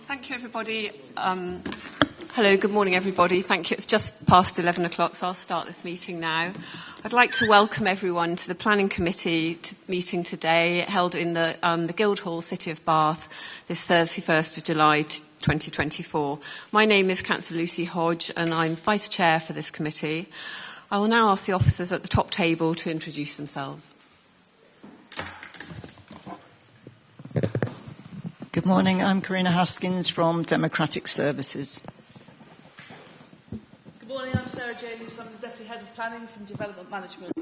Thank you, everybody. Hello, good morning, everybody. Thank you. It's just past 11 o'clock, so I'll start this meeting now. I'd like to welcome everyone to the Planning Committee meeting today, held in the Guildhall, City of Bath, this 31st of July 2024. My name is Councillor Lucy Hodge, and I'm Vice Chair for this committee. I will now ask the officers at the top table to introduce themselves. Good morning, I'm Karina Haskins from Democratic Services. Good morning, I'm Sarah James, I'm the Deputy Head of Planning from Development Management.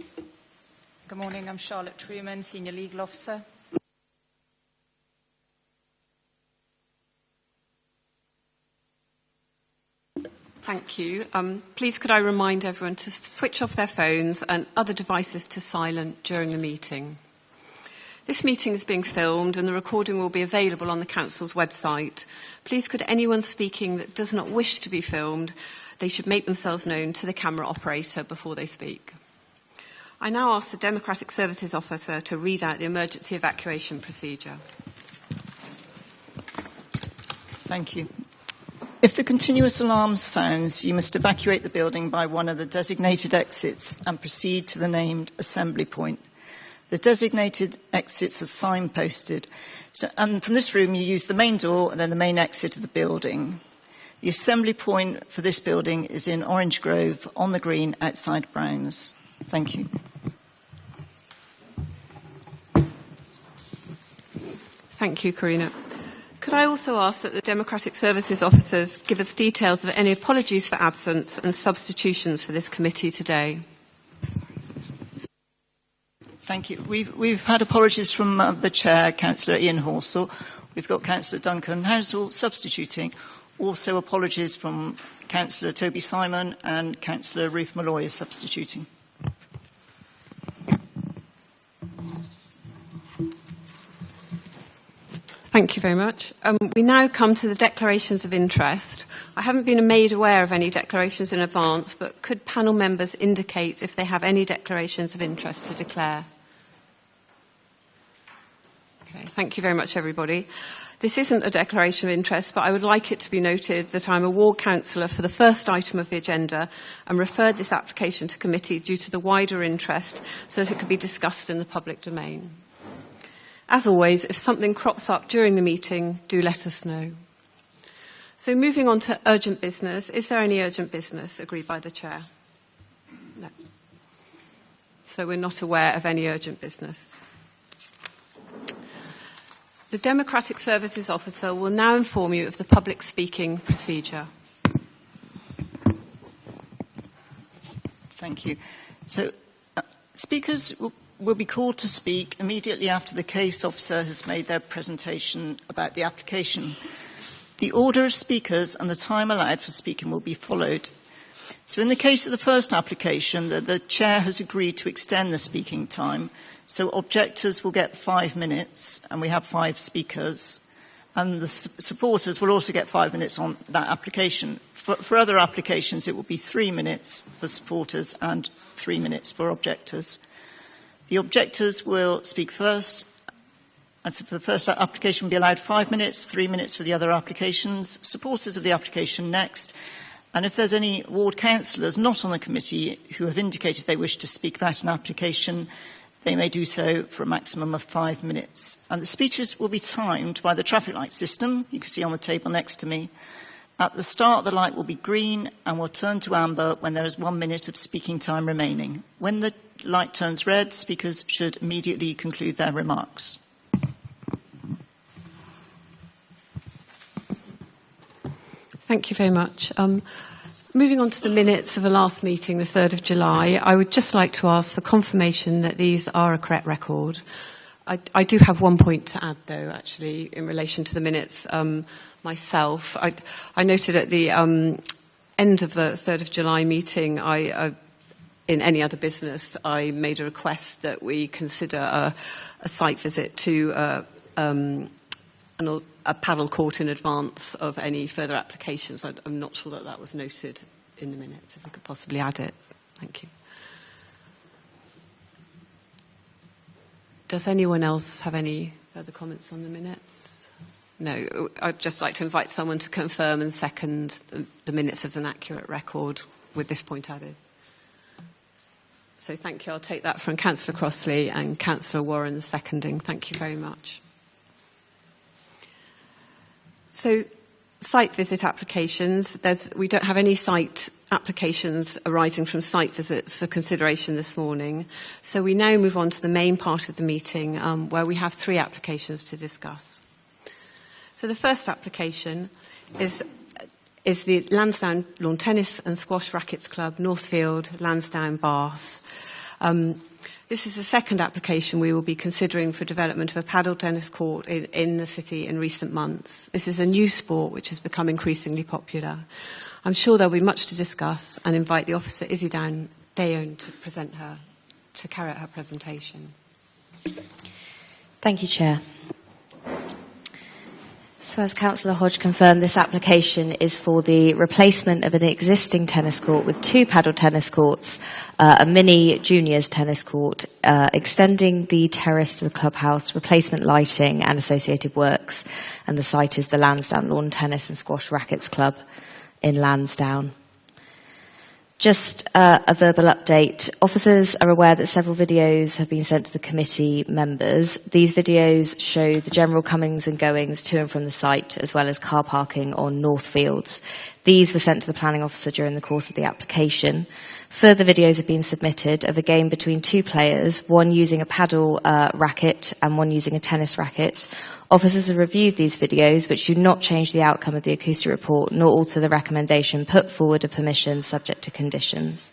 Good morning, I'm Charlotte Truman, Senior Legal Officer. Thank you. Please could I remind everyone to switch off their phones and other devices to silent during the meeting. This meeting is being filmed and the recording will be available on the Council's website. Please could anyone speaking that does not wish to be filmed, they should make themselves known to the camera operator before they speak. I now ask the Democratic Services Officer to read out the emergency evacuation procedure. Thank you. If the continuous alarm sounds, you must evacuate the building by one of the designated exits and proceed to the named assembly point. The designated exits are signposted. And from this room, you use the main door and then the main exit of the building. The assembly point for this building is in Orange Grove on the green outside Browns. Thank you. Thank you, Karina. Could I also ask that the Democratic Services Officers give us details of any apologies for absence and substitutions for this committee today? Thank you. We've had apologies from the Chair, Councillor Ian Horsell. We've got Councillor Duncan Housel substituting. Also apologies from Councillor Toby Simon and Councillor Ruth Malloy substituting. Thank you very much. We now come to the declarations of interest. I haven't been made aware of any declarations in advance, but could panel members indicate if they have any declarations of interest to declare? Okay, thank you very much, everybody. This isn't a declaration of interest, but I would like it to be noted that I'm a ward councillor for the first item of the agenda and referred this application to committee due to the wider interest so that it could be discussed in the public domain. As always, if something crops up during the meeting, do let us know. So moving on to urgent business, is there any urgent business agreed by the Chair? No. So we're not aware of any urgent business. The Democratic Services Officer will now inform you of the public speaking procedure. Thank you. So, speakers will be called to speak immediately after the case officer has made their presentation about the application. The order of speakers and the time allowed for speaking will be followed. So in the case of the first application, the Chair has agreed to extend the speaking time. So objectors will get 5 minutes, and we have 5 speakers. And the supporters will also get 5 minutes on that application. For other applications, it will be 3 minutes for supporters and 3 minutes for objectors. The objectors will speak first, and so for the first application will be allowed 5 minutes, 3 minutes for the other applications, supporters of the application next, and if there's any ward councillors not on the committee who have indicated they wish to speak about an application, they may do so for a maximum of 5 minutes. And the speeches will be timed by the traffic light system, you can see on the table next to me. At the start, the light will be green and will turn to amber when there is 1 minute of speaking time remaining. When the light turns red, speakers should immediately conclude their remarks. Thank you very much. Moving on to the minutes of the last meeting, the 3rd of July, I would just like to ask for confirmation that these are a correct record. I do have one point to add, though, actually, in relation to the minutes myself. I noted at the end of the 3rd of July meeting, in any other business, I made a request that we consider a site visit to a paddle court in advance of any further applications. I'm not sure that that was noted in the minutes. If we could possibly add it. Thank you. Does anyone else have any further comments on the minutes? No, I'd just like to invite someone to confirm and second the minutes as an accurate record with this point added. So thank you. I'll take that from Councillor Crossley and Councillor Warren seconding. Thank you very much. So site visit applications. We don't have any site applications arising from site visits for consideration this morning. So we now move on to the main part of the meeting where we have 3 applications to discuss. So the first application is the Lansdowne Lawn Tennis and Squash Rackets Club, Northfield, Lansdowne, Bath. This is the second application we will be considering for development of a paddle tennis court in the city in recent months. This is a new sport which has become increasingly popular. I'm sure there'll be much to discuss and invite the officer Izzy Dayon to carry out her presentation. Thank you, Chair. So as Councillor Hodge confirmed, this application is for the replacement of an existing tennis court with 2 paddle tennis courts, a mini juniors tennis court, extending the terrace to the clubhouse, replacement lighting and associated works. And the site is the Lansdowne Lawn Tennis and Squash Rackets Club in Lansdowne. Just a verbal update. Officers are aware that several videos have been sent to the committee members. These videos show the general comings and goings to and from the site, as well as car parking on Northfields. These were sent to the planning officer during the course of the application. Further videos have been submitted of a game between 2 players, one using a paddle racket and one using a tennis racket. Officers have reviewed these videos, which do not change the outcome of the acoustic report, nor alter the recommendation put forward of permission subject to conditions.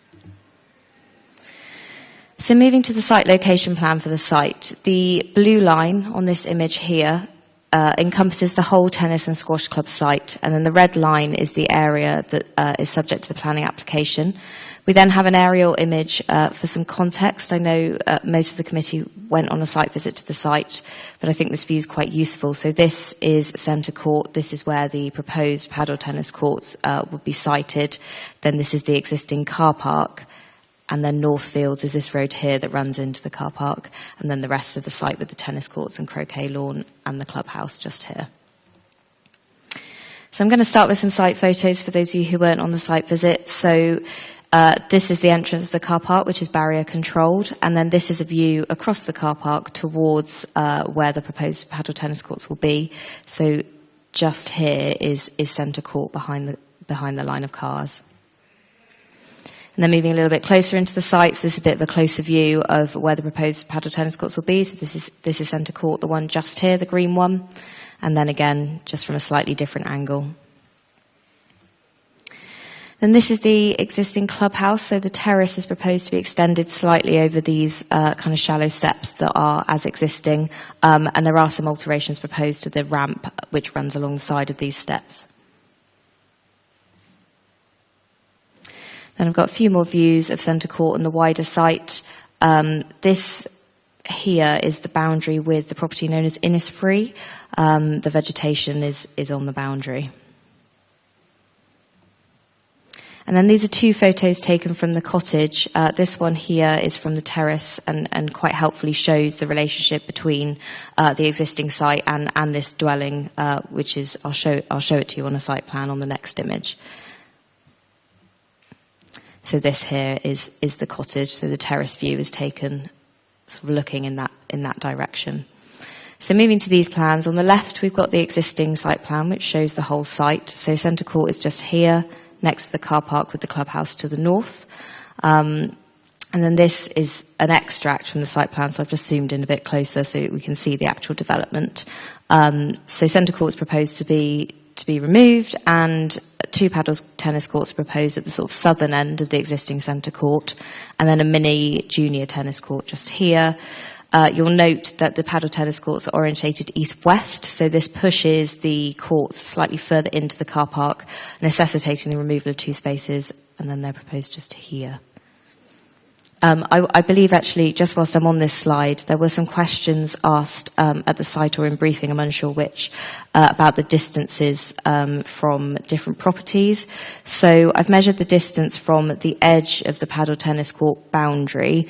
So moving to the site location plan for the site, the blue line on this image here encompasses the whole tennis and squash club site, and then the red line is the area that is subject to the planning application. We then have an aerial image for some context. I know most of the committee went on a site visit to the site, but I think this view is quite useful. So this is Centre Court. This is where the proposed paddle tennis courts would be sited. Then this is the existing car park. And then Northfields is this road here that runs into the car park. And then the rest of the site with the tennis courts and croquet lawn and the clubhouse just here. So I'm going to start with some site photos for those of you who weren't on the site visit. So this is the entrance of the car park, which is barrier controlled. And then this is a view across the car park towards where the proposed paddle tennis courts will be. So just here is Centre Court behind the line of cars. And then moving a little bit closer into the sites, this is a bit of a closer view of where the proposed paddle tennis courts will be. So this is Centre Court, the one just here, the green one. And then again, just from a slightly different angle. And this is the existing clubhouse. So the terrace is proposed to be extended slightly over these kind of shallow steps that are as existing. And there are some alterations proposed to the ramp which runs along the side of these steps. Then I've got a few more views of Centre Court and the wider site. This here is the boundary with the property known as Innisfree. The vegetation is on the boundary. And then these are 2 photos taken from the cottage. This one here is from the terrace and quite helpfully shows the relationship between the existing site and this dwelling, which is, I'll show it to you on a site plan on the next image. So this here is the cottage. So the terrace view is taken sort of looking in that direction. So moving to these plans, on the left we've got the existing site plan which shows the whole site. So Centre Court is just here, next to the car park with the clubhouse to the north. And then this is an extract from the site plan, so I've just zoomed in a bit closer so we can see the actual development. So Centre Court is proposed to be removed, and 2 paddle tennis courts are proposed at the sort of southern end of the existing Centre Court, and then a mini junior tennis court just here. You'll note that the paddle tennis courts are orientated east-west, so this pushes the courts slightly further into the car park, necessitating the removal of 2 spaces, and then they're proposed just here. I believe actually, just whilst I'm on this slide, there were some questions asked at the site or in briefing, I'm unsure which, about the distances from different properties. So I've measured the distance from the edge of the paddle tennis court boundary,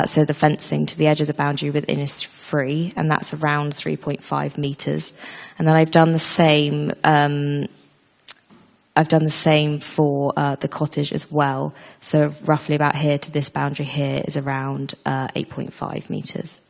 so the fencing to the edge of the boundary with Innisfree, and that's around 3.5 metres. And then I've done the same for the cottage as well. So roughly about here to this boundary here is around 8.5 metres.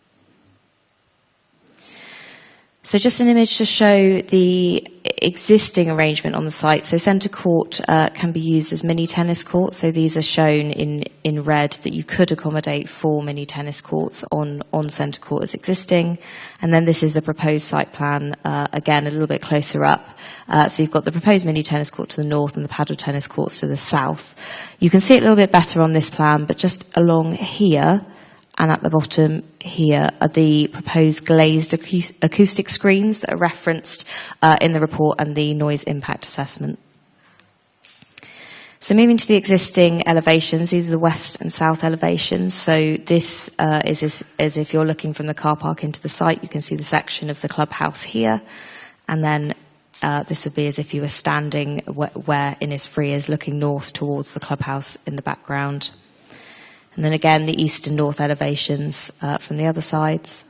So just an image to show the existing arrangement on the site. So centre court can be used as mini tennis courts. So these are shown in red that you could accommodate 4 mini tennis courts on centre court as existing. And then this is the proposed site plan, again, a little bit closer up. So you've got the proposed mini tennis court to the north and the paddle tennis courts to the south. You can see it a little bit better on this plan, but just along here and at the bottom here are the proposed glazed acoustic screens that are referenced in the report and the noise impact assessment. So moving to the existing elevations, either the west and south elevations. So this is as if you're looking from the car park into the site. You can see the section of the clubhouse here. And then this would be as if you were standing where Innisfree is, looking north towards the clubhouse in the background. And then again, the east and north elevations from the other sides.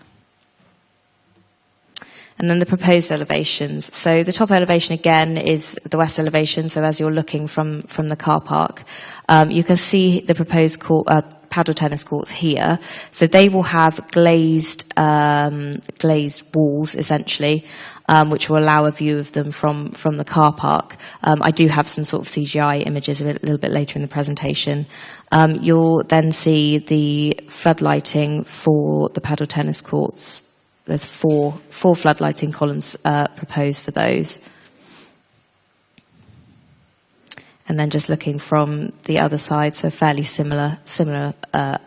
And then the proposed elevations. So the top elevation again is the west elevation. So as you're looking from the car park, you can see the proposed paddle tennis courts here. So they will have glazed walls essentially, which will allow a view of them from the car park. I do have some sort of CGI images a little bit later in the presentation. You'll then see the floodlighting for the paddle tennis courts. There's four floodlighting columns proposed for those. And then just looking from the other side, so fairly similar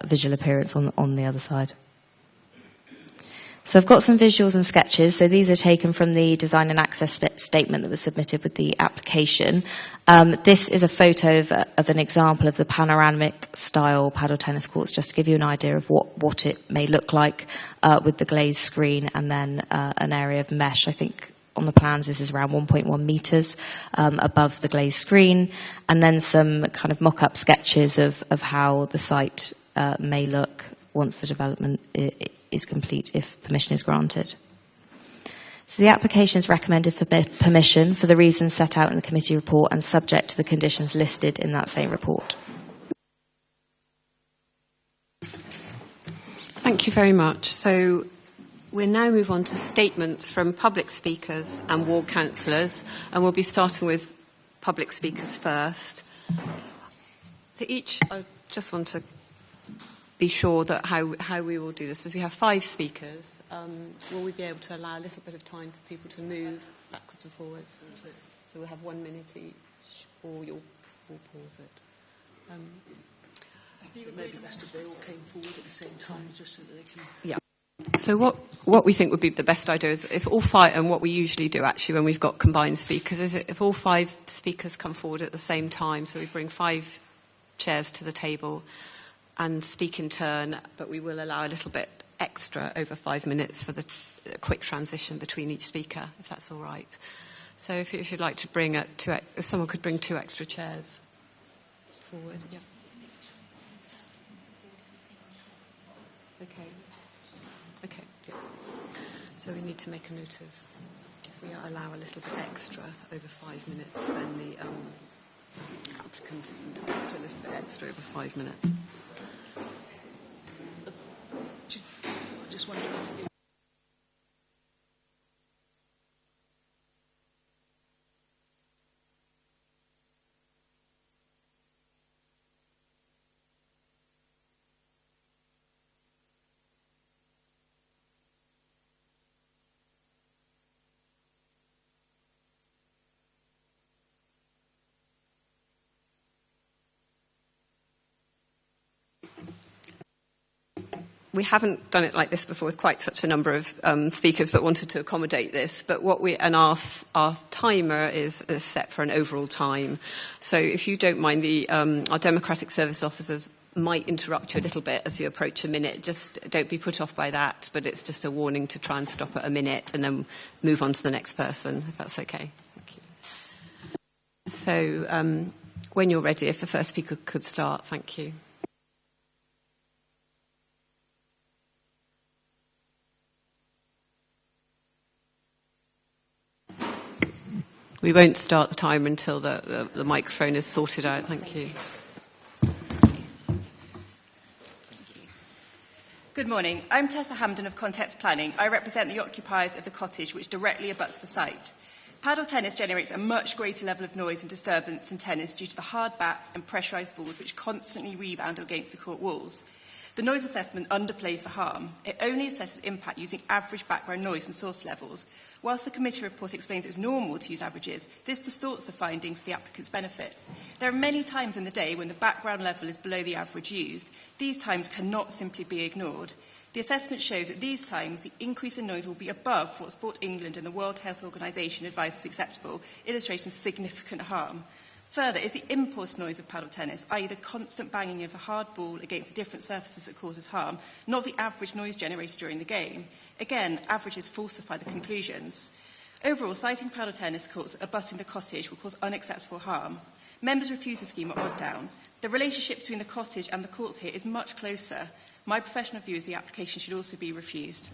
visual appearance on the other side. So I've got some visuals and sketches. So these are taken from the design and access statement that was submitted with the application. This is a photo of an example of the panoramic style paddle tennis courts, just to give you an idea of what it may look like with the glazed screen and then an area of mesh. I think on the plans this is around 1.1 metres above the glazed screen, and then some kind of mock-up sketches of how the site may look once the development is complete, if permission is granted. So the application is recommended for permission for the reasons set out in the committee report and subject to the conditions listed in that same report. Thank you very much. So we'll now move on to statements from public speakers and ward councillors, and we'll be starting with public speakers first. I just want to be sure that how we will do this. As we have 5 speakers, will we be able to allow a little bit of time for people to move backwards and forwards? So we'll have 1 minute each, or you'll pause it. I think it may be best if they all came forward at the same time, just so that they can... Yeah. So what we think would be the best idea is if all 5, and what we usually do actually when we've got combined speakers, is if all 5 speakers come forward at the same time, so we bring 5 chairs to the table and speak in turn, but we will allow a little bit extra over 5 minutes for the quick transition between each speaker, if that's all right. So if you'd like to bring if someone could bring 2 extra chairs forward. Yeah. Okay. Yeah. So we need to make a note of, if we allow a little bit extra over 5 minutes, then the applicant is entitled to a little bit extra over 5 minutes. I just wonder if... We haven't done it like this before with quite such a number of speakers, but wanted to accommodate this. But our timer is set for an overall time. So if you don't mind, our democratic service officers might interrupt you a little bit as you approach a minute. Just don't be put off by that, but it's just a warning to try and stop at a minute and then move on to the next person, if that's okay. Thank you. So when you're ready, if the first speaker could start, thank you. We won't start the timer until the microphone is sorted out. Thank you. Good morning. I'm Tessa Hamden of Context Planning. I represent the occupiers of the cottage which directly abuts the site. Paddle tennis generates a much greater level of noise and disturbance than tennis due to the hard bats and pressurised balls which constantly rebound against the court walls. The noise assessment underplays the harm. It only assesses impact using average background noise and source levels. Whilst the committee report explains it's normal to use averages, this distorts the findings for the applicant's benefits. There are many times in the day when the background level is below the average used. These times cannot simply be ignored. The assessment shows at these times the increase in noise will be above what Sport England and the World Health Organisation advise is acceptable, illustrating significant harm. Further, is the impulse noise of paddle tennis, i.e. the constant banging of a hard ball against the different surfaces that causes harm, not the average noise generated during the game. Again, averages falsify the conclusions. Overall, siting paddle tennis courts abutting the cottage will cause unacceptable harm. Members refuse the scheme at odd down. The relationship between the cottage and the courts here is much closer. My professional view is the application should also be refused.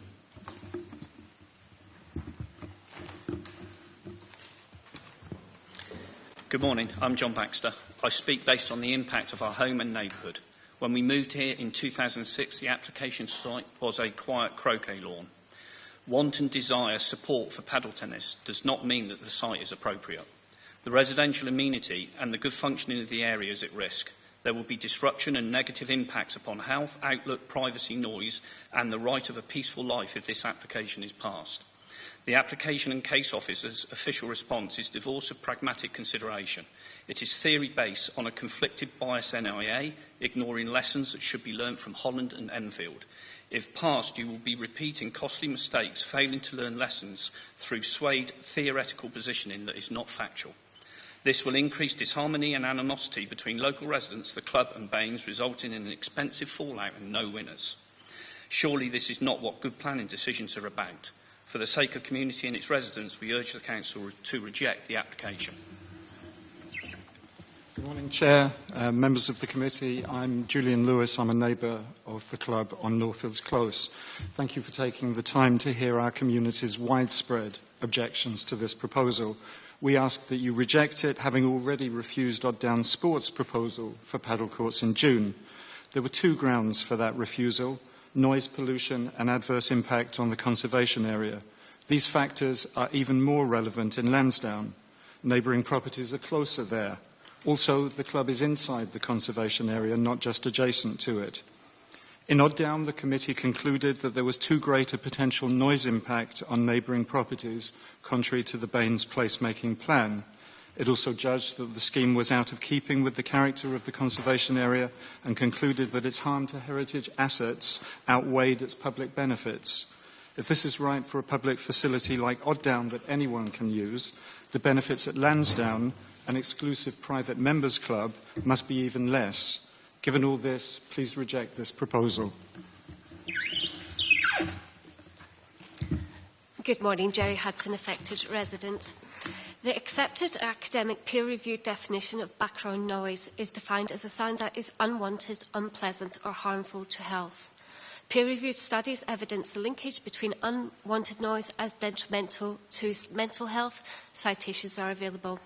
Good morning, I'm John Baxter. I speak based on the impact of our home and neighbourhood. When we moved here in 2006, the application site was a quiet croquet lawn. Wanton desire support for paddle tennis does not mean that the site is appropriate. The residential amenity and the good functioning of the area is at risk. There will be disruption and negative impacts upon health, outlook, privacy, noise, and the right of a peaceful life if this application is passed. The application and case officer's official response is divorced of pragmatic consideration. It is theory-based on a conflicted bias NIA, ignoring lessons that should be learnt from Holland and Enfield. If passed, you will be repeating costly mistakes, failing to learn lessons through swayed theoretical positioning that is not factual. This will increase disharmony and animosity between local residents, the club and Baines, resulting in an expensive fallout and no winners. Surely this is not what good planning decisions are about. For the sake of community and its residents, we urge the Council to reject the application. Good morning, Chair, members of the committee. I'm Julian Lewis. I'm a neighbour of the club on Northfields Close. Thank you for taking the time to hear our community's widespread objections to this proposal. We ask that you reject it, having already refused Odd Down Sports' proposal for paddle courts in June. There were two grounds for that refusal: noise pollution and adverse impact on the conservation area. These factors are even more relevant in Lansdowne. Neighbouring properties are closer there. Also, the club is inside the conservation area, not just adjacent to it. In Odd Down, the committee concluded that there was too great a potential noise impact on neighbouring properties, contrary to the Baines placemaking plan. It also judged that the scheme was out of keeping with the character of the conservation area and concluded that its harm to heritage assets outweighed its public benefits. If this is right for a public facility like Odd Down that anyone can use, the benefits at Lansdowne, an exclusive private members club, must be even less. Given all this, please reject this proposal. Good morning, Jerry Hudson, affected resident. The accepted academic peer-reviewed definition of background noise is defined as a sound that is unwanted, unpleasant or harmful to health. Peer-reviewed studies evidence the linkage between unwanted noise as detrimental to mental health. Citations are available.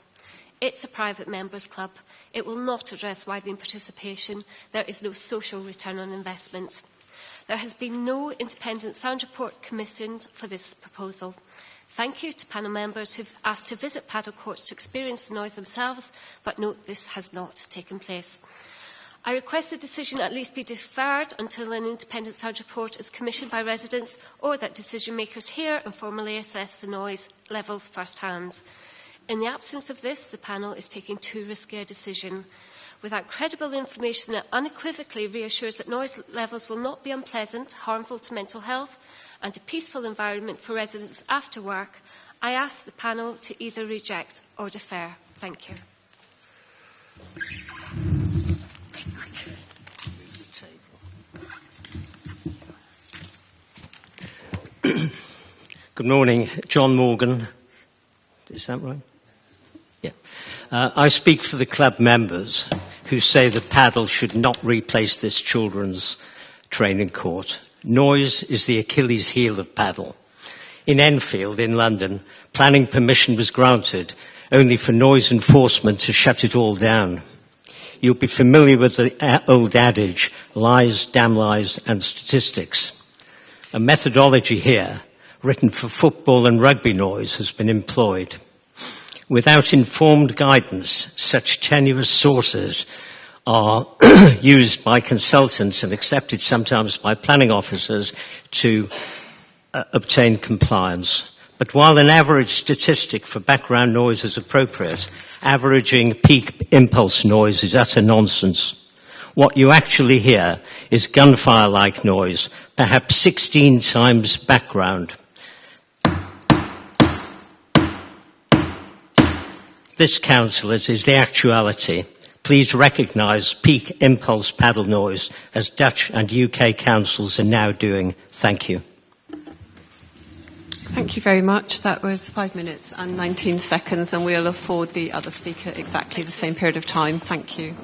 It's a private members club. It will not address widening participation. There is no social return on investment. There has been no independent sound report commissioned for this proposal. Thank you to panel members who've asked to visit paddle courts to experience the noise themselves, but note this has not taken place. I request the decision at least be deferred until an independent sound report is commissioned by residents, or that decision makers hear and formally assess the noise levels firsthand. In the absence of this, the panel is taking too risky a decision. Without credible information that unequivocally reassures that noise levels will not be unpleasant, harmful to mental health, and a peaceful environment for residents after work, I ask the panel to either reject or defer. Thank you. Good morning. John Morgan. Is that right? Yeah. I speak for the club members who say that paddle should not replace this children's training court. Noise is the Achilles heel of paddle. In Enfield, in London, planning permission was granted only for noise enforcement to shut it all down. You'll be familiar with the old adage, lies, damn lies, and statistics. A methodology here, written for football and rugby noise, has been employed. Without informed guidance, such tenuous sources are used by consultants and accepted sometimes by planning officers to obtain compliance. But while an average statistic for background noise is appropriate, averaging peak impulse noise is utter nonsense. What you actually hear is gunfire-like noise, perhaps 16 times background. This, councillors, is the actuality. Please recognise peak impulse paddle noise, as Dutch and UK councils are now doing. Thank you. Thank you very much. That was 5 minutes and 19 seconds, and we'll afford the other speaker exactly the same period of time. Thank you.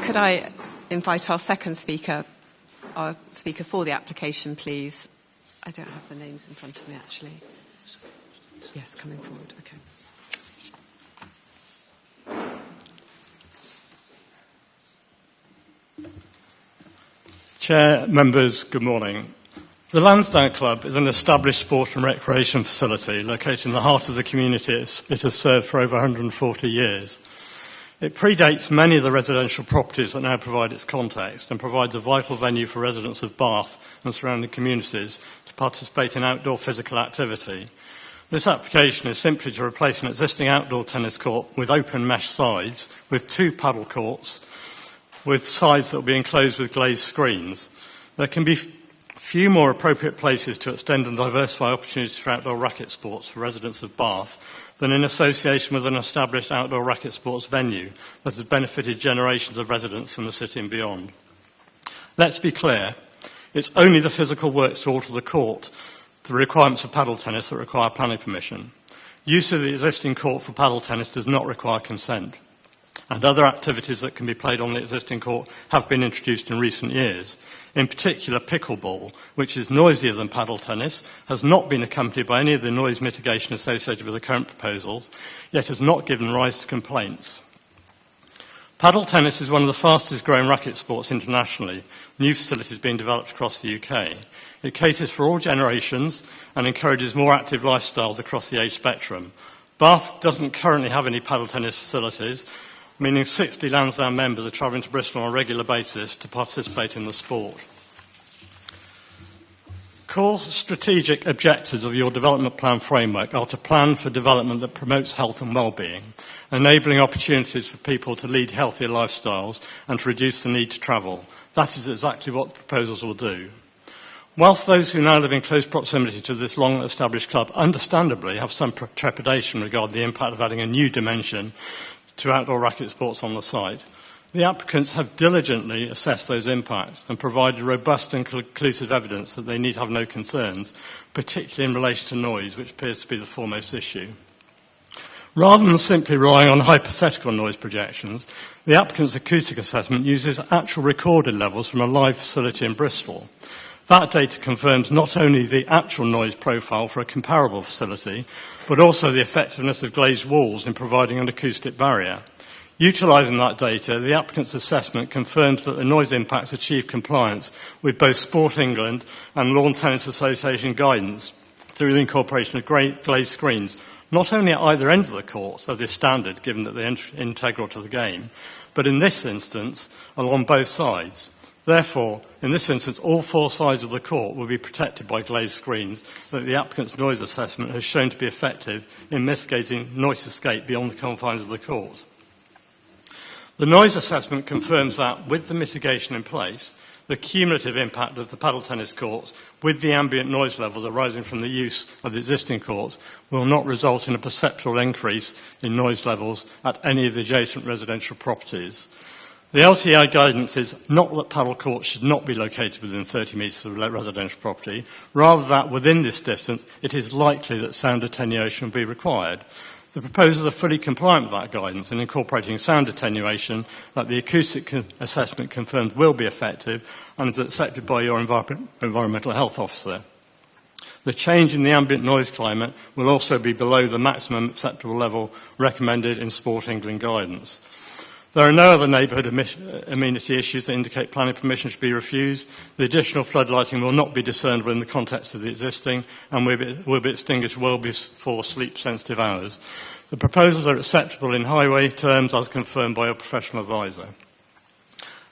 Could I invite our second speaker, our speaker for the application, please? I don't have the names in front of me, actually. Yes, coming forward. Okay. Chair, members, good morning. The Lansdowne Club is an established sport and recreation facility located in the heart of the community it has served for over 140 years. It predates many of the residential properties that now provide its context and provides a vital venue for residents of Bath and surrounding communities to participate in outdoor physical activity. This application is simply to replace an existing outdoor tennis court with open mesh sides with 2 paddle courts with sides that will be enclosed with glazed screens. There can be few more appropriate places to extend and diversify opportunities for outdoor racket sports for residents of Bath than in association with an established outdoor racket sports venue that has benefited generations of residents from the city and beyond. Let's be clear, it's only the physical works to alter the court, the requirements for paddle tennis that require planning permission. Use of the existing court for paddle tennis does not require consent, and other activities that can be played on the existing court have been introduced in recent years. In particular, pickleball, which is noisier than paddle tennis, has not been accompanied by any of the noise mitigation associated with the current proposals, yet has not given rise to complaints. Paddle tennis is one of the fastest growing racket sports internationally, new facilities being developed across the UK. It caters for all generations and encourages more active lifestyles across the age spectrum. Bath doesn't currently have any paddle tennis facilities, meaning 60 Lansdowne members are travelling to Bristol on a regular basis to participate in the sport. Core strategic objectives of your development plan framework are to plan for development that promotes health and well-being, enabling opportunities for people to lead healthier lifestyles and to reduce the need to travel. That is exactly what the proposals will do. Whilst those who now live in close proximity to this long-established club understandably have some trepidation regarding the impact of adding a new dimension to outdoor racket sports on the site, the applicants have diligently assessed those impacts and provided robust and conclusive evidence that they need have no concerns, particularly in relation to noise, which appears to be the foremost issue. Rather than simply relying on hypothetical noise projections, the applicant's acoustic assessment uses actual recorded levels from a live facility in Bristol. That data confirms not only the actual noise profile for a comparable facility, but also the effectiveness of glazed walls in providing an acoustic barrier. Utilising that data, the applicant's assessment confirms that the noise impacts achieve compliance with both Sport England and Lawn Tennis Association guidance through the incorporation of glazed screens, not only at either end of the courts, as is standard given that they're integral to the game, but in this instance, along both sides. Therefore, in this instance, all 4 sides of the court will be protected by glazed screens that the applicant's noise assessment has shown to be effective in mitigating noise escape beyond the confines of the court. The noise assessment confirms that, with the mitigation in place, the cumulative impact of the paddle tennis courts with the ambient noise levels arising from the use of the existing courts will not result in a perceptible increase in noise levels at any of the adjacent residential properties. The LTI guidance is not that paddle courts should not be located within 30 metres of a residential property, rather that within this distance it is likely that sound attenuation will be required. The proposals are fully compliant with that guidance in incorporating sound attenuation that the acoustic assessment confirmed will be effective and is accepted by your environmental health officer. The change in the ambient noise climate will also be below the maximum acceptable level recommended in Sport England guidance. There are no other neighbourhood amenity issues that indicate planning permission should be refused. The additional floodlighting will not be discernible in the context of the existing and will be extinguished well before sleep-sensitive hours. The proposals are acceptable in highway terms as confirmed by your professional advisor.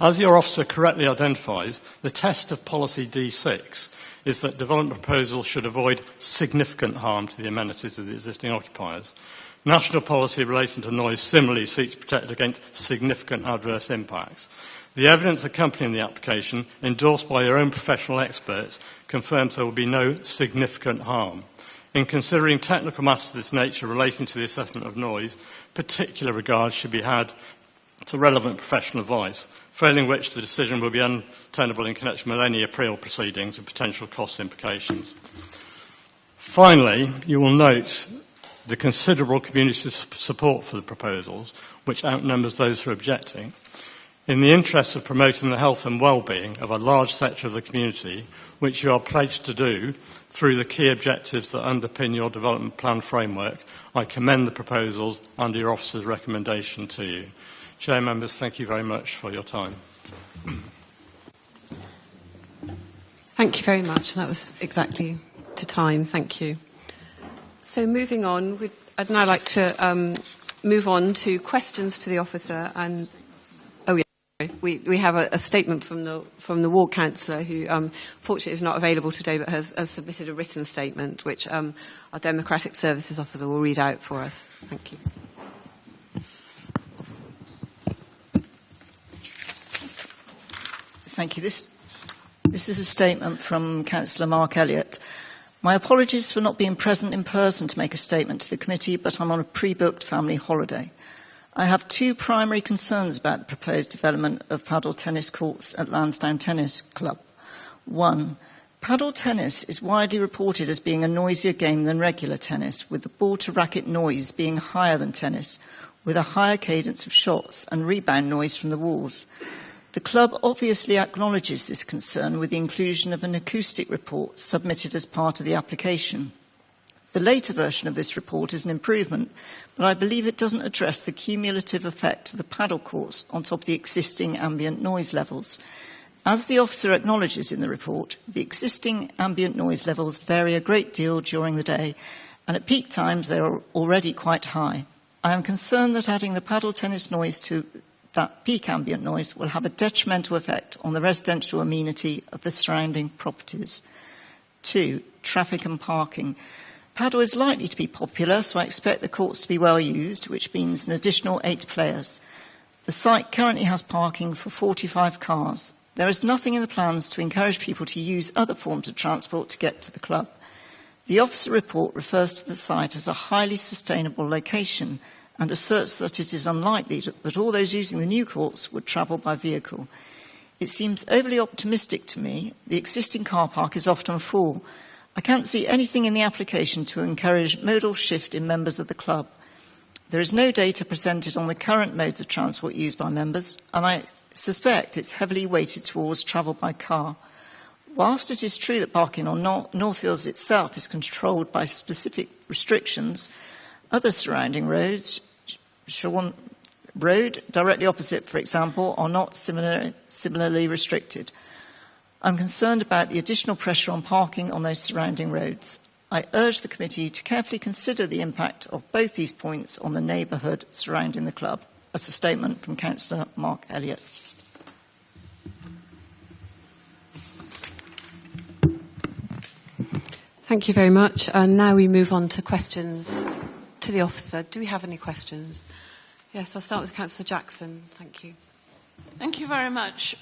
As your officer correctly identifies, the test of policy D6 is that development proposals should avoid significant harm to the amenities of the existing occupiers. National policy relating to noise similarly seeks to protect against significant adverse impacts. The evidence accompanying the application, endorsed by your own professional experts, confirms there will be no significant harm. In considering technical matters of this nature relating to the assessment of noise, particular regard should be had to relevant professional advice, failing which the decision will be untenable in connection with any appeal proceedings and potential cost implications. Finally, you will note the considerable community support for the proposals, which outnumbers those who are objecting. In the interest of promoting the health and well-being of a large sector of the community, which you are pledged to do through the key objectives that underpin your development plan framework, I commend the proposals under your officer's recommendation to you. Chair members, thank you very much for your time. Thank you very much. That was exactly to time. Thank you. So moving on, I'd now like to move on to questions to the officer. And we have a statement from the ward councillor, who fortunately is not available today, but has submitted a written statement, which our Democratic Services officer will read out for us. Thank you. Thank you. This is a statement from Councillor Mark Elliott. My apologies for not being present in person to make a statement to the committee, but I'm on a pre-booked family holiday. I have two primary concerns about the proposed development of paddle tennis courts at Lansdowne Tennis Club. One, paddle tennis is widely reported as being a noisier game than regular tennis, with the ball-to-racket noise being higher than tennis, with a higher cadence of shots and rebound noise from the walls. The club obviously acknowledges this concern with the inclusion of an acoustic report submitted as part of the application. The later version of this report is an improvement, but I believe it doesn't address the cumulative effect of the paddle courts on top of the existing ambient noise levels. As the officer acknowledges in the report, the existing ambient noise levels vary a great deal during the day, and at peak times they are already quite high. I am concerned that adding the paddle tennis noise to that peak ambient noise will have a detrimental effect on the residential amenity of the surrounding properties. 2, traffic and parking. Paddle is likely to be popular, so I expect the courts to be well used, which means an additional 8 players. The site currently has parking for 45 cars. There is nothing in the plans to encourage people to use other forms of transport to get to the club. The officer report refers to the site as a highly sustainable location and asserts that it is unlikely that all those using the new courts would travel by vehicle. It seems overly optimistic to me. The existing car park is often full. I can't see anything in the application to encourage modal shift in members of the club. There is no data presented on the current modes of transport used by members, and I suspect it's heavily weighted towards travel by car. Whilst it is true that parking on Northfields itself is controlled by specific restrictions, other surrounding roads, Shawan Road, directly opposite, for example, are not similarly restricted. I'm concerned about the additional pressure on parking on those surrounding roads. I urge the committee to carefully consider the impact of both these points on the neighbourhood surrounding the club. That's a statement from Councillor Mark Elliott. Thank you very much. And now we move on to questions to the officer. Do we have any questions? Yes, I'll start with Councillor Jackson. Thank you. Thank you very much.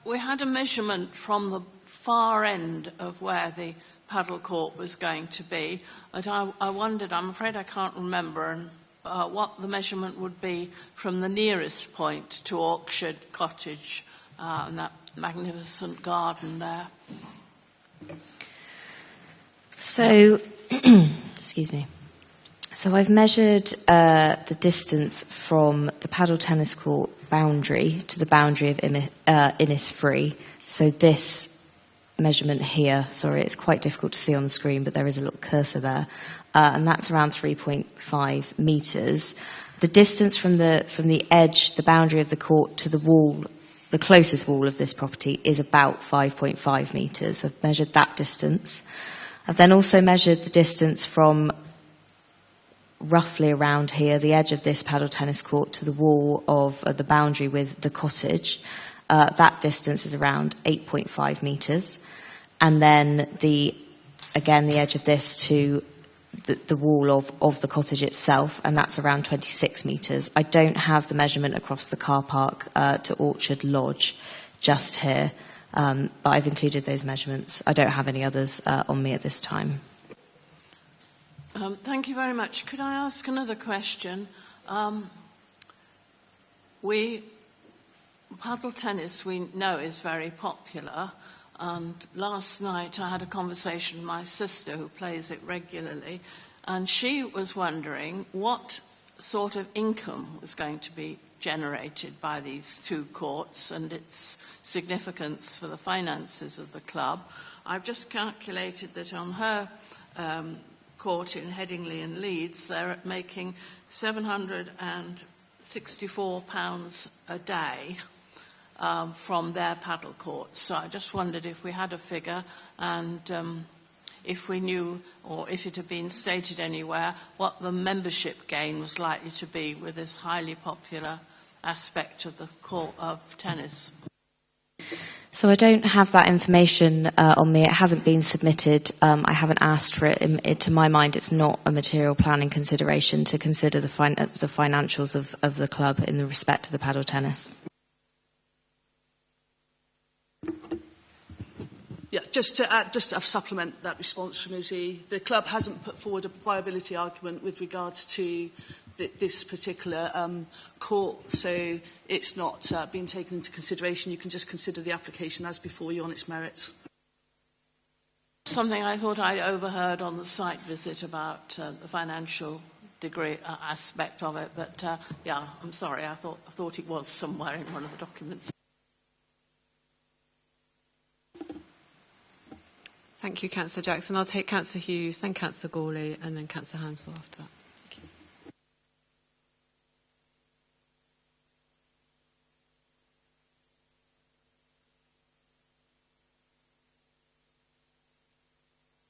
We had a measurement from the far end of where the paddle court was going to be, but I wondered, I'm afraid I can't remember, what the measurement would be from the nearest point to Orchard Cottage and that magnificent garden there. So, excuse me. So I've measured the distance from the paddle tennis court boundary to the boundary of Innisfree. So this measurement here, sorry, it's quite difficult to see on the screen, but there is a little cursor there, and that's around 3.5 metres. The distance from the edge, the boundary of the court, to the wall, the closest wall of this property, is about 5.5 metres. I've measured that distance. I've then also measured the distance from roughly around here, the edge of this paddle tennis court, to the wall of the boundary with the cottage. That distance is around 8.5 metres. And then again, the edge of this to the wall of the cottage itself, and that's around 26 metres. I don't have the measurement across the car park to Orchard Lodge just here, but I've included those measurements. I don't have any others on me at this time. Thank you very much. Could I ask another question? Paddle tennis, we know, is very popular. And last night I had a conversation with my sister who plays it regularly, and she was wondering what sort of income was going to be generated by these two courts and its significance for the finances of the club. I've just calculated that on her court in Headingley and Leeds, they're making £764 a day from their paddle courts. So I just wondered if we had a figure and if we knew, or if it had been stated anywhere, what the membership gain was likely to be with this highly popular aspect of the court of tennis. So I don't have that information on me. It hasn't been submitted. I haven't asked for it. To my mind, it's not a material planning consideration to consider the financials of the club in the respect to the paddle tennis. Yeah, just to supplement that response from Izzy, the club hasn't put forward a viability argument with regards to this particular court, so it's not being taken into consideration. You can just consider the application as before you on its merits. Something I thought I overheard on the site visit about the financial degree aspect of it, but yeah, I'm sorry, I thought it was somewhere in one of the documents. Thank you, Councillor Jackson. I'll take Councillor Hughes, then Councillor Gawley, and then Councillor Hansel after that.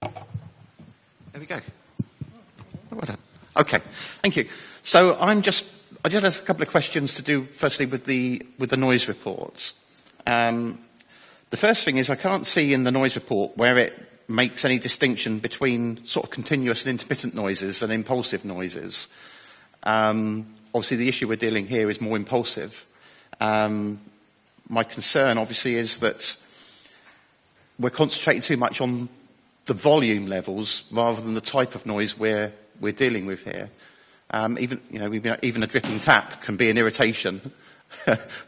Thank you. There we go. Well done. Okay, thank you. So I just have a couple of questions to do, firstly, with the noise reports. The first thing is I can't see in the noise report where it makes any distinction between sort of continuous and intermittent noises and impulsive noises. Obviously, the issue we're dealing here is more impulsive. My concern, obviously, is that we're concentrating too much on the volume levels rather than the type of noise we're dealing with here. Even a dripping tap can be an irritation,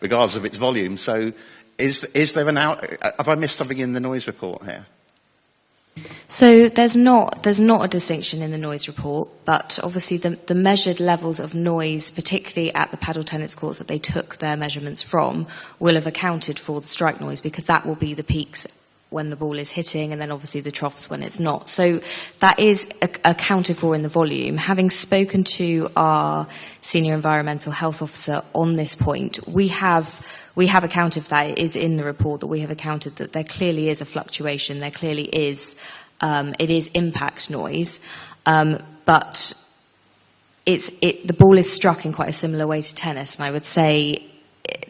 regardless of its volume. So, is there have I missed something in the noise report here? So there's not a distinction in the noise report, but obviously the measured levels of noise, particularly at the paddle tennis courts that they took their measurements from, will have accounted for the strike noise, because that will be the peaks when the ball is hitting, and then obviously the troughs when it's not. So that is accounted for in the volume. Having spoken to our senior environmental health officer on this point, we have accounted for that. It is in the report that we have accounted that there clearly is a fluctuation. There clearly is, it is impact noise, but the ball is struck in quite a similar way to tennis, and I would say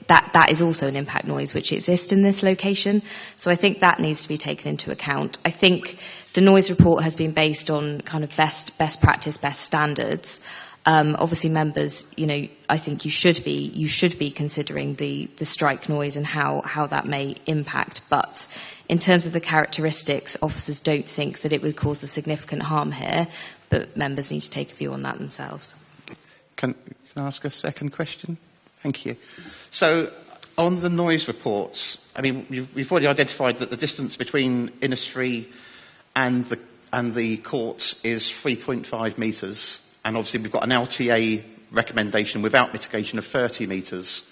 that is also an impact noise which exists in this location. So I think that needs to be taken into account. I think the noise report has been based on kind of best practice, best standards. Obviously, members, I think you should be considering the strike noise and how that may impact. But in terms of the characteristics, officers don't think that it would cause a significant harm here, but members need to take a view on that themselves. Can I ask a second question? Thank you. So, on the noise reports, I mean, we've already identified that the distance between Innisfree and the courts is 3.5 metres, and obviously we've got an LTA recommendation without mitigation of 30 metres.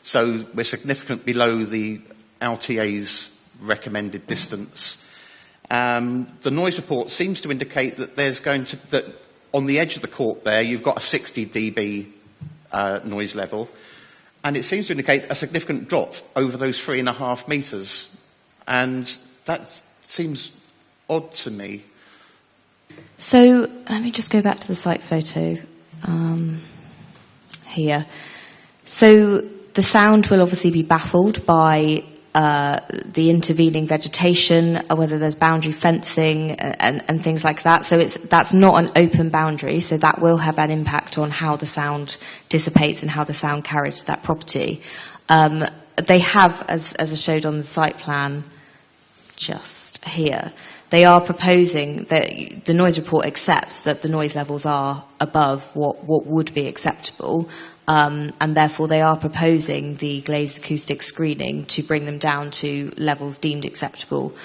So we're significantly below the LTA's recommended distance. The noise report seems to indicate that that on the edge of the court there, you've got a 60 dB noise level, and it seems to indicate a significant drop over those 3.5 metres, and that seems odd to me. So let me just go back to the site photo here. So the sound will obviously be baffled by the intervening vegetation, whether there's boundary fencing and things like that. So that's not an open boundary, so that will have an impact on how the sound dissipates and how the sound carries to that property. They have, as I showed on the site plan just here, they are proposing that the noise report accepts that the noise levels are above what would be acceptable, and therefore they are proposing the glazed acoustic screening to bring them down to levels deemed acceptable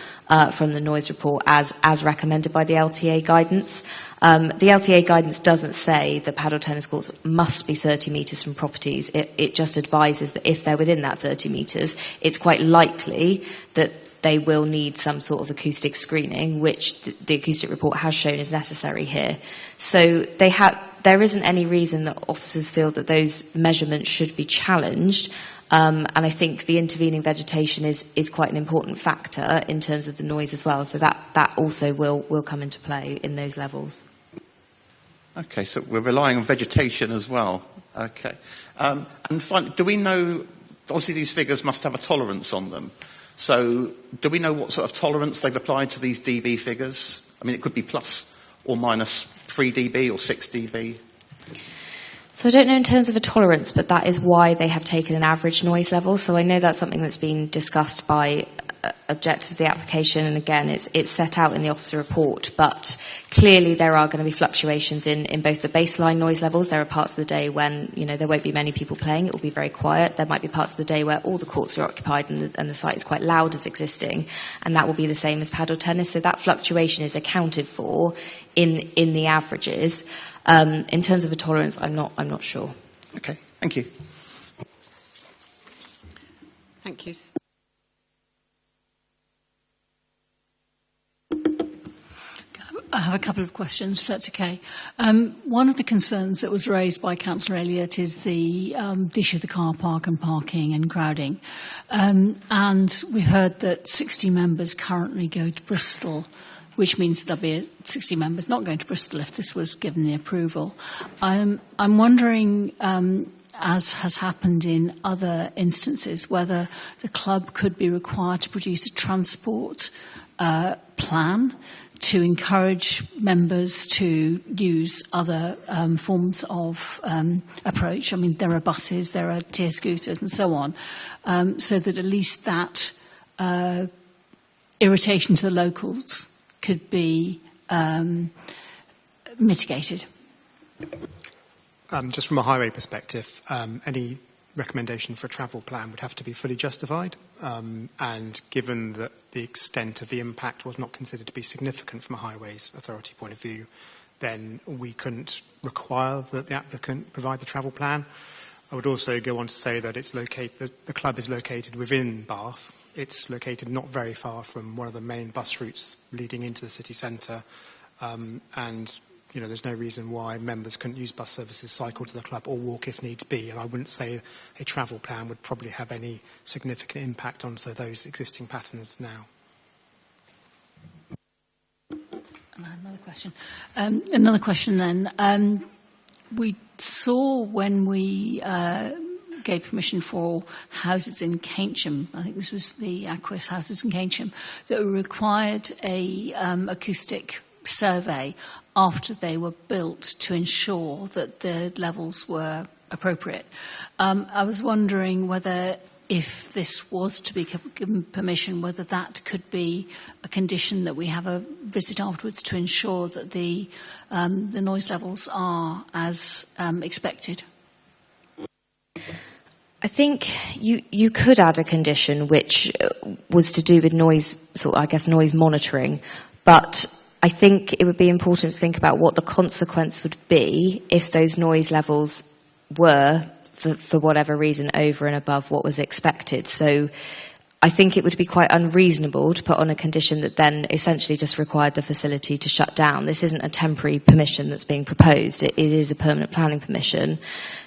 from the noise report as recommended by the LTA guidance. The LTA guidance doesn't say that paddle tennis courts must be 30 metres from properties. It just advises that if they're within that 30 metres, it's quite likely that they will need some sort of acoustic screening, which the acoustic report has shown is necessary here. So there isn't any reason that officers feel that those measurements should be challenged. And I think the intervening vegetation is quite an important factor in terms of the noise as well. So that also will come into play in those levels. Okay, so we're relying on vegetation as well. Okay. And finally, do we know, obviously these figures must have a tolerance on them. So do we know what sort of tolerance they've applied to these dB figures? I mean, it could be plus or minus 3 dB or 6 dB. So I don't know in terms of a tolerance, but that is why they have taken an average noise level. So I know that's something that's been discussed by objectors to the application, and again, it's set out in the officer report, but clearly there are going to be fluctuations in both the baseline noise levels. There are parts of the day when, there won't be many people playing, it will be very quiet. There might be parts of the day where all the courts are occupied and the site is quite loud as existing, and that will be the same as paddle tennis. So that fluctuation is accounted for in the averages. In terms of a tolerance, I'm not sure. Okay, thank you. Thank you. I have a couple of questions, if that's okay. One of the concerns that was raised by Councillor Elliott is the issue of the car park and parking and crowding. And we heard that 60 members currently go to Bristol, which means there'll be 60 members not going to Bristol if this was given the approval. I'm wondering, as has happened in other instances, whether the club could be required to produce a transport plan to encourage members to use other forms of approach. I mean, there are buses, there are tier scooters and so on, so that at least that irritation to the locals could be mitigated. Just from a highway perspective, any recommendation for a travel plan would have to be fully justified, and given that the extent of the impact was not considered to be significant from a highways authority point of view, then we couldn't require that the applicant provide the travel plan. I would also go on to say that the club is located within Bath. It's located not very far from one of the main bus routes leading into the city centre, and there's no reason why members couldn't use bus services, cycle to the club, or walk if needs be. And I wouldn't say a travel plan would probably have any significant impact onto those existing patterns now. Another question. Another question then. We saw when we gave permission for houses in Keynsham, I think this was the Aquis houses in Keynsham, that required a acoustic survey after they were built to ensure that the levels were appropriate. I was wondering whether, if this was to be given permission, whether that could be a condition that we have a visit afterwards to ensure that the noise levels are as expected. I think you could add a condition which was to do with noise, noise monitoring, but I think it would be important to think about what the consequence would be if those noise levels were, for whatever reason, over and above what was expected. So I think it would be quite unreasonable to put on a condition that then essentially just required the facility to shut down. This isn't a temporary permission that's being proposed. It is a permanent planning permission.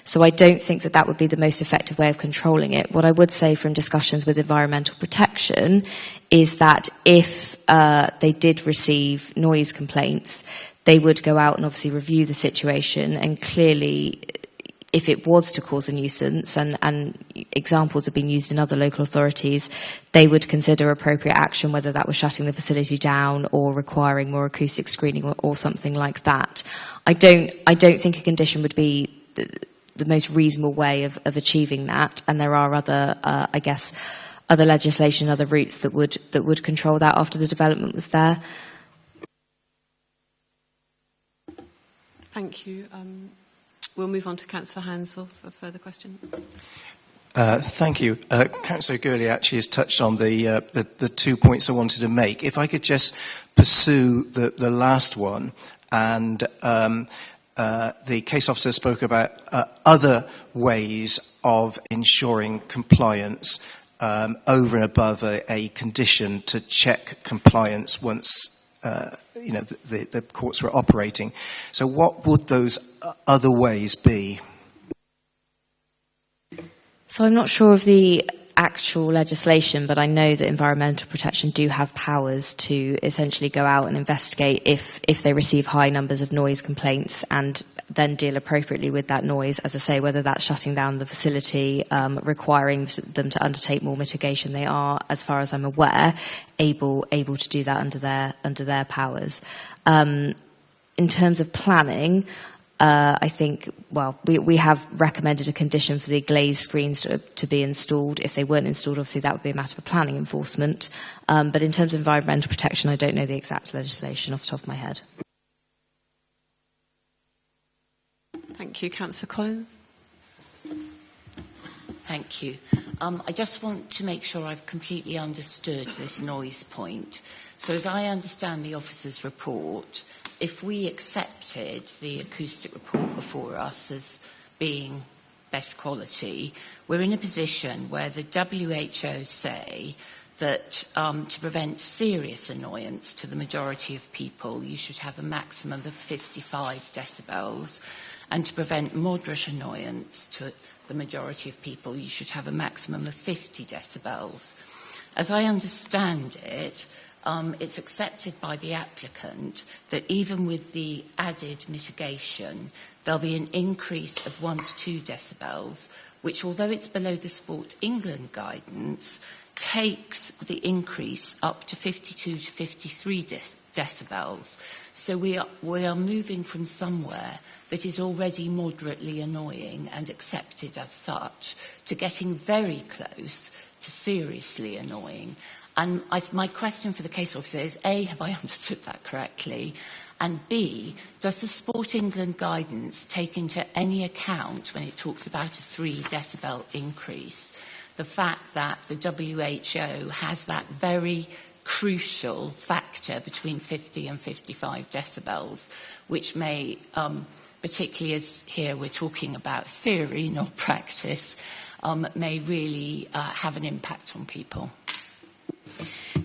So I don't think that that would be the most effective way of controlling it. What I would say from discussions with environmental protection is that if they did receive noise complaints, they would go out and obviously review the situation, and clearly, if it was to cause a nuisance, and examples have been used in other local authorities, they would consider appropriate action, whether that was shutting the facility down or requiring more acoustic screening or something like that. I don't think a condition would be the most reasonable way of achieving that, and there are other, other legislation, other routes that would control that after the development was there. Thank you. We'll move on to Councillor Hansel for a further question. Thank you. Councillor Gurley actually has touched on the 2 points I wanted to make. If I could just pursue the last one, and the case officer spoke about other ways of ensuring compliance over and above a condition to check compliance once the courts were operating. So what would those other ways be? So I'm not sure of the actual legislation, but I know that environmental protection do have powers to essentially go out and investigate if they receive high numbers of noise complaints, and then deal appropriately with that noise. As I say, whether that's shutting down the facility, requiring them to undertake more mitigation, they are, as far as I'm aware, able to do that under their powers. In terms of planning, I think, we have recommended a condition for the glazed screens to be installed. If they weren't installed, obviously that would be a matter of planning enforcement. But in terms of environmental protection, I don't know the exact legislation off the top of my head. Thank you. Councillor Collins. Thank you. I just want to make sure I've completely understood this noise point. So as I understand the officer's report, if we accepted the acoustic report before us as being best quality, we're in a position where the WHO say that to prevent serious annoyance to the majority of people, you should have a maximum of 55 decibels, and to prevent moderate annoyance to the majority of people, you should have a maximum of 50 decibels. As I understand it, it's accepted by the applicant that even with the added mitigation, there'll be an increase of 1 to 2 decibels, which, although it's below the Sport England guidance, takes the increase up to 52 to 53 decibels. So we are moving from somewhere that is already moderately annoying and accepted as such to getting very close to seriously annoying. And my question for the case officer is, A, have I understood that correctly? And B, does the Sport England guidance take into any account, when it talks about a 3 decibel increase, the fact that the WHO has that very crucial factor between 50 and 55 decibels, which may, particularly as here we're talking about theory, not practice, may really have an impact on people?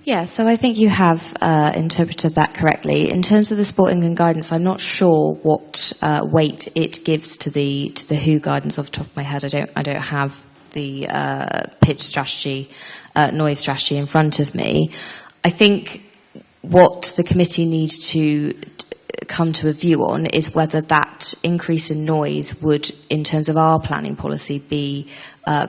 Yeah, so I think you have interpreted that correctly. In terms of the Sport England guidance, I'm not sure what weight it gives to the WHO guidance off the top of my head. I don't have the pitch strategy, noise strategy in front of me. I think what the committee needs to come to a view on is whether that increase in noise would, in terms of our planning policy, be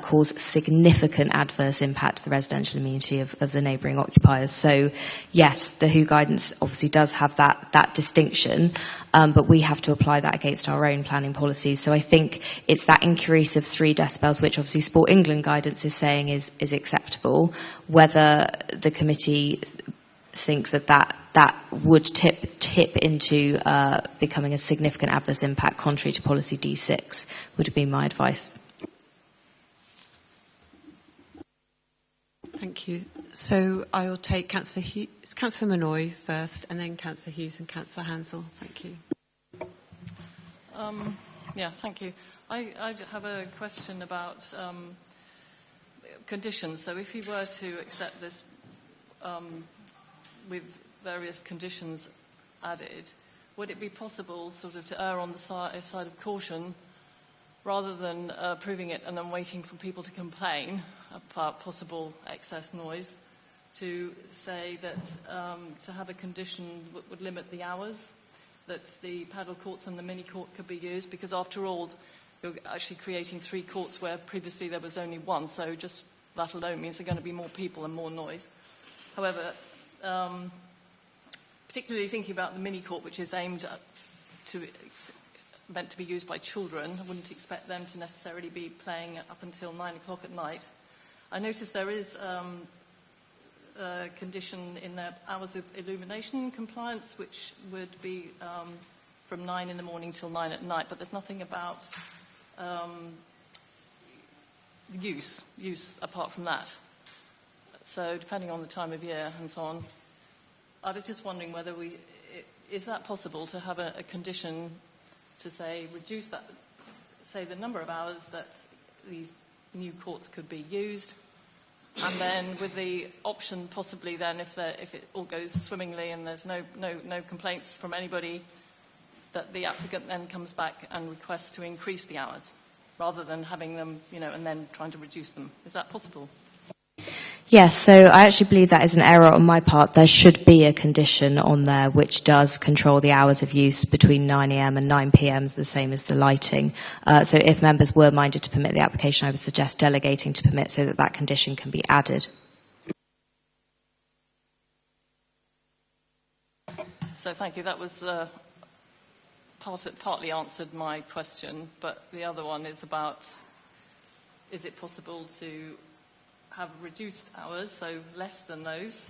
cause significant adverse impact to the residential immunity of the neighbouring occupiers. So, yes, the WHO guidance obviously does have that distinction, but we have to apply that against our own planning policies. So I think it's that increase of 3 decibels, which obviously Sport England guidance is saying is acceptable, whether the committee think that would tip into becoming a significant adverse impact contrary to policy D6 would have been my advice. Thank you. So I will take Councillor Monroy first, and then Councillor Hughes and Councillor Hansel. Thank you. Yeah, thank you. I have a question about conditions. So if you were to accept this with various conditions added, would it be possible sort of to err on the side of caution rather than approving it and then waiting for people to complain about possible excess noise, to say that to have a condition would limit the hours that the paddle courts and the mini court could be used? Because after all, you're actually creating 3 courts where previously there was only 1, so just that alone means there are going to be more people and more noise. However, particularly thinking about the mini court, which is meant to be used by children, I wouldn't expect them to necessarily be playing up until 9 o'clock at night. I noticed there is a condition in their hours of illumination compliance, which would be from 9 in the morning till 9 at night, but there's nothing about use apart from that. So depending on the time of year and so on, I was just wondering whether is that possible to have a condition to say reduce that, say the number of hours that these new courts could be used, and then with the option possibly then if it all goes swimmingly and there's no complaints from anybody, that the applicant then comes back and requests to increase the hours rather than having them, and then trying to reduce them. Is that possible? Yes, so I actually believe that is an error on my part. There should be a condition on there which does control the hours of use between 9 a.m. and 9 p.m, the same as the lighting. So if members were minded to permit the application, I would suggest delegating to permit so that condition can be added. So thank you. That was partly answered my question, but the other one is about, is it possible to have reduced hours, so less than those,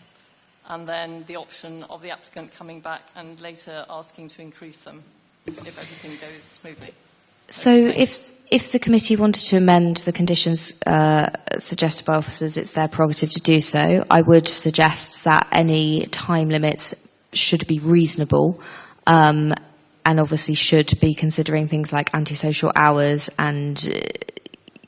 and then the option of the applicant coming back and later asking to increase them if everything goes smoothly? So if the committee wanted to amend the conditions suggested by officers, it's their prerogative to do so. I would suggest that any time limits should be reasonable, and obviously should be considering things like antisocial hours and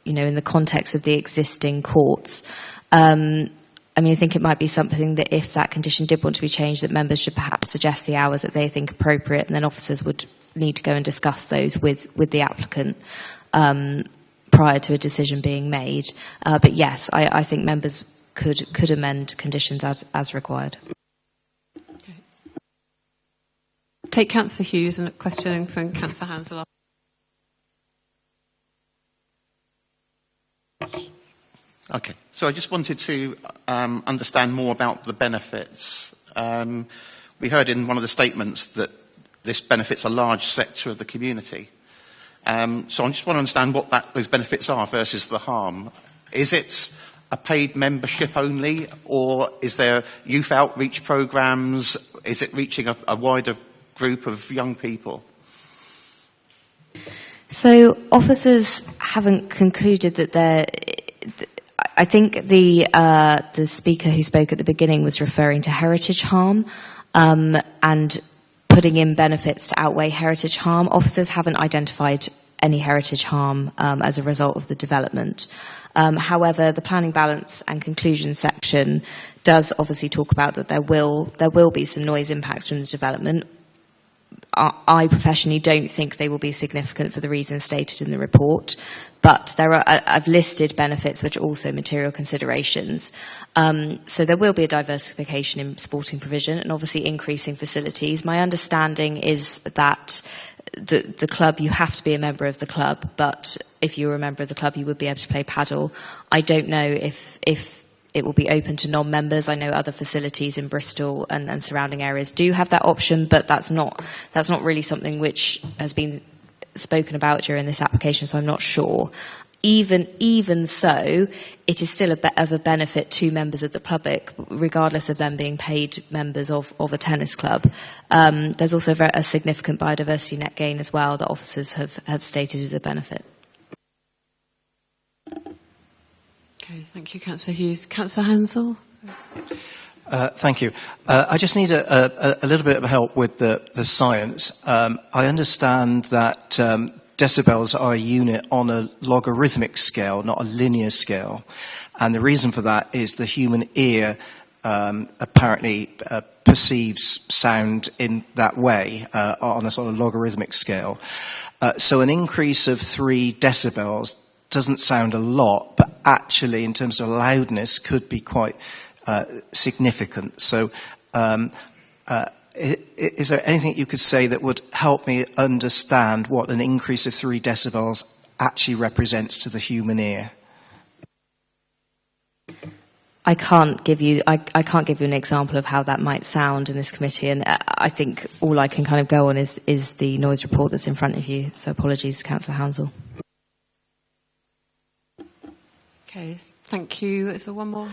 in the context of the existing courts. I think it might be something that if that condition did want to be changed, that members should perhaps suggest the hours that they think appropriate, and then officers would need to go and discuss those with the applicant prior to a decision being made. But yes, I think members could amend conditions as required. Okay. Take Councillor Hughes and a question from Councillor Hansel. Okay, so I just wanted to understand more about the benefits. We heard in one of the statements that this benefits a large sector of the community. So I just want to understand what those benefits are versus the harm. Is it a paid membership only, or is there youth outreach programs? Is it reaching a wider group of young people? So officers haven't concluded that I think the speaker who spoke at the beginning was referring to heritage harm and putting in benefits to outweigh heritage harm. Officers haven't identified any heritage harm as a result of the development. However, the planning balance and conclusion section does obviously talk about that there will be some noise impacts from the development. I professionally don't think they will be significant for the reasons stated in the report, but I've listed benefits which are also material considerations. So there will be a diversification in sporting provision and obviously increasing facilities. My understanding is that the club, you have to be a member of the club, but if you were a member of the club, you would be able to play paddle. I don't know if it will be open to non-members. I know other facilities in Bristol and surrounding areas do have that option, but that's not really something which has been spoken about during this application, so I'm not sure. Even so, it is still of a benefit to members of the public, regardless of them being paid members of a tennis club. There's also a significant biodiversity net gain as well that officers have stated is a benefit. Okay, thank you, Councillor Hughes. Councillor Hansel? Thank you. I just need a little bit of help with the science. I understand that decibels are a unit on a logarithmic scale, not a linear scale. And the reason for that is the human ear apparently perceives sound in that way on a sort of logarithmic scale. So an increase of 3 decibels doesn't sound a lot, but actually in terms of loudness could be quite significant. So is there anything you could say that would help me understand what an increase of 3 decibels actually represents to the human ear? I can't give you an example of how that might sound in this committee, and I think all I can kind of go on is the noise report that's in front of you. So apologies, Councillor Hansel. Okay, thank you. Is there one more?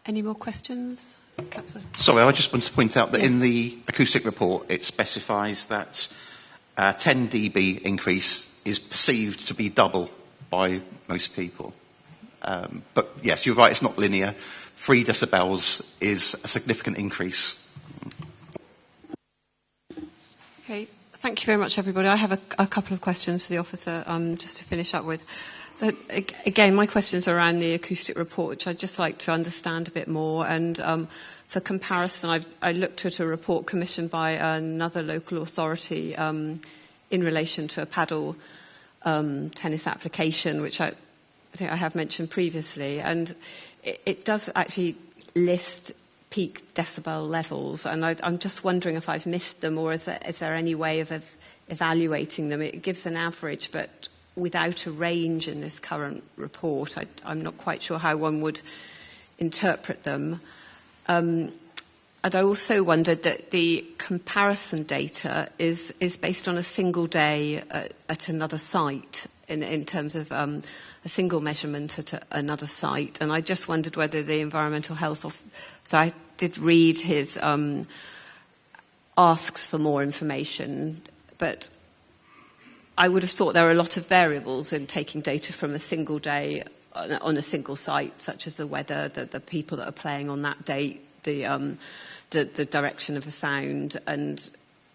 Any more questions? Councillor? Sorry, I just want to point out that Yes. in the acoustic report, it specifies that 10 dB increase is perceived to be double by most people. But yes, you're right, it's not linear. 3 decibels is a significant increase. Okay, thank you very much, everybody. I have a couple of questions for the officer, just to finish up with. So, again, my questions are around the acoustic report, which I'd just like to understand a bit more. And for comparison, I looked at a report commissioned by another local authority in relation to a paddle tennis application, which I think I have mentioned previously. And it does actually list peak decibel levels, and I'm just wondering if I've missed them, or is there any way of evaluating them? It gives an average, but without a range in this current report. I'm not quite sure how one would interpret them. And I also wondered that the comparison data is based on a single day at another site in terms of a single measurement at another site. And I just wondered whether the environmental health so I did read his asks for more information, but I would have thought there are a lot of variables in taking data from a single day on a single site, such as the weather, the people that are playing on that date, the direction of a sound, and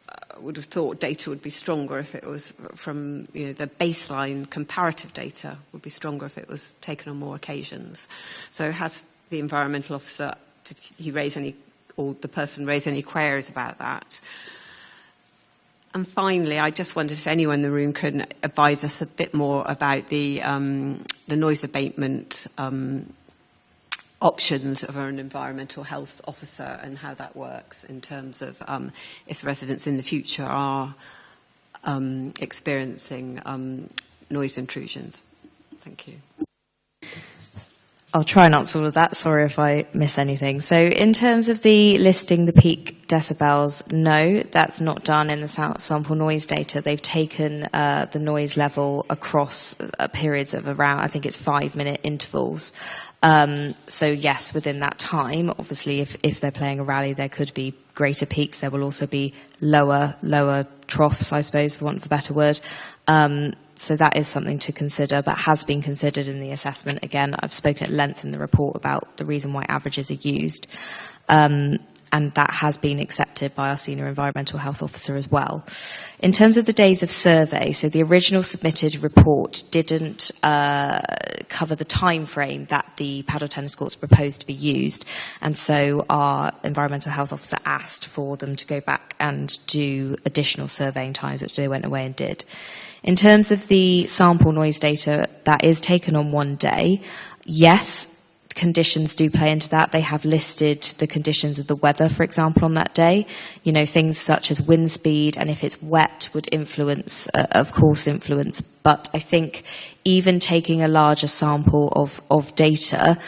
I would have thought data would be stronger if it was from, the baseline comparative data would be stronger if it was taken on more occasions. So has the environmental officer, did he raise any, or the person raise any queries about that? And finally, I just wondered if anyone in the room could advise us a bit more about the noise abatement options of an environmental health officer and how that works in terms of if residents in the future are experiencing noise intrusions. Thank you. I'll try and answer all of that. Sorry if I miss anything. So in terms of the listing the peak decibels, no, that's not done in the sample noise data. They've taken the noise level across periods of around, I think it's 5-minute intervals. So yes, within that time, obviously if they're playing a rally, there could be greater peaks. There will also be lower troughs, I suppose, for want of a better word. So that is something to consider, but has been considered in the assessment. Again, I've spoken at length in the report about the reason why averages are used. and that has been accepted by our senior environmental health officer as well. In terms of the days of survey, so the original submitted report didn't cover the time frame that the paddle tennis courts proposed to be used, and so our environmental health officer asked for them to go back and do additional surveying times, which they went away and did. In terms of the sample noise data that is taken on one day, yes, conditions do play into that. They have listed the conditions of the weather, for example, on that day. You know, things such as wind speed, and if it's wet would influence, of course, influence. But I think even taking a larger sample of data,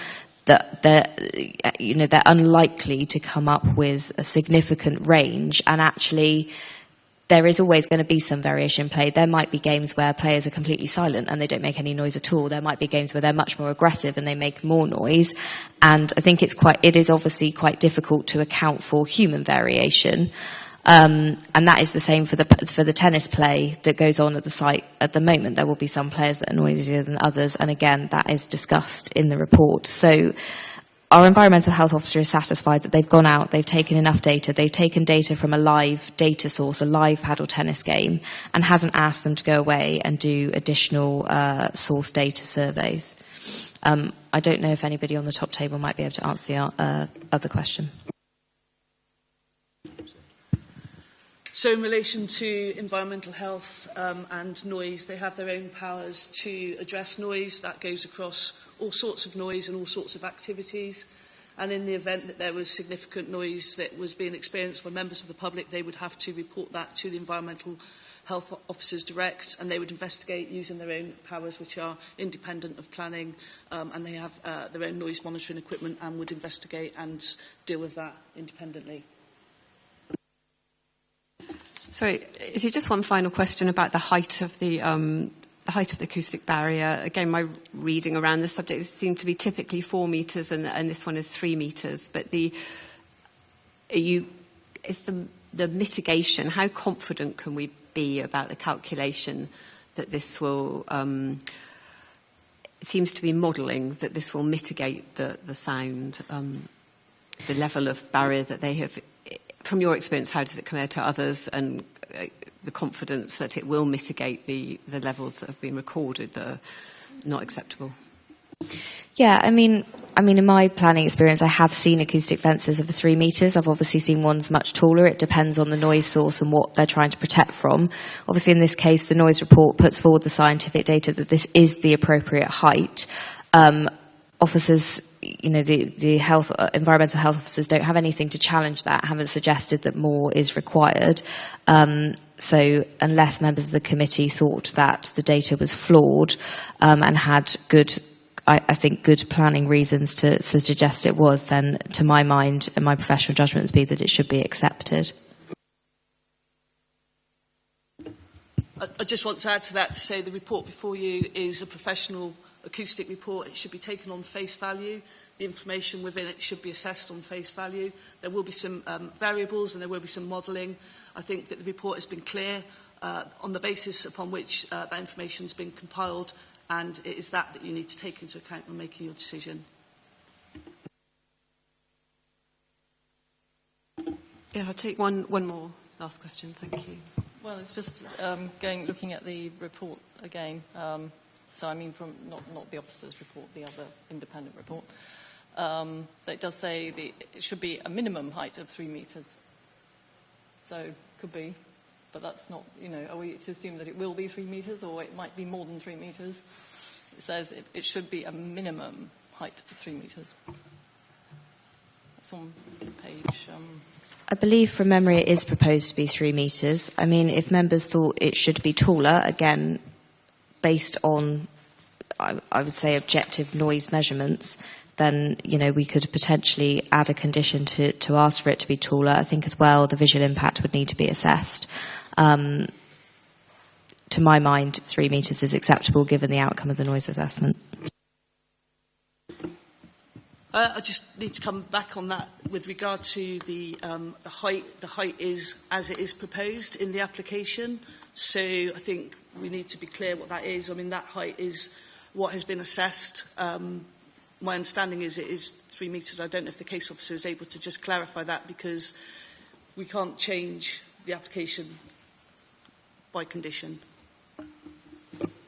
that they're unlikely to come up with a significant range, and actually there is always going to be some variation in play. There might be games where players are completely silent and they don't make any noise at all. There might be games where they're much more aggressive and they make more noise. And I think it is obviously quite difficult to account for human variation. And that is the same for the tennis play that goes on at the site at the moment. There will be some players that are noisier than others. And again, that is discussed in the report. So our environmental health officer is satisfied that they've gone out, they've taken enough data, they've taken data from a live data source, a live paddle tennis game, and hasn't asked them to go away and do additional source data surveys. I don't know if anybody on the top table might be able to answer the other question. So in relation to environmental health and noise, they have their own powers to address noise. That goes across all sorts of noise and all sorts of activities. And in the event that there was significant noise that was being experienced by members of the public, they would have to report that to the environmental health officers direct, and they would investigate using their own powers, which are independent of planning, and they have their own noise monitoring equipment and would investigate and deal with that independently. Sorry, is it just one final question about the height of the acoustic barrier? Again, my reading around the subject seems to be typically 4 metres, and this one is 3 metres. But is the mitigation, how confident can we be about the calculation that this will? It seems to be modelling that this will mitigate the sound, the level of barrier that they have. From your experience, how does it compare to others, and the confidence that it will mitigate the levels that have been recorded that are not acceptable? Yeah, I mean, in my planning experience, I have seen acoustic fences of 3 metres. I've obviously seen ones much taller. It depends on the noise source and what they're trying to protect from. Obviously, in this case, the noise report puts forward the scientific data that this is the appropriate height. Officers, the environmental health officers don't have anything to challenge that, haven't suggested that more is required. So unless members of the committee thought that the data was flawed and had good planning reasons to suggest it was, then to my mind and my professional judgment would be that it should be accepted. I just want to add to that to say the report before you is a professional acoustic report. It should be taken on face value. The information within it should be assessed on face value. There will be some variables and there will be some modelling. I think that the report has been clear on the basis upon which that information has been compiled, and it is that you need to take into account when making your decision. Yeah, I'll take one more last question. Thank you. Well, it's just looking at the report again. So I mean, from not the officer's report, the other independent report. That does say it should be a minimum height of 3 metres. So could be, but that's not. Are we to assume that it will be 3 metres, or it might be more than 3 metres? It says it should be a minimum height of 3 metres. That's on page. I believe from memory it is proposed to be 3 metres. I mean, if members thought it should be taller, again, based on, I would say, objective noise measurements, then, we could potentially add a condition to ask for it to be taller. I think as well the visual impact would need to be assessed. To my mind, 3 metres is acceptable given the outcome of the noise assessment. I just need to come back on that with regard to the height. The height is as it is proposed in the application. So I think we need to be clear what that is. I mean, that height is what has been assessed my understanding is it is 3 metres. I don't know if the case officer is able to just clarify that, because we can't change the application by condition.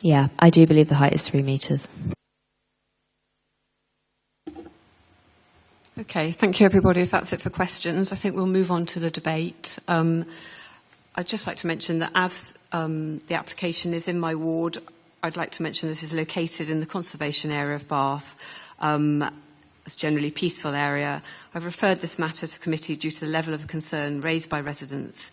Yeah, I do believe the height is 3 metres. Okay, thank you everybody. If that's it for questions, I think we'll move on to the debate. I'd just like to mention that as the application is in my ward, I'd like to mention this is located in the conservation area of Bath. It's a generally peaceful area. I've referred this matter to committee due to the level of concern raised by residents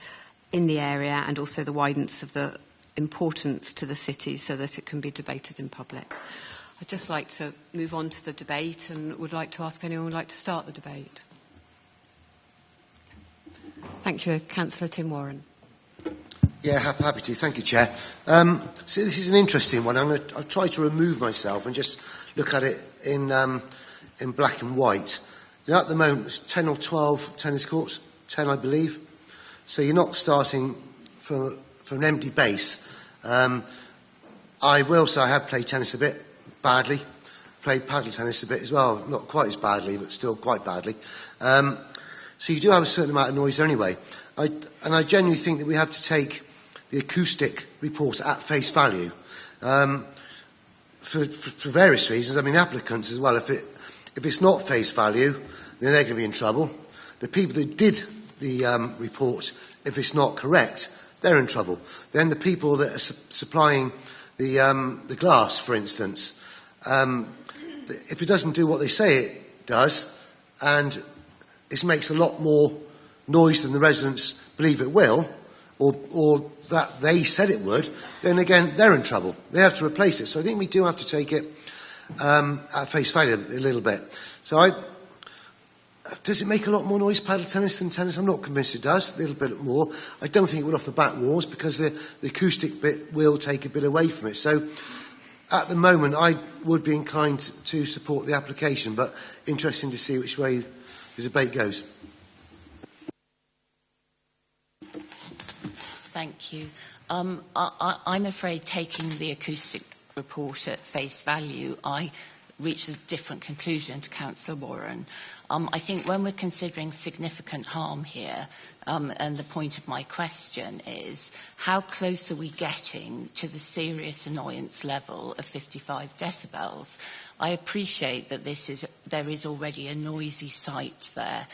in the area and also the wideness of the importance to the city so that it can be debated in public. I'd just like to move on to the debate and would like to ask anyone who would like to start the debate. Thank you. Councillor Tim Warren. Yeah, happy to. Thank you, Chair. So this is an interesting one. I'll try to remove myself and just look at it in black and white. Now, at the moment, there's 10 or 12 tennis courts, 10 I believe. So you're not starting from an empty base. I will say I have played tennis a bit badly, played paddle tennis a bit as well, not quite as badly, but still quite badly. So you do have a certain amount of noise anyway. And I genuinely think that we have to take the acoustic report at face value for various reasons. I mean, applicants as well. If it's not face value, then they're going to be in trouble. The people that did the report, if it's not correct, they're in trouble. Then the people that are supplying the glass, for instance, if it doesn't do what they say it does, and it makes a lot more noise than the residents believe it will, or that they said it would, then again, they're in trouble. They have to replace it. So I think we do have to take it at face value a little bit. So does it make a lot more noise, paddle tennis, than tennis? I'm not convinced it does, a little bit more. I don't think it would off the back walls, because the acoustic bit will take a bit away from it. So at the moment, I would be inclined to support the application, but interesting to see which way the debate goes. Thank you. I'm afraid taking the acoustic report at face value, I reached a different conclusion to Councillor Warren. I think when we're considering significant harm here, and the point of my question is, how close are we getting to the serious annoyance level of 55 decibels? I appreciate that there is already a noisy site there,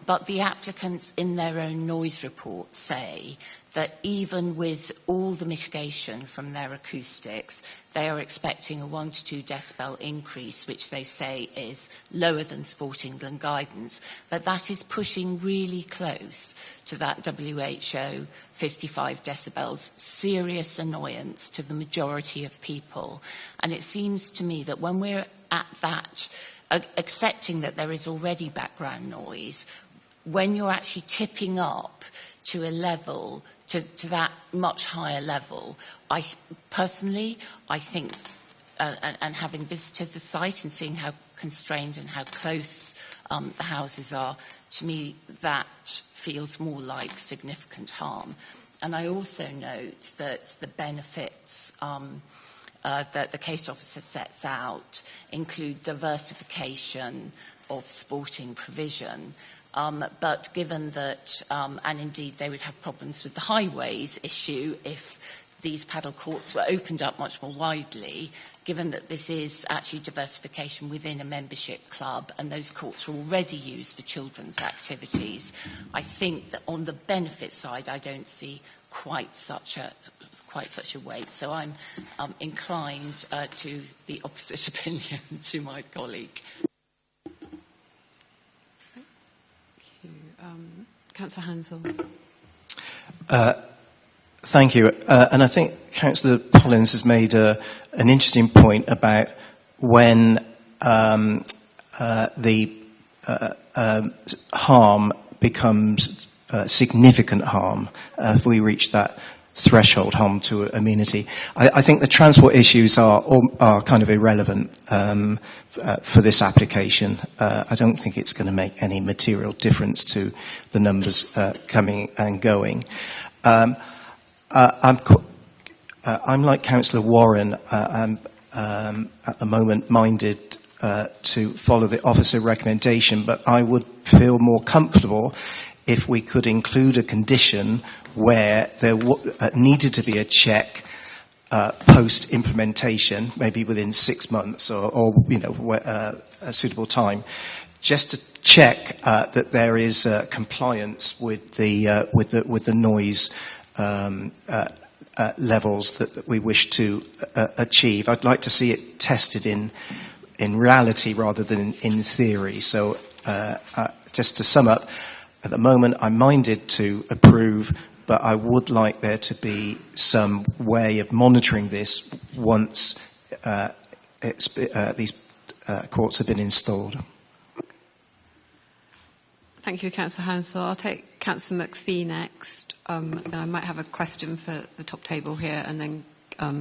but the applicants in their own noise report say that even with all the mitigation from their acoustics, they are expecting a 1 to 2 decibel increase, which they say is lower than Sport England guidance. But that is pushing really close to that WHO 55 decibels, serious annoyance to the majority of people. And it seems to me that when we're at that, accepting that there is already background noise, when you're actually tipping up to a level, to that much higher level, I think, and having visited the site and seeing how constrained and how close the houses are, to me that feels more like significant harm. And I also note that the benefits that the case officer sets out include diversification of sporting provision. But given that, and indeed they would have problems with the highways issue if these paddle courts were opened up much more widely, given that this is actually diversification within a membership club and those courts are already used for children's activities, I think that on the benefit side I don't see quite such a weight. So I'm inclined to the opposite opinion to my colleague. Councillor Hansel. Thank you. And I think Councillor Collins has made an interesting point about when the harm becomes significant harm, if we reach that threshold harm to amenity. I think the transport issues are kind of irrelevant for this application. I don't think it's going to make any material difference to the numbers coming and going. I'm like Councillor Warren. I'm at the moment minded to follow the officer recommendation, but I would feel more comfortable if we could include a condition where there needed to be a check post-implementation, maybe within 6 months or a suitable time, just to check that there is compliance with the noise levels that we wish to achieve. I'd like to see it tested in reality rather than in theory. So just to sum up, at the moment I'm minded to approve, but I would like there to be some way of monitoring this once these courts have been installed. Thank you, Councillor Hansel. I'll take Councillor McPhee next. Then I might have a question for the top table here, and then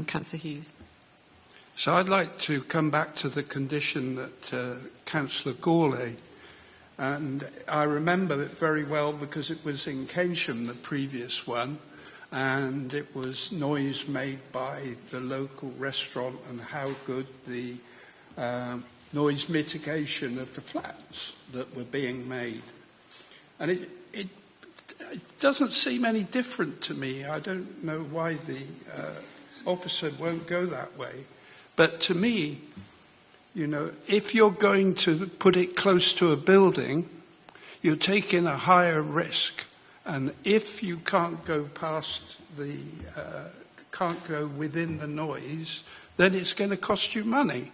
Councillor Hughes. So I'd like to come back to the condition that Councillor Gourlay, and I remember it very well because it was in Keynsham, the previous one, and it was noise made by the local restaurant and how good the noise mitigation of the flats that were being made. And it doesn't seem any different to me. I don't know why the officer won't go that way. But to me, you know, if you're going to put it close to a building, you're taking a higher risk. And if you can't go past the, can't go within the noise, then it's going to cost you money.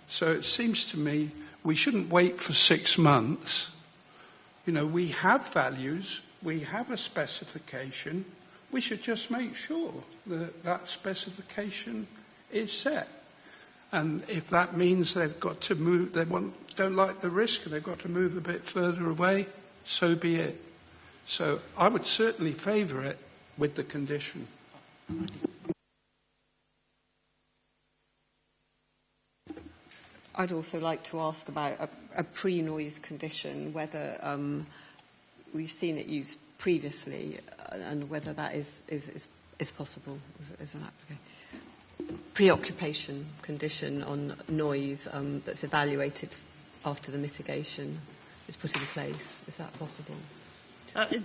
So it seems to me we shouldn't wait for 6 months. You know, we have values, we have a specification. We should just make sure that that specification is set. And if that means they've got to move, don't like the risk and they've got to move a bit further away, so be it. So I would certainly favour it with the condition. I'd also like to ask about a pre-noise condition, whether we've seen it used previously and whether that is possible as an application. Preoccupation condition on noise that's evaluated after the mitigation is put in place. Is that possible?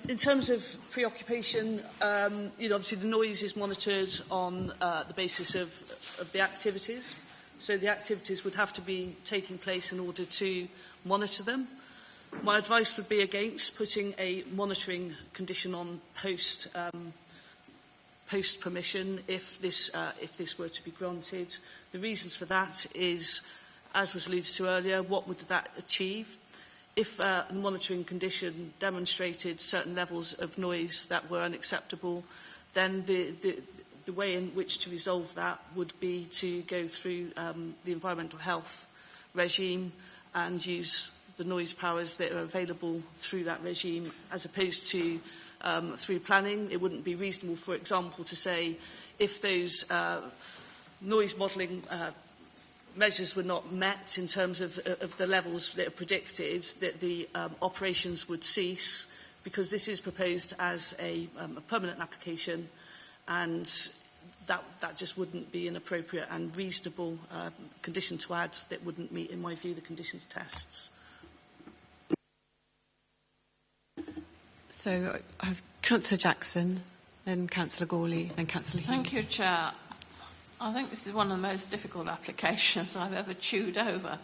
In terms of preoccupation, obviously the noise is monitored on the basis of the activities. So the activities would have to be taking place in order to monitor them. My advice would be against putting a monitoring condition on post permission if this were to be granted. The reasons for that is, as was alluded to earlier, what would that achieve? If the monitoring condition demonstrated certain levels of noise that were unacceptable, then the way in which to resolve that would be to go through the environmental health regime and use the noise powers that are available through that regime as opposed to through planning. It wouldn't be reasonable, for example, to say if those noise modelling measures were not met in terms of the levels that are predicted, that the operations would cease, because this is proposed as a permanent application, and that just wouldn't be an appropriate and reasonable condition to add that wouldn't meet, in my view, the conditions tests. So I have Councillor Jackson, then Councillor Gourlay, then Councillor Hughes. Thank you, Chair. I think this is one of the most difficult applications I've ever chewed over.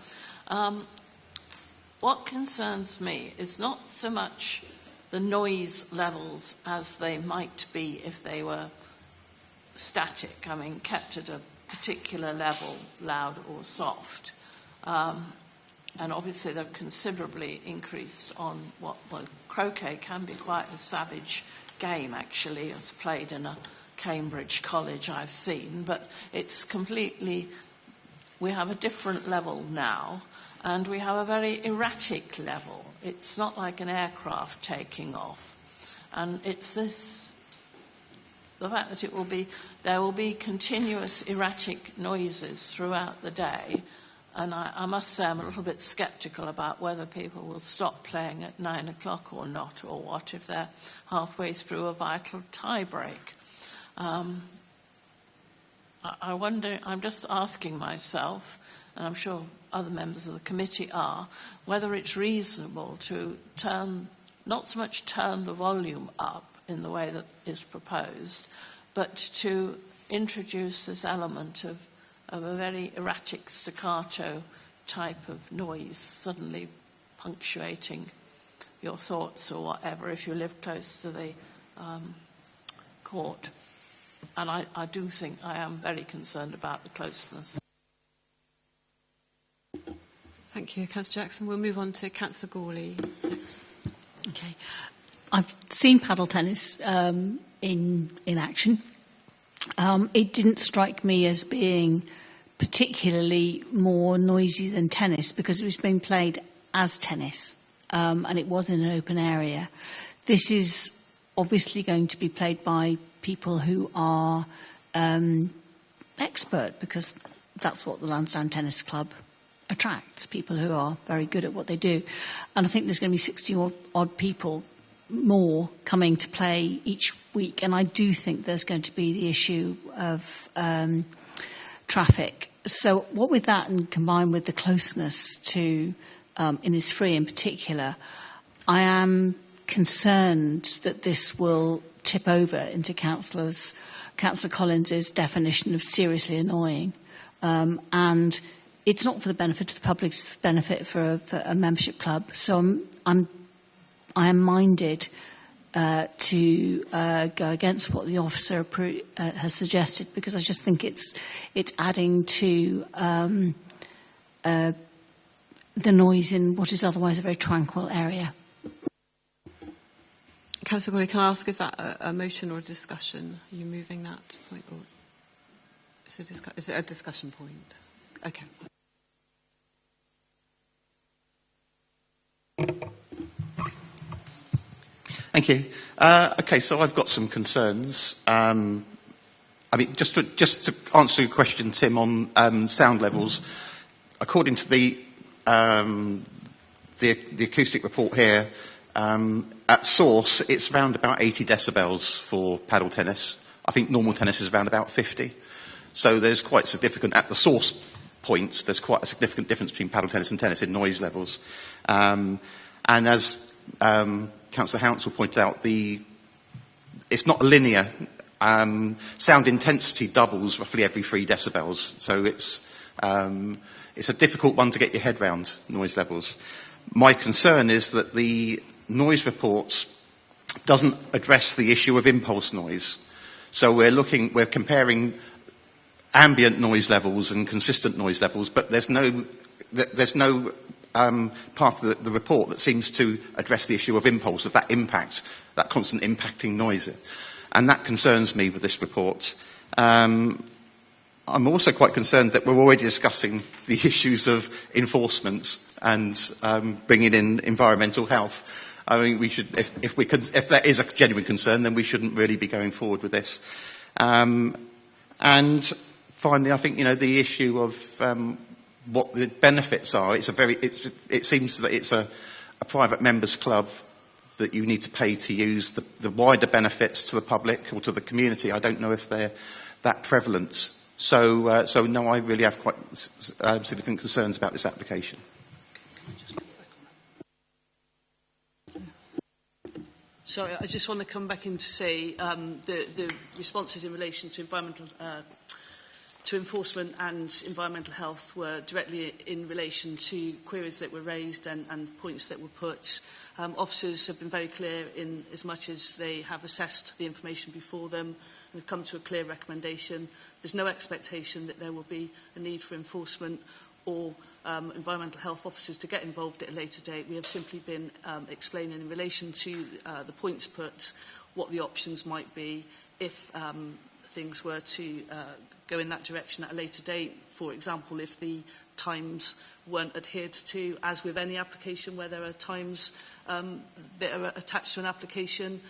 What concerns me is not so much the noise levels as they might be if they were static, I mean, kept at a particular level, loud or soft. And obviously they've considerably increased on croquet can be quite a savage game, actually, as played in a Cambridge college I've seen, but it's completely, we have a different level now, and we have a very erratic level. It's not like an aircraft taking off. And it's this, the fact that there will be continuous erratic noises throughout the day, and I must say I'm a little bit sceptical about whether people will stop playing at 9 o'clock or not, or what if they're halfway through a vital tie break. I wonder, I'm just asking myself, and I'm sure other members of the committee are, whether it's reasonable to not so much turn the volume up in the way that is proposed, but to introduce this element of a very erratic staccato type of noise suddenly punctuating your thoughts or whatever if you live close to the court. And I do think I am very concerned about the closeness. Thank you, Councillor Jackson. We'll move on to Councillor Gawley next. Okay. I've seen paddle tennis in action. It didn't strike me as being particularly more noisy than tennis because it was being played as tennis and it was in an open area. This is obviously going to be played by people who are expert because that's what the Lansdowne Tennis Club attracts, people who are very good at what they do. And I think there's going to be 60 odd people more coming to play each week, and I do think there's going to be the issue of traffic. So what with that and combined with the closeness to Innisfree in particular, I am concerned that this will tip over into Councillor Collins's definition of seriously annoying, and it's not for the benefit of the public, it's for the benefit for a membership club. So I am minded to go against what the officer has suggested because I just think it's adding to the noise in what is otherwise a very tranquil area. Councillor Gawley, can I ask, is that a motion or a discussion? Are you moving that point? Or is it a discussion point? Okay. Thank you. Okay, so I've got some concerns. I mean, just to answer your question, Tim, on sound levels, according to the acoustic report here, at source, it's around about 80 decibels for paddle tennis. I think normal tennis is around about 50. So there's quite significant, at the source points, there's quite a significant difference between paddle tennis and tennis in noise levels. And as Councillor Hounsell pointed out, it's not linear. Sound intensity doubles roughly every 3 decibels. So it's a difficult one to get your head round, noise levels. My concern is that the noise report doesn't address the issue of impulse noise. So we're comparing ambient noise levels and consistent noise levels, but there's no part of the report that seems to address the issue of impulse, of that impact, that constant impacting noise. And that concerns me with this report. I'm also quite concerned that we're already discussing the issues of enforcement and bringing in environmental health. I mean, we should, if there is a genuine concern, then we shouldn't really be going forward with this. And finally, I think, the issue of what the benefits are. It seems that it's a private members club that you need to pay to use. The wider benefits to the public or to the community, I don't know if they're that prevalent. So no, I really have quite significant concerns about this application. Sorry, I just want to come back in to say the responses in relation to enforcement and environmental health were directly in relation to queries that were raised and points that were put. Officers have been very clear in as much as they have assessed the information before them and have come to a clear recommendation. There's no expectation that there will be a need for enforcement or environmental health officers to get involved at a later date. We have simply been explaining in relation to the points put what the options might be if things were to go in that direction at a later date. For example, if the times weren't adhered to, as with any application where there are times that are attached to an application,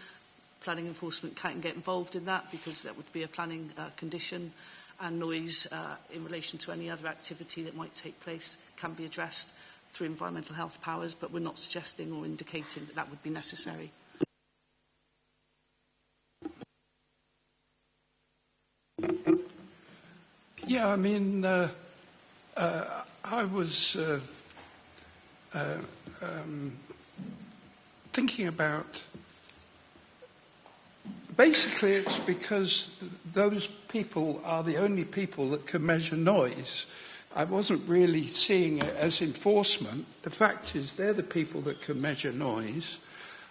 planning enforcement can't get involved in that because that would be a planning condition, and noise in relation to any other activity that might take place can be addressed through environmental health powers, but we're not suggesting or indicating that that would be necessary. Yeah, I mean, I was thinking about, basically it's because those people are the only people that can measure noise. I wasn't really seeing it as enforcement. The fact is they're the people that can measure noise.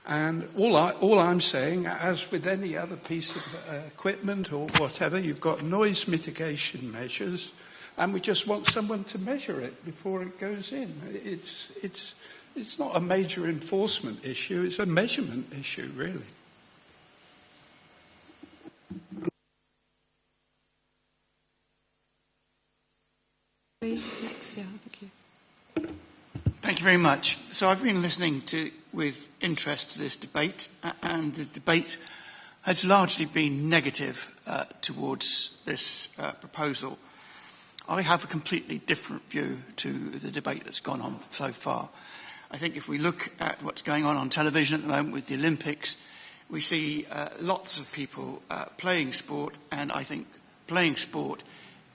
And all I'm saying, as with any other piece of equipment or whatever, you've got noise mitigation measures, and we just want someone to measure it before it goes in. It's not a major enforcement issue, it's a measurement issue, really. Next, yeah, thank you. Thank you very much. So I've been listening with interest to this debate, and the debate has largely been negative towards this proposal. I have a completely different view to the debate that's gone on so far. I think if we look at what's going on television at the moment with the Olympics, we see lots of people playing sport, and I think playing sport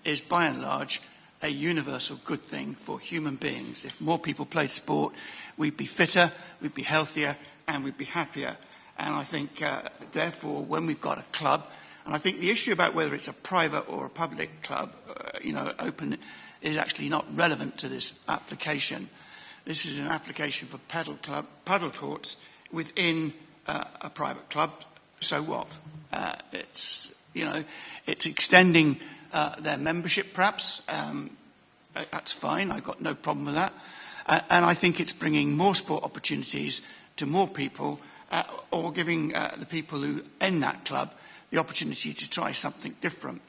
is by and large a universal good thing for human beings. If more people played sport, we'd be fitter, we'd be healthier, and we'd be happier. And I think, therefore, when we've got a club, and I think the issue about whether it's a private or a public club, open, is actually not relevant to this application. This is an application for paddle courts within a private club. So what? It's extending their membership, perhaps. That's fine. I've got no problem with that. And I think it's bringing more sport opportunities to more people, or giving the people who in that club the opportunity to try something different.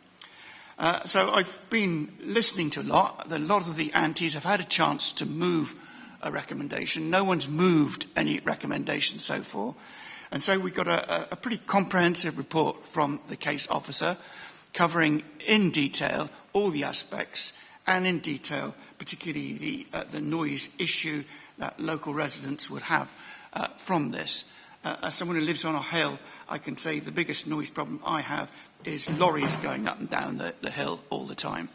So I've been listening to a lot. A lot of the antis have had a chance to move a recommendation. No one's moved any recommendation so far. And so we've got a pretty comprehensive report from the case officer covering in detail all the aspects, and in detail particularly the noise issue that local residents would have from this. As someone who lives on a hill, I can say the biggest noise problem I have is lorries going up and down the hill all the time,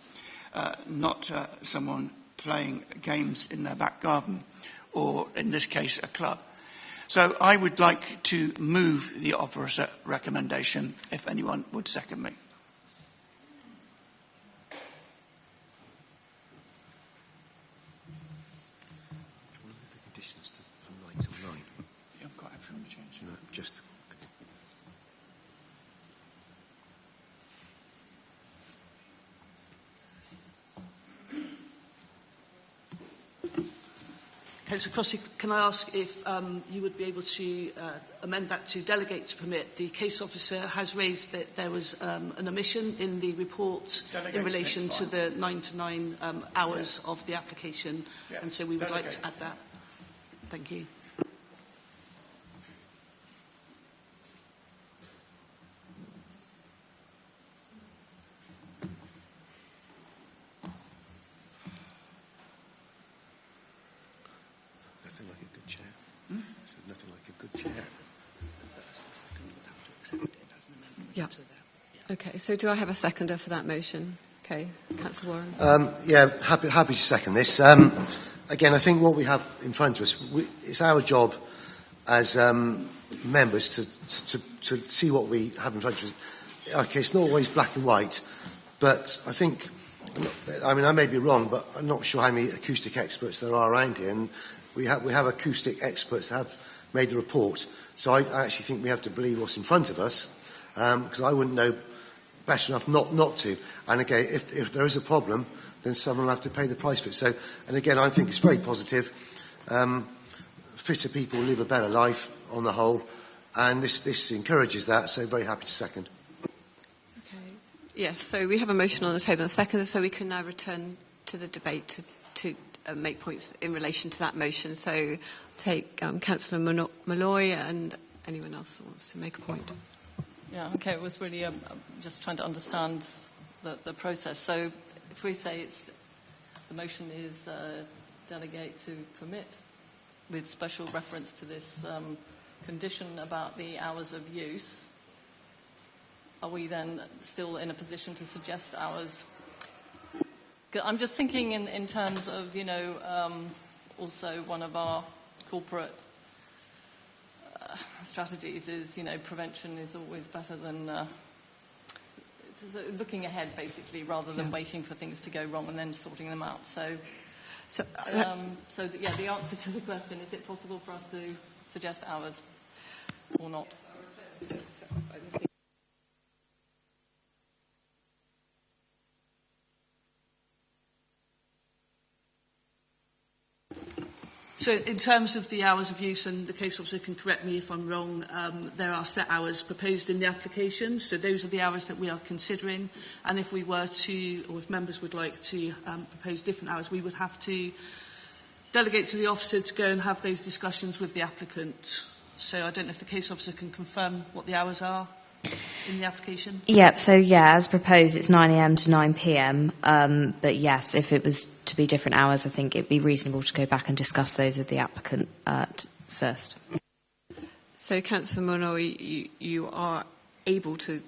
not someone playing games in their back garden, or in this case a club. So I would like to move the officer recommendation, if anyone would second me. Councillor Crossley, can I ask if you would be able to amend that to delegate to permit? The case officer has raised that there was an omission in the report in relation to the 9 to 9 hours of the application, and so we would like to add that. Thank you. Yeah. Okay, so do I have a seconder for that motion? Okay, Councillor Warren. Happy to second this. Again, I think what we have in front of us, it's our job as members to see what we have in front of us. Okay, it's not always black and white, but I think, I may be wrong, but I'm not sure how many acoustic experts there are around here, and we have acoustic experts that have made the report. So I actually think we have to believe what's in front of us, because I wouldn't know better enough not to. And again, if there is a problem, then someone will have to pay the price for it. So, and again, I think it's very positive. Fitter people live a better life on the whole, and this encourages that, so very happy to second. Okay. Yes, so we have a motion on the table and a second, so we can now return to the debate to make points in relation to that motion. So take Councillor Malloy and anyone else that wants to make a point. Yeah, okay, it was really just trying to understand the process. So if we say the motion is delegate to permit with special reference to this condition about the hours of use, are we then still in a position to suggest hours I'm just thinking in terms of, you know, also one of our corporate strategies is, you know, prevention is always better than looking ahead, basically, rather than waiting for things to go wrong and then sorting them out. So the answer to the question, is it possible for us to suggest hours or not? So in terms of the hours of use, and the case officer can correct me if I'm wrong, there are set hours proposed in the application. So those are the hours that we are considering. And if we were to, or if members would like to propose different hours, we would have to delegate to the officer to go and have those discussions with the applicant. So I don't know if the case officer can confirm what the hours are in the application. Yep, so yeah, as proposed, it's 9 a.m. to 9 p.m. But yes, if it was to be different hours, I think it'd be reasonable to go back and discuss those with the applicant first. So, Councillor Molloy, you are able to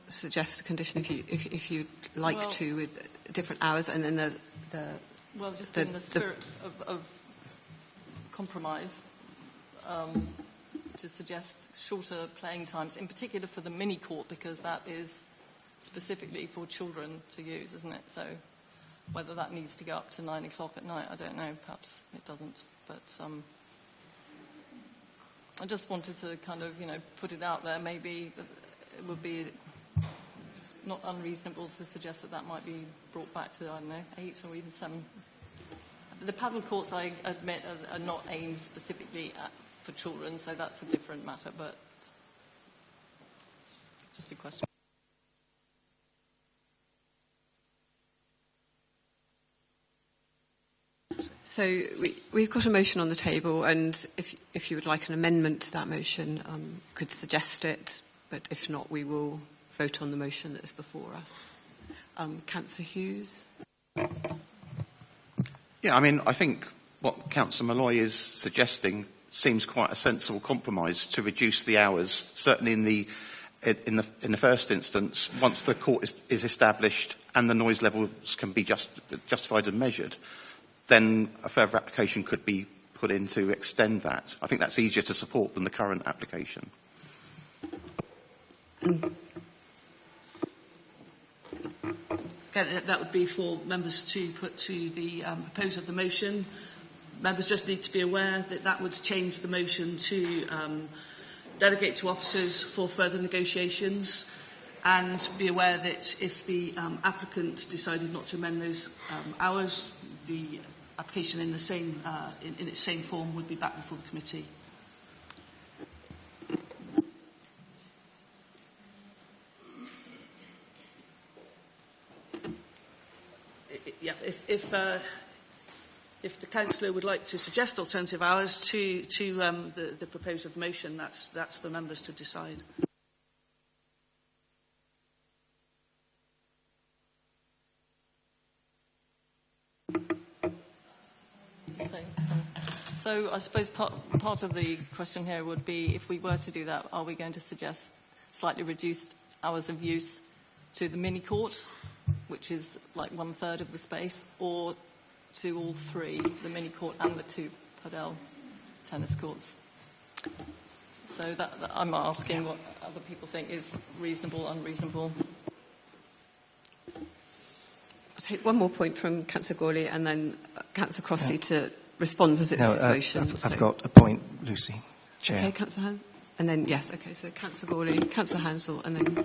suggest a condition if you'd like to, with different hours, and then in the spirit of compromise, to suggest shorter playing times, in particular for the mini court, because that is specifically for children to use, isn't it? So whether that needs to go up to 9 o'clock at night, I don't know. Perhaps it doesn't. But I just wanted to kind of, you know, put it out there. Maybe it would be not unreasonable to suggest that that might be brought back to, I don't know, 8 or even 7. The paddle courts, I admit, are not aimed specifically for children, so that's a different matter, but just a question. So we've got a motion on the table, and if you would like an amendment to that motion, could suggest it, but if not, we will vote on the motion that is before us. Councillor Hughes? Yeah, I mean, I think what Councillor Molloy is suggesting seems quite a sensible compromise to reduce the hours, certainly in the first instance, once the court is established and the noise levels can be justified and measured, then a further application could be put in to extend that. I think that's easier to support than the current application. Again, that would be for members to put to the proposer of the motion. Members just need to be aware that that would change the motion to delegate to officers for further negotiations, and be aware that if the applicant decided not to amend those hours, the application in the same in its same form would be back before the committee. Yeah, if the councillor would like to suggest alternative hours to the proposer of the motion, that's for members to decide. So I suppose part of the question here would be, if we were to do that, are we going to suggest slightly reduced hours of use to the mini court, which is like 1/3 of the space, or to all three, the mini court and the 2 padel tennis courts? So that I'm asking what other people think is reasonable, unreasonable. I'll take one more point from Councillor Gawley and then Councillor Crossley to respond to this motion. I've got a point, Lucy, Chair. Okay, Councillor Hansel. And then, yes, okay, so Councillor Gawley, Councillor Hansel, and then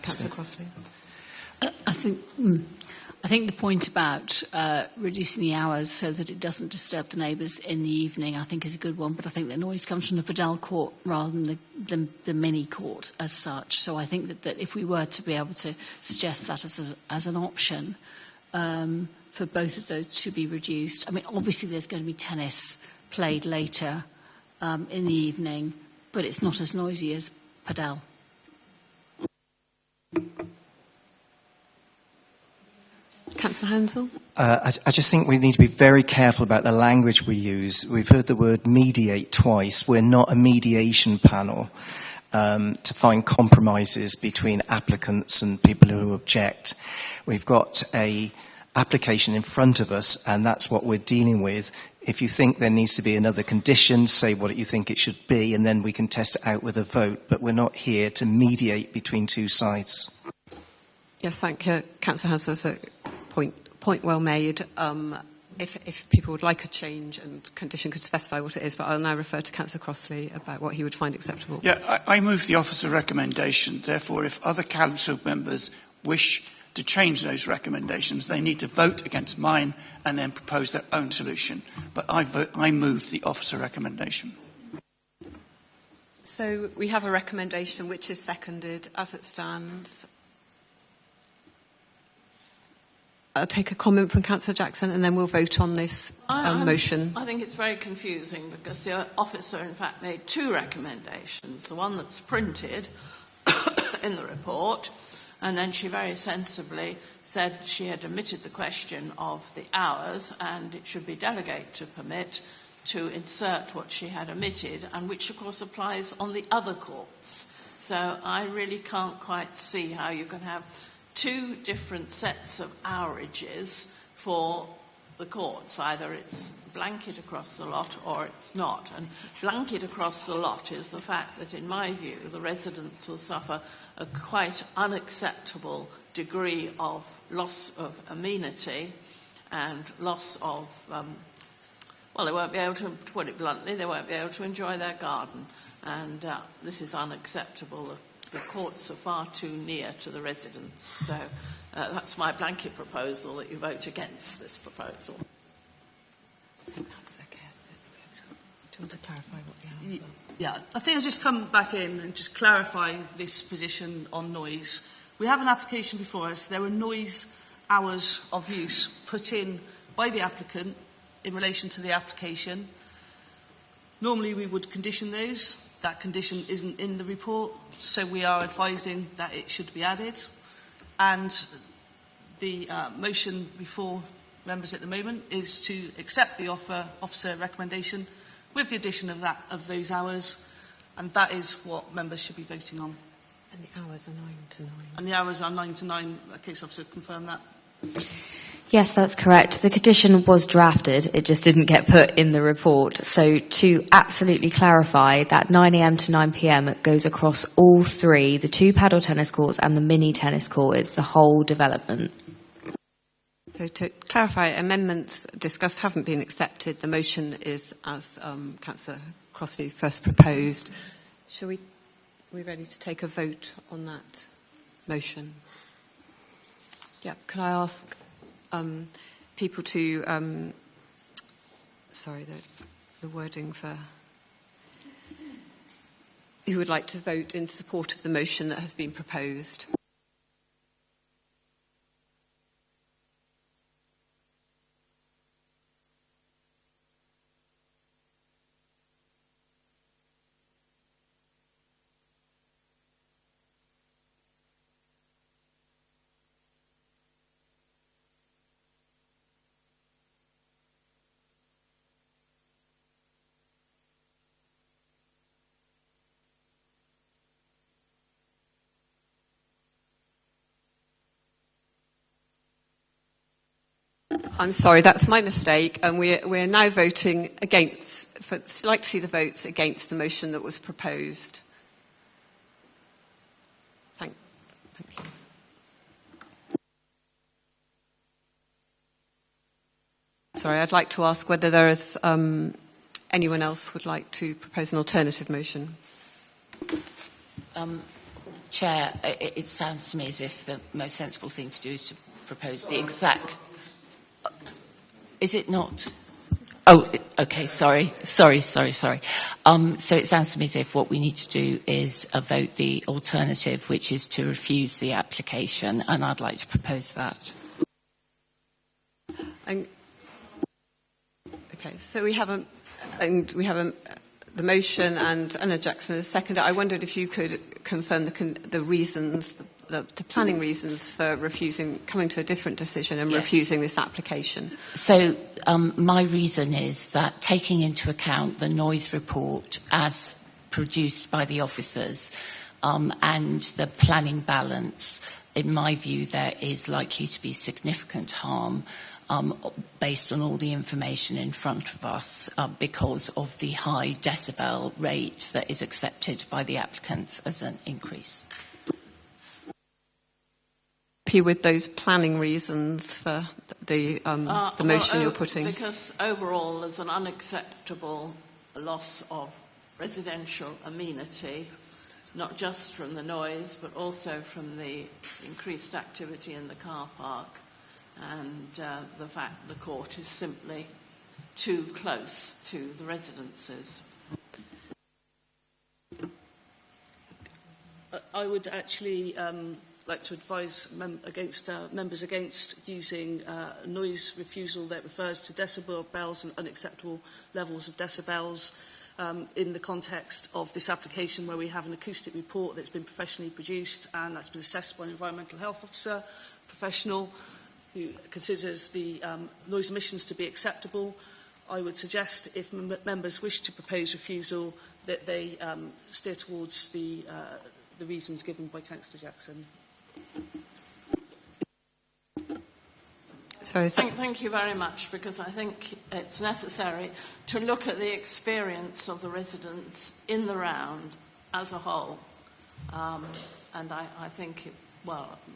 Councillor Crossley. I think the point about reducing the hours so that it doesn't disturb the neighbours in the evening, I think, is a good one. But I think the noise comes from the padel court rather than the mini court as such. So I think that if we were to be able to suggest that as an option for both of those to be reduced. I mean, obviously there's going to be tennis played later in the evening, but it's not as noisy as padel. Councillor Hansel? I just think we need to be very careful about the language we use. We've heard the word mediate twice. We're not a mediation panel to find compromises between applicants and people who object. We've got a application in front of us, and that's what we're dealing with. If you think there needs to be another condition, say what you think it should be, and then we can test it out with a vote. But we're not here to mediate between two sides. Yes, thank you. Councillor House, that's a point well made. If people would like a change and condition, could specify what it is, but I'll now refer to Councillor Crossley about what he would find acceptable. Yeah, I move the officer recommendation. Therefore, if other council members wish to change those recommendations, they need to vote against mine and then propose their own solution. But I moved the officer recommendation. So we have a recommendation which is seconded as it stands. I'll take a comment from Councillor Jackson and then we'll vote on this motion. I think it's very confusing because the officer, in fact, made two recommendations. The one that's printed in the report, and then she very sensibly said she had omitted the question of the hours and it should be delegate to permit to insert what she had omitted, and which, of course, applies on the other courts. So I really can't quite see how you can have two different sets of hourages for the courts. Either it's blanket across the lot or it's not. And blanket across the lot is the fact that, in my view, the residents will suffer a quite unacceptable degree of loss of amenity and loss of, well, they won't be able to put it bluntly, they won't be able to enjoy their garden. And this is unacceptable. The courts are far too near to the residents. So that's my blanket proposal, that you vote against this proposal. I think that's okay. Do you want to clarify what the hours are? Yeah, I think I'll just come back in and just clarify this position on noise. We have an application before us. There are noise hours of use put in by the applicant in relation to the application. Normally we would condition those. That condition isn't in the report, so we are advising that it should be added. And the motion before members at the moment is to accept the officer recommendation with the addition of those hours, and that is what members should be voting on. And the hours are 9 to 9. And the hours are 9 to 9. Case officer, confirm that. Yes, that's correct. The condition was drafted. It just didn't get put in the report. So to absolutely clarify, that 9 a.m. to 9 p.m. goes across all three, the 2 paddle tennis courts and the mini tennis court. It's the whole development. So to clarify, amendments discussed haven't been accepted. The motion is as Councillor Crossley first proposed. Are we ready to take a vote on that motion? Yeah, can I ask people to, sorry, the wording for, who would like to vote in support of the motion that has been proposed? I'm sorry, that's my mistake, and we're now voting against. I'd like to see the votes against the motion that was proposed. Thank you. Sorry, I'd like to ask whether there is anyone else would like to propose an alternative motion. Chair, it sounds to me as if the most sensible thing to do is to propose the exact. Is it not? Oh, okay, sorry. So it sounds to me as if what we need to do is vote the alternative, which is to refuse the application, and I'd like to propose that. Okay, so we have the motion, and Anna Jackson has seconded. I wondered if you could confirm the reasons, the planning reasons for coming to a different decision and refusing this application. So my reason is that, taking into account the noise report as produced by the officers and the planning balance, in my view, there is likely to be significant harm based on all the information in front of us because of the high decibel rate that is accepted by the applicants as an increase. With those planning reasons for the motion you're putting? Because overall there's an unacceptable loss of residential amenity, not just from the noise, but also from the increased activity in the car park and the fact the court is simply too close to the residences. I would actually like to advise members against using noise refusal that refers to decibel bells and unacceptable levels of decibels in the context of this application, where we have an acoustic report that's been professionally produced and that's been assessed by an environmental health officer professional who considers the noise emissions to be acceptable. I would suggest, if members wish to propose refusal, that they steer towards the reasons given by Councillor Jackson. Sorry, thank you very much, because I think it's necessary to look at the experience of the residents in the round as a whole. And I think,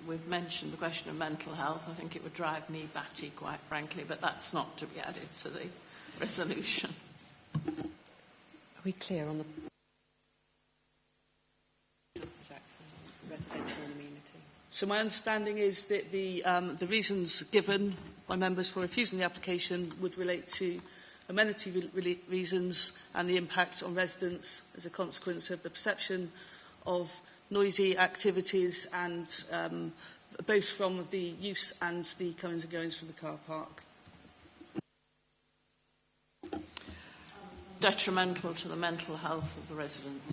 we've mentioned the question of mental health. I think it would drive me batty, quite frankly, but that's not to be added to the resolution. Are we clear on the... Councillor Jackson, residential amenity? So my understanding is that the reasons given by members for refusing the application would relate to amenity reasons and the impact on residents as a consequence of the perception of noisy activities and both from the use and the comings and goings from the car park. Detrimental to the mental health of the residents.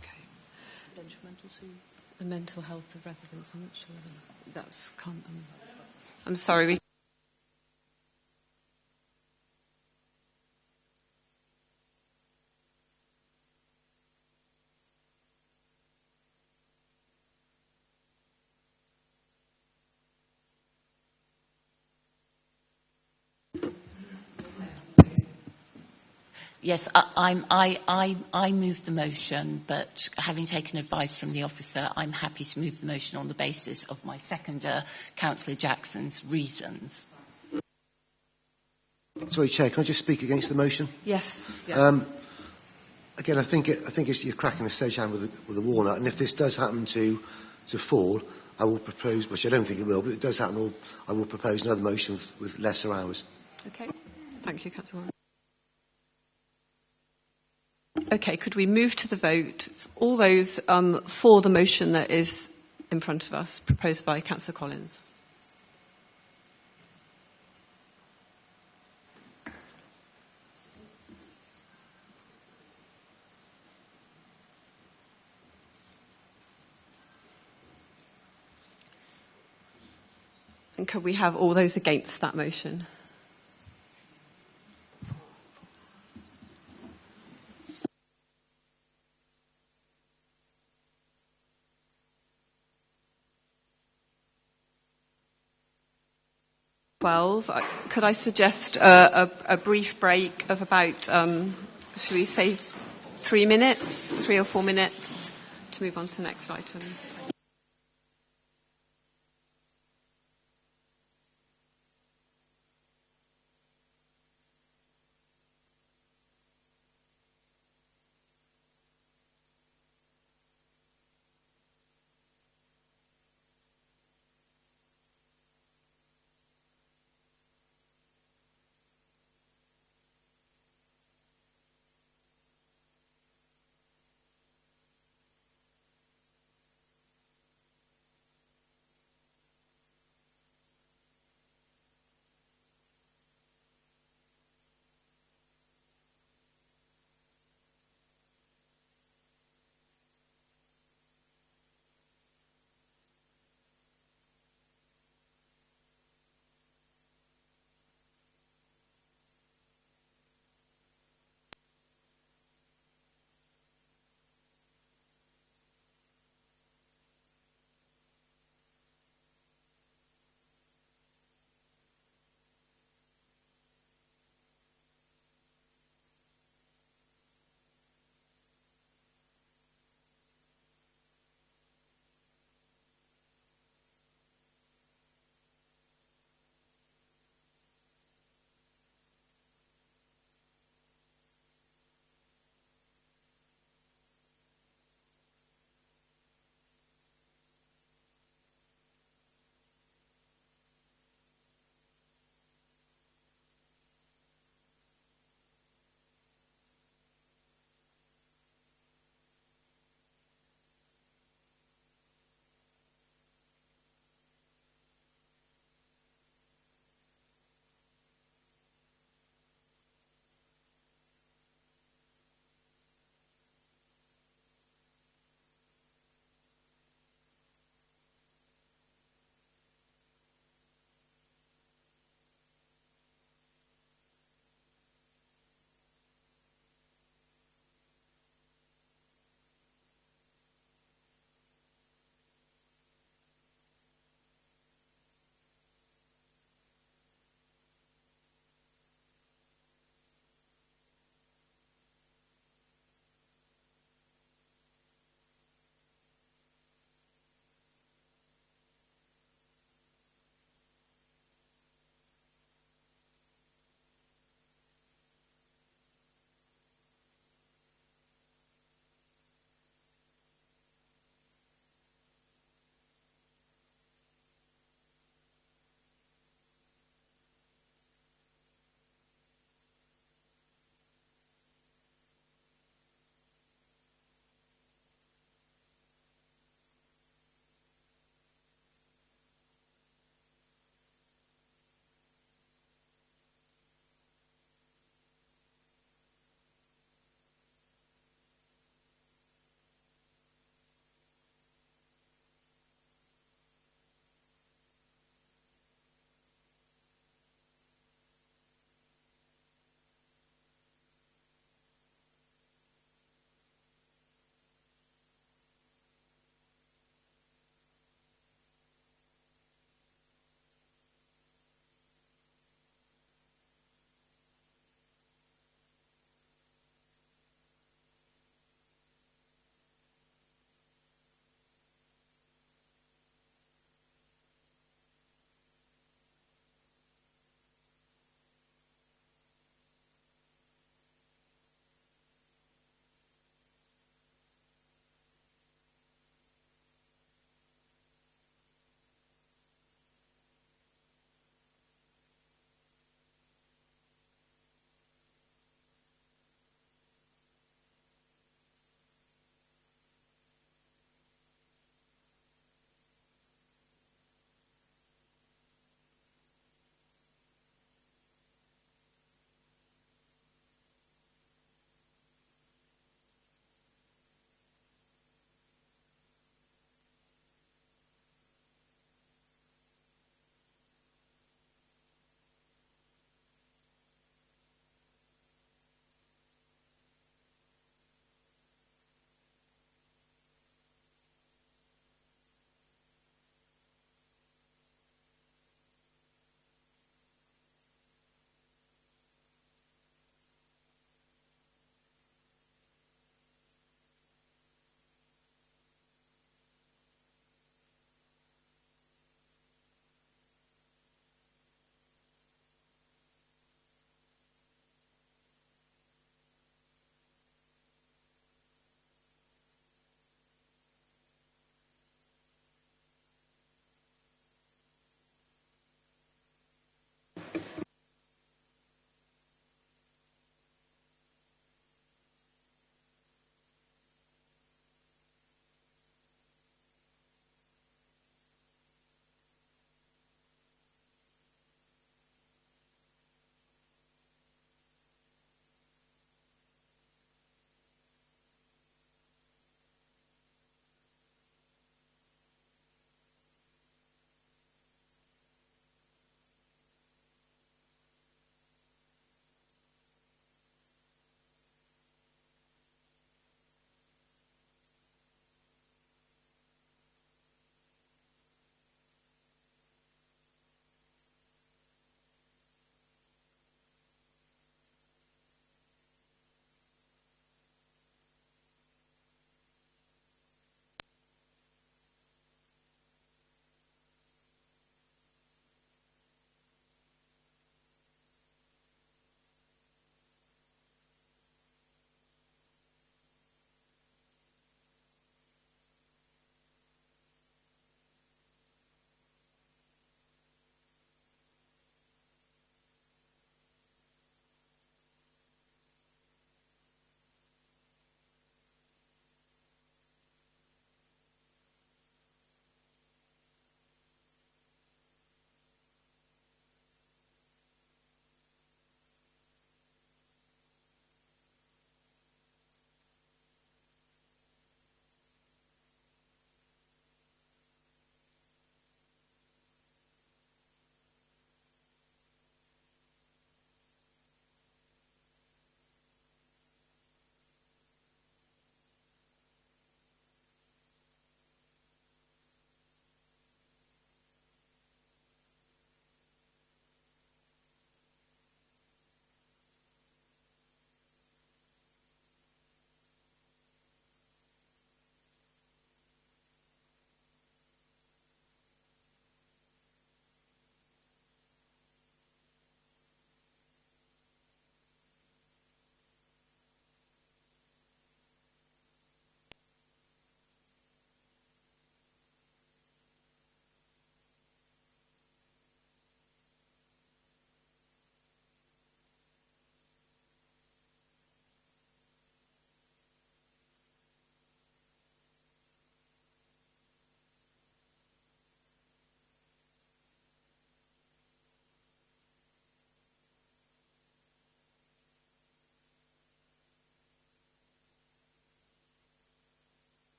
Okay. Detrimental to the mental health of residents. I'm not sure that's... I'm sorry. Yes, I move the motion, but having taken advice from the officer, I'm happy to move the motion on the basis of my seconder, Councillor Jackson's reasons. Sorry, Chair, can I just speak against the motion? Yes. Again, I think it's you're cracking a sledgehammer with a walnut, and if this does happen to fall, I will propose, which I don't think it will, but it does happen, I will propose another motion with lesser hours. Okay. Thank you, Councillor Warren. Okay, could we move to the vote? All those for the motion that is in front of us, proposed by Councillor Collins. And could we have all those against that motion? Could I suggest a brief break of about, should we say 3 minutes, 3 or 4 minutes, to move on to the next items?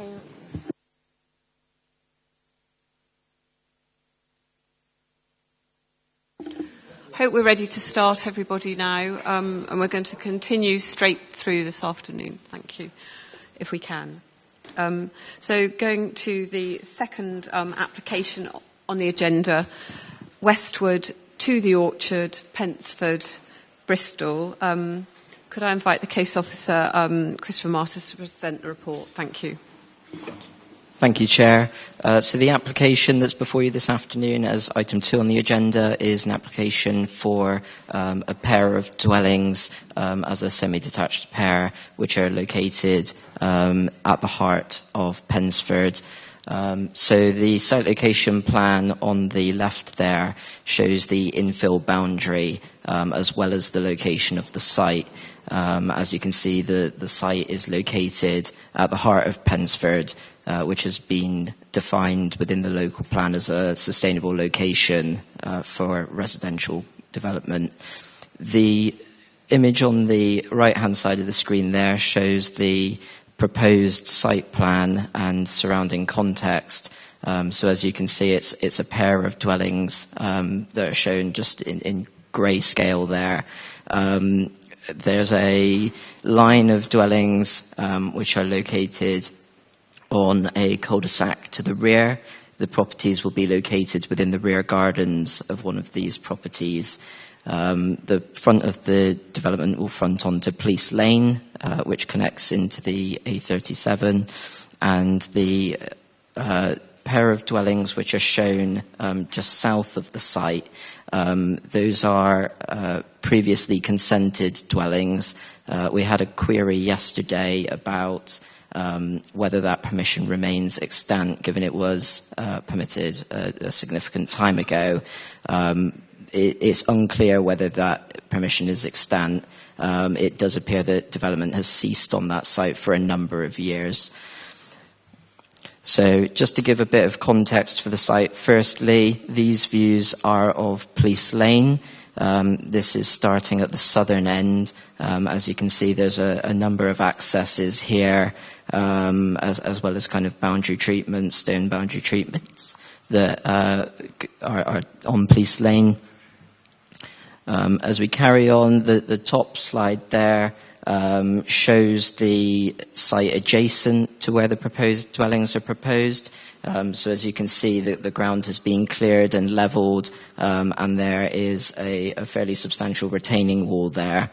very much. Hope we're ready to start, everybody, now, and we're going to continue straight through this afternoon. Thank you, if we can. So going to the second application on the agenda, Westwood to the Orchard, Pensford, Bristol. Could I invite the case officer, Christopher Martis, to present the report? Thank you. Thank you, Chair. So the application that's before you this afternoon as item 2 on the agenda is an application for a pair of dwellings as a semi-detached pair, which are located at the heart of Pensford. So the site location plan on the left there shows the infill boundary as well as the location of the site. As you can see, the site is located at the heart of Pensford, which has been defined within the local plan as a sustainable location for residential development. The image on the right-hand side of the screen there shows the proposed site plan and surrounding context. So as you can see, it's a pair of dwellings that are shown just in grayscale there. There's a line of dwellings which are located on a cul-de-sac to the rear. The properties will be located within the rear gardens of one of these properties. The front of the development will front onto Police Lane, which connects into the A37, and the pair of dwellings which are shown just south of the site, those are previously consented dwellings. We had a query yesterday about whether that permission remains extant, given it was permitted a significant time ago. It's unclear whether that permission is extant. It does appear that development has ceased on that site for a number of years. So just to give a bit of context for the site, firstly, these views are of Police Lane. This is starting at the southern end. As you can see, there's a number of accesses here, as well as kind of boundary treatments, stone boundary treatments that are on Police Lane. As we carry on, the top slide there shows the site adjacent to where the proposed dwellings are proposed. So as you can see, the ground has been cleared and levelled, and there is a fairly substantial retaining wall there.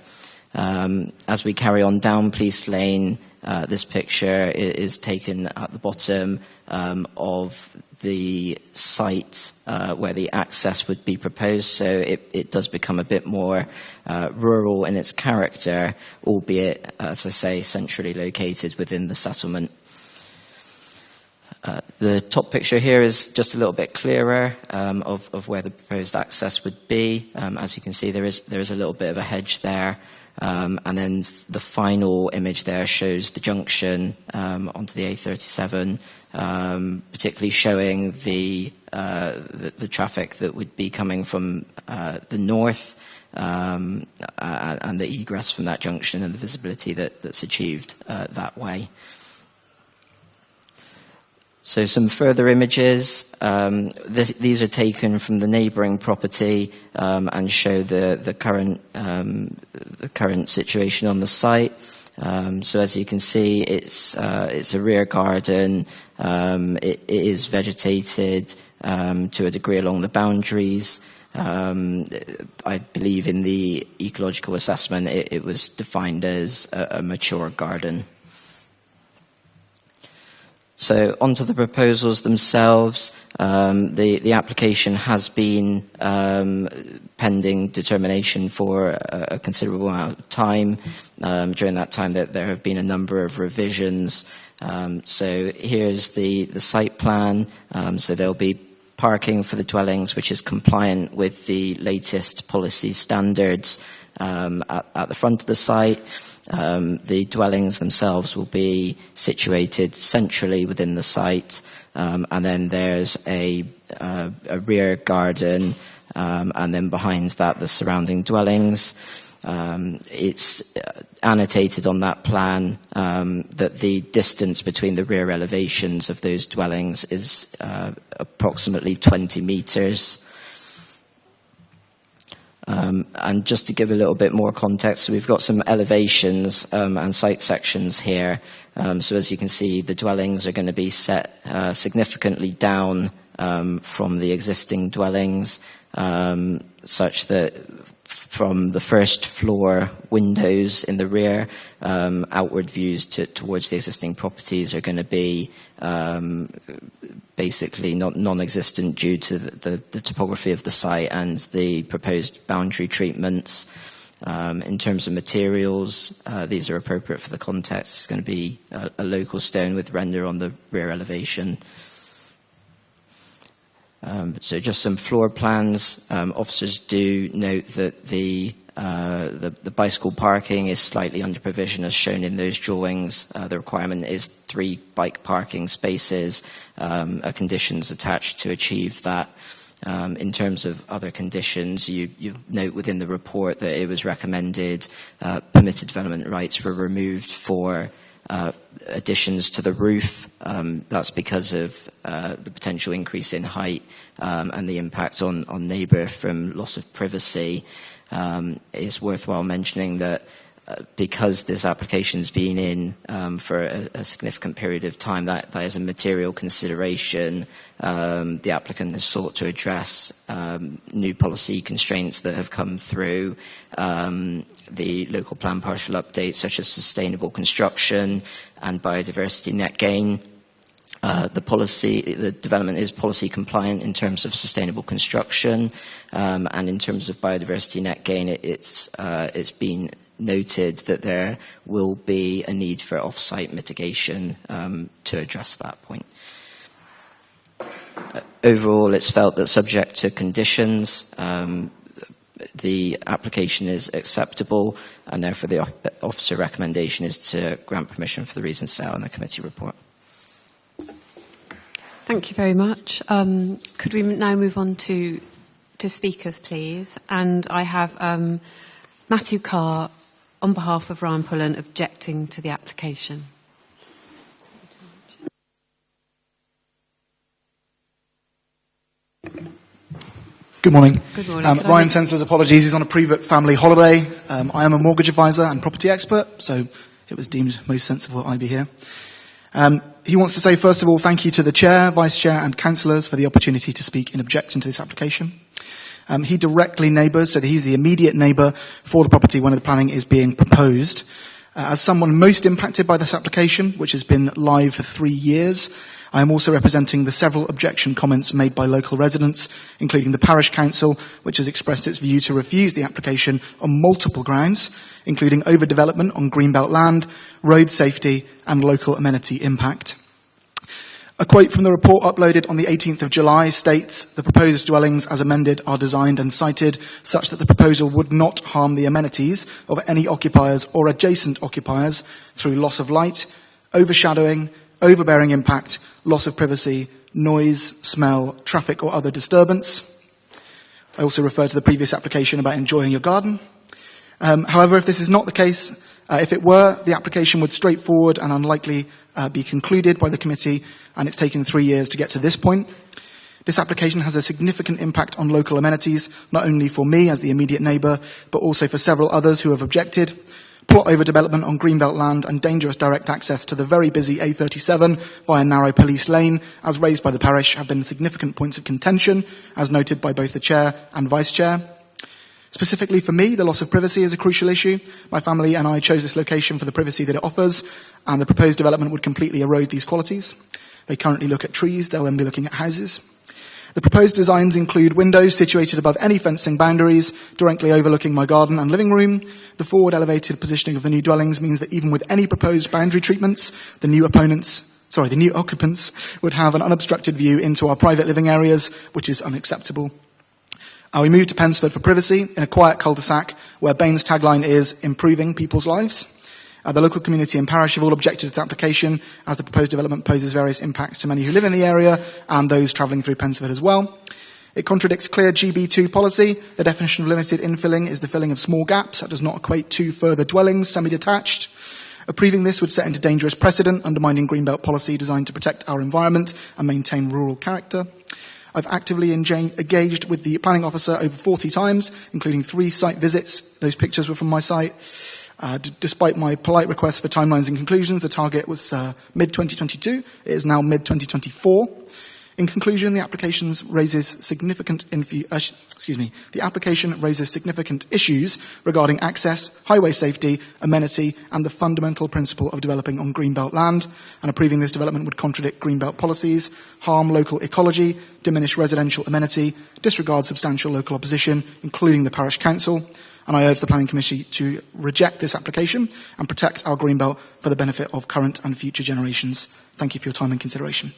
As we carry on down Police Lane, this picture is taken at the bottom of the site where the access would be proposed, so it does become a bit more rural in its character, albeit, as I say, centrally located within the settlement. The top picture here is just a little bit clearer of where the proposed access would be. As you can see, there is a little bit of a hedge there. And then the final image there shows the junction onto the A37, particularly showing the traffic that would be coming from the north, and the egress from that junction and the visibility that's achieved that way. So some further images. These are taken from the neighbouring property and show the current situation on the site. So as you can see, it's a rear garden. It is vegetated to a degree along the boundaries. I believe in the ecological assessment it was defined as a mature garden. So onto the proposals themselves. The application has been pending determination for a considerable amount of time. During that time, there have been a number of revisions. So here's the site plan. So there'll be parking for the dwellings, which is compliant with the latest policy standards at the front of the site. The dwellings themselves will be situated centrally within the site, and then there's a rear garden, and then behind that the surrounding dwellings. It's annotated on that plan that the distance between the rear elevations of those dwellings is approximately 20 metres. And just to give a little bit more context, so we've got some elevations and site sections here. So as you can see, the dwellings are going to be set significantly down from the existing dwellings, such that from the first floor windows in the rear, outward views towards the existing properties are going to be basically non-existent due to the topography of the site and the proposed boundary treatments. In terms of materials, these are appropriate for the context. It's going to be a local stone with render on the rear elevation. So just some floor plans. Officers do note that the bicycle parking is slightly under provision as shown in those drawings. The requirement is 3 bike parking spaces. Conditions attached to achieve that. In terms of other conditions, you note within the report that it was recommended permitted development rights were removed for additions to the roof. That's because of the potential increase in height and the impact on neighbour from loss of privacy. It's worthwhile mentioning that because this application's been in for a significant period of time, that is a material consideration. The applicant has sought to address new policy constraints that have come through the local plan partial updates, such as sustainable construction and biodiversity net gain. The development is policy compliant in terms of sustainable construction, and in terms of biodiversity net gain, it's been noted that there will be a need for off-site mitigation to address that point. Overall, it's felt that subject to conditions, the application is acceptable, and therefore the officer recommendation is to grant permission for the reasons set out in the committee report. Thank you very much. Could we now move on to speakers, please? And I have Matthew Carr, on behalf of Ryan Pullen, objecting to the application. Good morning. Good morning. Ryan sends his apologies. He's on a private family holiday. I am a mortgage advisor and property expert, so it was deemed most sensible I be here. He wants to say, first of all, thank you to the Chair, Vice Chair and Councillors for the opportunity to speak in objection to this application. He directly neighbours, so that he's the immediate neighbour for the property when the planning is being proposed. As someone most impacted by this application, which has been live for 3 years, I am also representing the several objection comments made by local residents, including the Parish Council, which has expressed its view to refuse the application on multiple grounds, including overdevelopment on greenbelt land, road safety and local amenity impact. A quote from the report uploaded on the 18th of July states, the proposed dwellings as amended are designed and sited such that the proposal would not harm the amenities of any occupiers or adjacent occupiers through loss of light, overshadowing, overbearing impact, loss of privacy, noise, smell, traffic or other disturbance. I also refer to the previous application about enjoying your garden. However, if this is not the case, if it were, the application would straightforward and unlikely be concluded by the committee, and it's taken 3 years to get to this point. This application has a significant impact on local amenities, not only for me as the immediate neighbour, but also for several others who have objected. Plot overdevelopment on greenbelt land and dangerous direct access to the very busy A37 via narrow police lane, as raised by the parish, have been significant points of contention, as noted by both the Chair and Vice Chair. Specifically for me, the loss of privacy is a crucial issue. My family and I chose this location for the privacy that it offers, and the proposed development would completely erode these qualities. They currently look at trees, they'll then be looking at houses. The proposed designs include windows situated above any fencing boundaries, directly overlooking my garden and living room. The forward elevated positioning of the new dwellings means that even with any proposed boundary treatments, the new occupants would have an unobstructed view into our private living areas, which is unacceptable. We moved to Pensford for privacy in a quiet cul-de-sac where Bain's tagline is improving people's lives. The local community and parish have all objected to its application, as the proposed development poses various impacts to many who live in the area and those travelling through Pensford as well. It contradicts clear GB2 policy. The definition of limited infilling is the filling of small gaps. That does not equate to further dwellings, semi-detached. Approving this would set into dangerous precedent, undermining Greenbelt policy designed to protect our environment and maintain rural character. I've actively engaged with the planning officer over 40 times, including 3 site visits. Those pictures were from my site. Despite my polite request for timelines and conclusions, the target was mid-2022. It is now mid-2024. In conclusion, the application raises significant issues regarding access, highway safety, amenity, and the fundamental principle of developing on Greenbelt land. And approving this development would contradict Greenbelt policies, harm local ecology, diminish residential amenity, disregard substantial local opposition, including the parish council. And I urge the Planning Committee to reject this application and protect our Greenbelt for the benefit of current and future generations. Thank you for your time and consideration.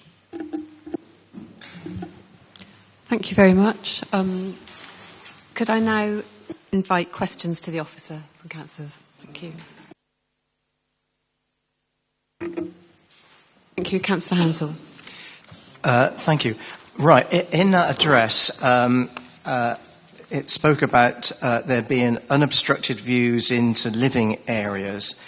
Thank you very much. Could I now invite questions to the officer from councillors? Thank you. Thank you, Councillor Hansel. Thank you. Right, in that address, it spoke about there being unobstructed views into living areas.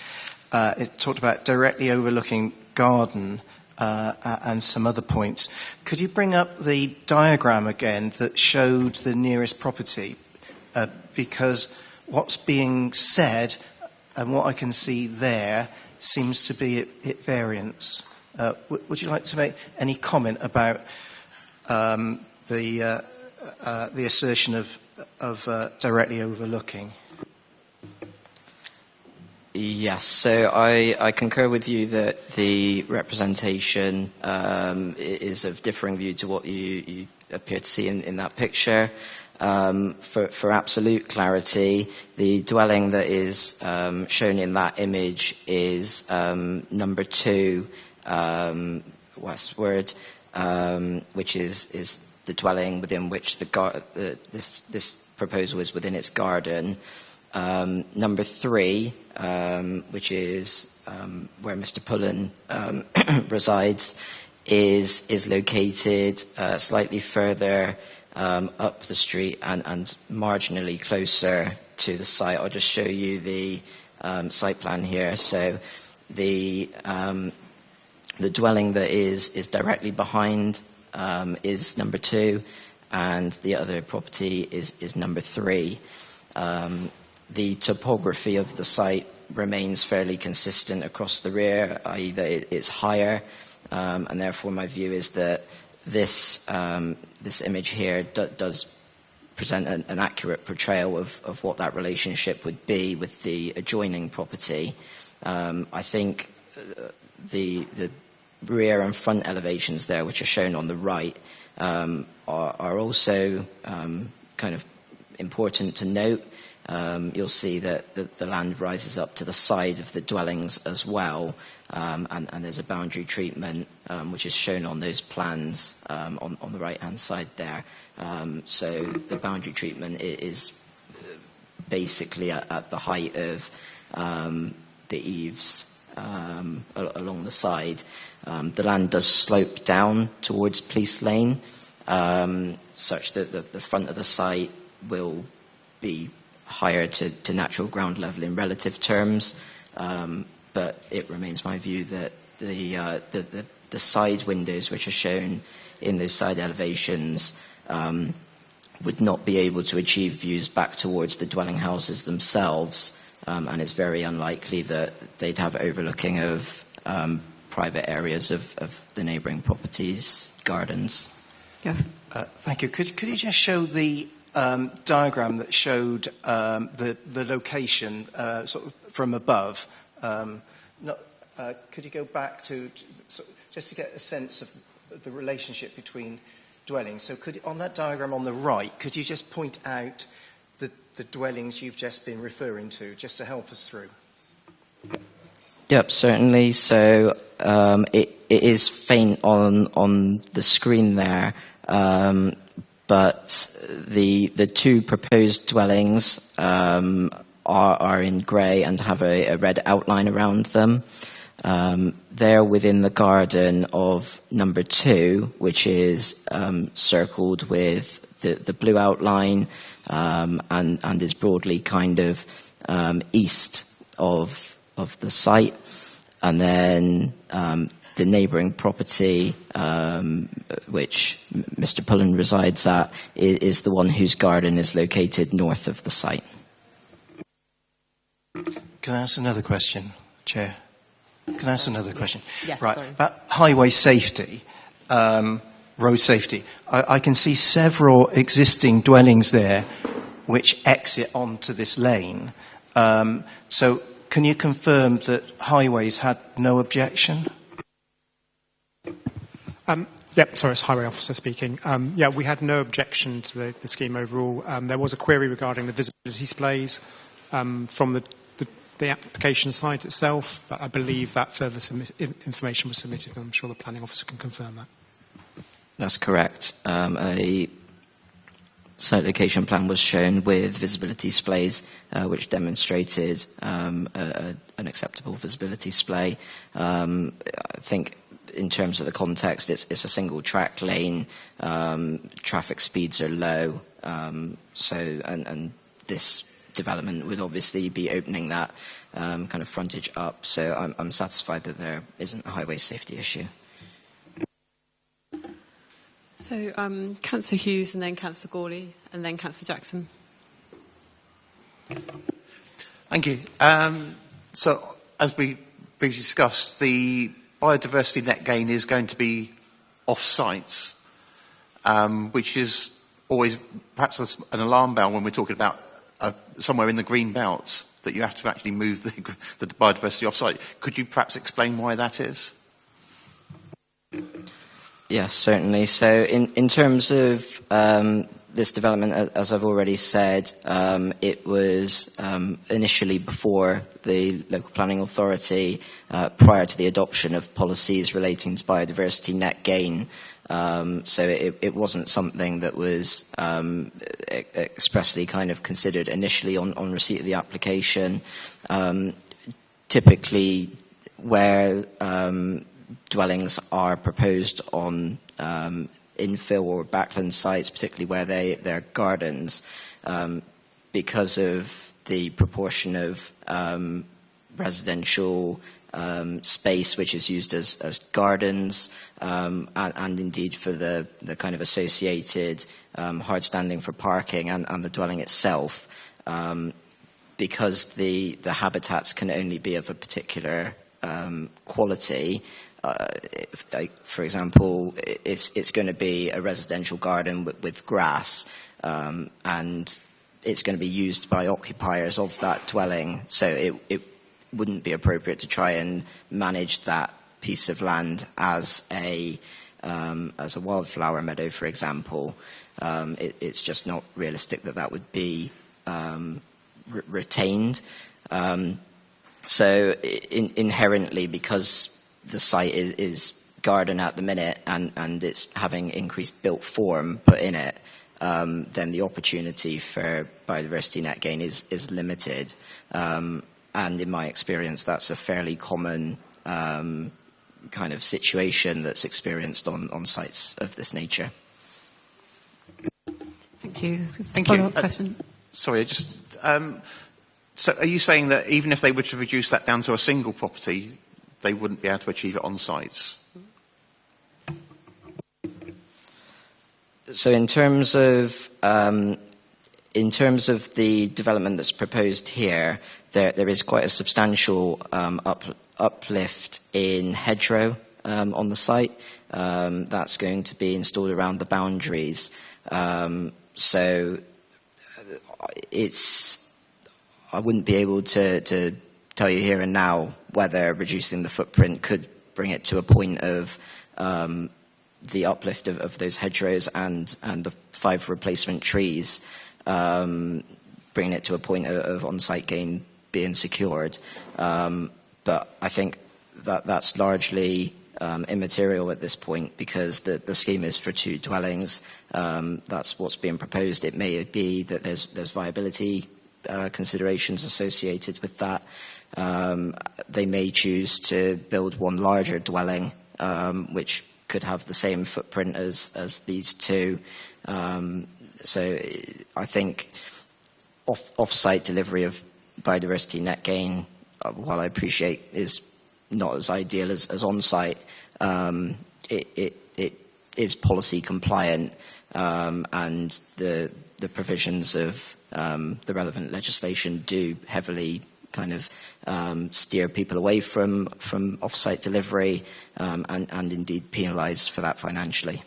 It talked about directly overlooking garden and some other points. Could you bring up the diagram again that showed the nearest property? Because what's being said and what I can see there seems to be at variance. Would you like to make any comment about the assertion of directly overlooking? Yes, so I concur with you that the representation is of differing view to what you appear to see in that picture. For absolute clarity, the dwelling that is shown in that image is number 2 westward, which is the dwelling within which this proposal is within its garden. Number 3, which is where Mr. Pullen resides, is located slightly further up the street and marginally closer to the site. I'll just show you the site plan here. So the dwelling that is directly behind is number 2, and the other property is number 3. The topography of the site remains fairly consistent across the rear, i.e. that it's higher, and therefore my view is that this image here does present an accurate portrayal of what that relationship would be with the adjoining property. I think the rear and front elevations there, which are shown on the right, are also kind of important to note. You'll see that the land rises up to the side of the dwellings as well, and there's a boundary treatment which is shown on those plans on the right-hand side there. So the boundary treatment is basically at the height of the eaves along the side. The land does slope down towards Police Lane, such that the front of the site will be higher to natural ground level in relative terms, but it remains my view that the side windows which are shown in those side elevations would not be able to achieve views back towards the dwelling houses themselves, and it's very unlikely that they'd have overlooking of private areas of the neighbouring properties, gardens. Yeah. Thank you. Could you just show the diagram that showed the location sort of from above? Could you go back to just to get a sense of the relationship between dwellings? So on that diagram on the right, could you just point out the dwellings you've just been referring to, just to help us through? Yep, certainly. So it is faint on the screen there, but the 2 proposed dwellings are in grey and have a red outline around them. They're within the garden of number 2, which is circled with the blue outline, and is broadly kind of east of the site. And then the neighbouring property, which Mr. Pullen resides at, is the one whose garden is located north of the site. Can I ask another question, Chair? Can I ask another question? Yes, right. sorry. About highway safety, road safety. I can see several existing dwellings there which exit onto this lane. So can you confirm that Highways had no objection? Yep, sorry, it's Highway Officer speaking. Yeah, we had no objection to the scheme overall. There was a query regarding the visibility displays from the application site itself, but I believe that further information was submitted, and I'm sure the planning officer can confirm that. That's correct. A site location plan was shown with visibility displays, which demonstrated an acceptable visibility display. I think in terms of the context, it's a single track lane, traffic speeds are low, and this development would obviously be opening that kind of frontage up. So I'm satisfied that there isn't a highway safety issue. So Councillor Hughes, and then Councillor Gawley, and then Councillor Jackson. Thank you. So as we previously discussed, the biodiversity net gain is going to be off-site, which is always perhaps an alarm bell when we're talking about somewhere in the green belt, that you have to actually move the biodiversity off-site. Could you perhaps explain why that is? Yes, certainly. So in terms of this development, as I've already said, it was initially before the local planning authority, prior to the adoption of policies relating to biodiversity net gain. So it wasn't something that was expressly kind of considered initially on receipt of the application. Typically, where dwellings are proposed on infill or backland sites, particularly where they're gardens, because of the proportion of residential space which is used as gardens, and indeed for the kind of associated hard standing for parking and the dwelling itself, because the habitats can only be of a particular quality. For example, it's going to be a residential garden with grass, and it's going to be used by occupiers of that dwelling, so it wouldn't be appropriate to try and manage that piece of land as a wildflower meadow, for example. It's just not realistic that would be retained. So inherently, because the site is garden at the minute and it's having increased built form put in it, then the opportunity for biodiversity net gain is limited. And in my experience, that's a fairly common kind of situation that's experienced on sites of this nature. Thank you. Thank Follow-up you. question. Sorry, just so are you saying that even if they were to reduce that down to a single property, they wouldn't be able to achieve it on sites? So in terms of the development that's proposed here, there is quite a substantial uplift in hedgerow on the site. That's going to be installed around the boundaries. So I wouldn't be able to tell you here and now whether reducing the footprint could bring it to a point of the uplift of those hedgerows and the 5 replacement trees, bringing it to a point of on-site gain being secured. But I think that's largely immaterial at this point, because the scheme is for 2 dwellings. That's what's being proposed. It may be that there's viability considerations associated with that. They may choose to build one larger dwelling, which could have the same footprint as these 2. So I think off-site delivery of biodiversity net gain, while I appreciate is not as ideal as on-site, it is policy compliant, and the provisions of the relevant legislation do heavily kind of steer people away from off-site delivery, and indeed penalise for that financially.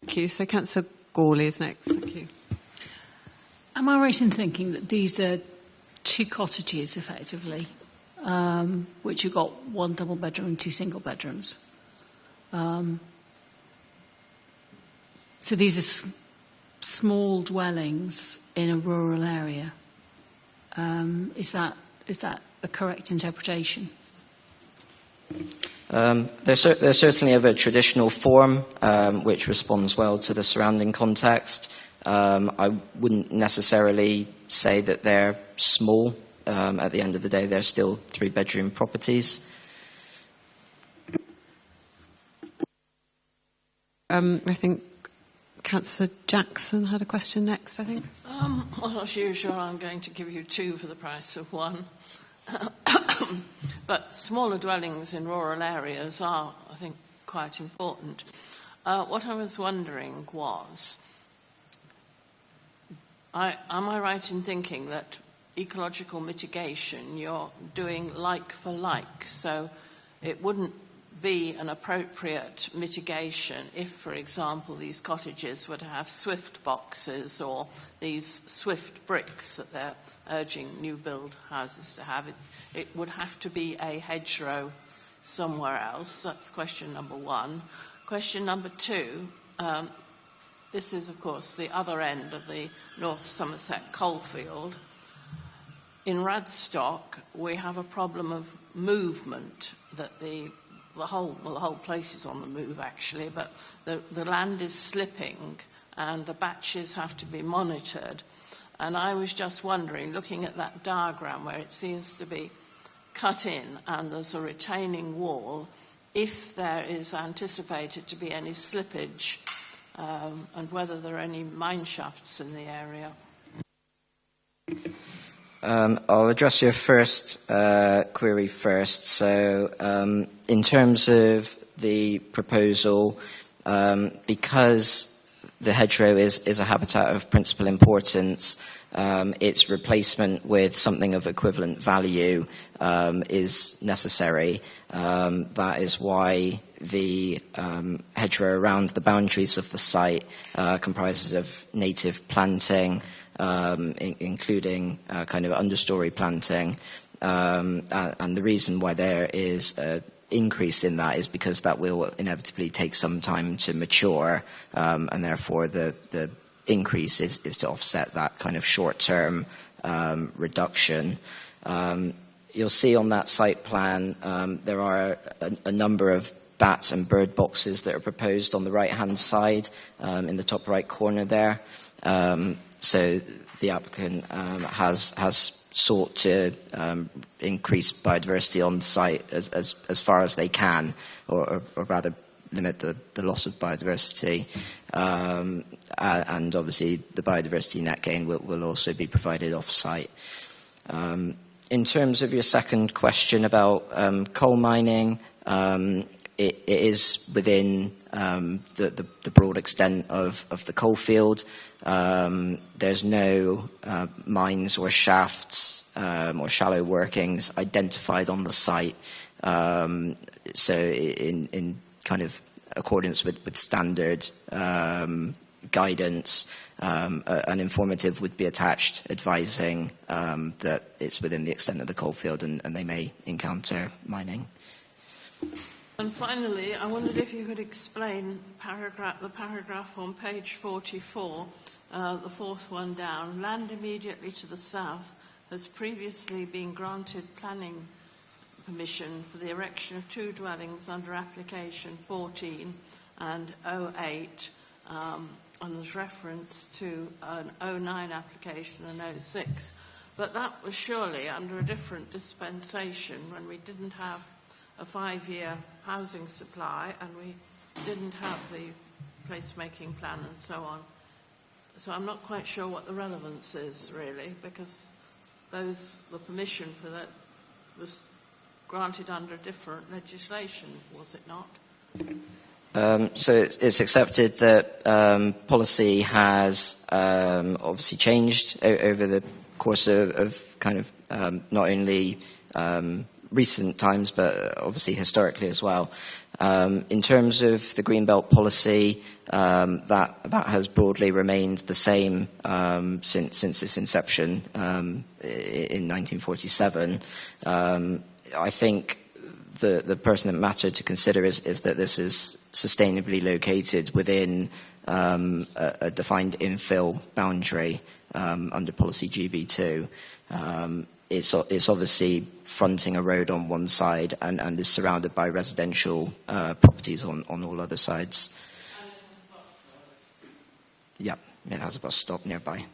Thank you. So Councillor Gawley is next. Thank you. Am I right in thinking that these are two cottages, effectively, which have got one double bedroom and two single bedrooms? So these are small dwellings in a rural area. Is that a correct interpretation? They're certainly of a traditional form, which responds well to the surrounding context. I wouldn't necessarily say that they're small. At the end of the day, they're still 3-bedroom properties. I think Councillor Jackson had a question next, I think. Well, as usual, I'm going to give you 2 for the price of 1. But smaller dwellings in rural areas are, I think, quite important. What I was wondering was, am I right in thinking that ecological mitigation, you're doing like for like? So it wouldn't be an appropriate mitigation if, for example, these cottages were to have swift boxes or these swift bricks that they're urging new build houses to have. It would have to be a hedgerow somewhere else. That's question number 1. Question number 2, this is, of course, the other end of the North Somerset coalfield. In Radstock, we have a problem of movement, that the whole place is on the move, actually, but the land is slipping and the batches have to be monitored. And I was just wondering, looking at that diagram where it seems to be cut in and there's a retaining wall, if there is anticipated to be any slippage, and whether there are any mine shafts in the area. I'll address your first query first. So in terms of the proposal, because the hedgerow is a habitat of principal importance, its replacement with something of equivalent value is necessary. That is why the hedgerow around the boundaries of the site comprises of native planting, including kind of understory planting, and the reason why there is an increase in that is because that will inevitably take some time to mature, and therefore the increase is to offset that kind of short-term reduction. You'll see on that site plan there are a number of bats and bird boxes that are proposed on the right-hand side in the top right corner there. So the applicant has sought to increase biodiversity on site as far as they can, or rather limit the loss of biodiversity. And obviously the biodiversity net gain will also be provided off-site. In terms of your second question about coal mining, it is within the broad extent of the coal field. There's no mines or shafts or shallow workings identified on the site. So in kind of accordance with standard guidance, an informative would be attached advising that it's within the extent of the coal field and they may encounter mining. And finally, I wondered if you could explain the paragraph on page 44, the fourth one down. Land immediately to the south has previously been granted planning permission for the erection of 2 dwellings under application 14 and 08, and there's reference to an 09 application and 06. But that was surely under a different dispensation when we didn't have a 5-year housing supply and we didn't have the placemaking plan and so on. So I'm not quite sure what the relevance is, really, because the permission for that was granted under different legislation, was it not? So it's accepted that policy has obviously changed over the course of kind of not only recent times, but obviously historically as well. In terms of the Greenbelt policy, that has broadly remained the same since its inception in 1947. I think the pertinent matter to consider is that this is sustainably located within a defined infill boundary under policy GB2. It's obviously fronting a road on one side and is surrounded by residential properties on all other sides. Yeah, it has a bus stop nearby.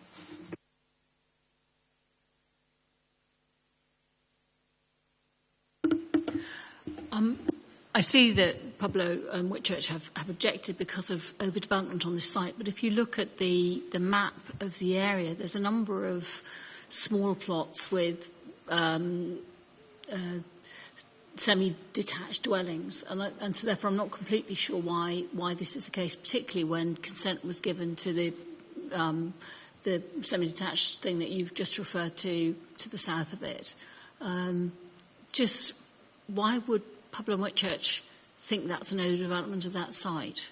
I see that Pablo and Whitchurch have objected because of overdevelopment on this site, but if you look at the map of the area, there's a number of small plots with semi-detached dwellings, and so therefore I'm not completely sure why this is the case, particularly when consent was given to the semi-detached thing that you've just referred to the south of it. Just why would Pablo and Whitchurch think that's an overdevelopment of that site?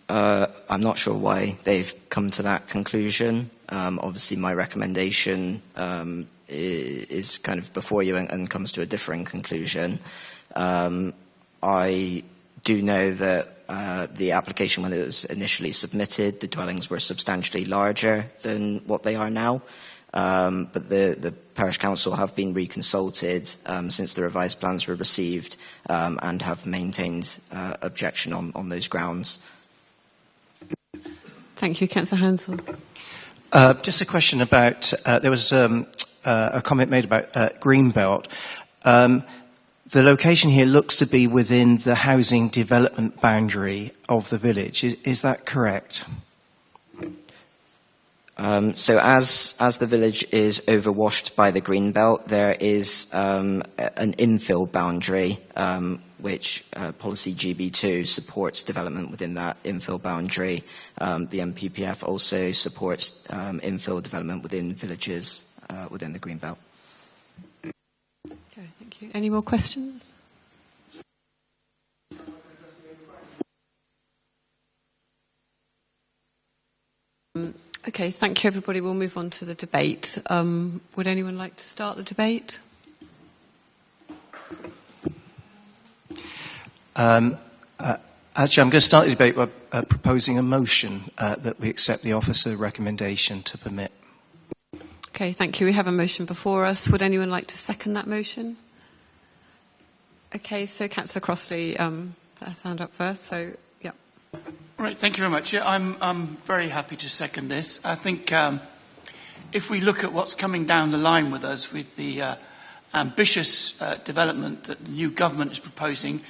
I'm not sure why they've come to that conclusion. Obviously, my recommendation is kind of before you and comes to a differing conclusion. I do know that the application, when it was initially submitted, the dwellings were substantially larger than what they are now. But the Parish Council have been reconsulted since the revised plans were received and have maintained objection on those grounds. Thank you. Councillor Hansel. Just a question about, there was a comment made about Greenbelt. The location here looks to be within the housing development boundary of the village. Is that correct? So as the village is overwashed by the Greenbelt, there is an infill boundary which policy GB2 supports development within that infill boundary. The MPPF also supports infill development within villages within the Greenbelt. Okay, thank you. Any more questions? Okay, thank you, everybody. We'll move on to the debate. Would anyone like to start the debate? Actually, I'm going to start the debate by proposing a motion that we accept the officer recommendation to permit. Okay, thank you. We have a motion before us. Would anyone like to second that motion? Okay, so Councillor Crossley put her hand up first, so yeah. Right, thank you very much. Yeah, I'm very happy to second this. I think if we look at what's coming down the line with us, with the ambitious development that the new government is proposing,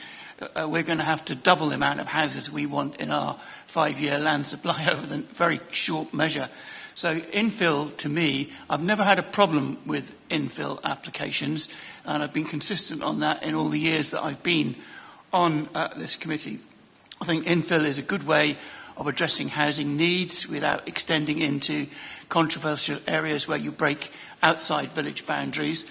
we're going to have to double the amount of houses we want in our 5-year land supply over the very short measure. So infill, to me, I've never had a problem with infill applications, and I've been consistent on that in all the years that I've been on this committee. I think infill is a good way of addressing housing needs without extending into controversial areas where you break outside village boundaries.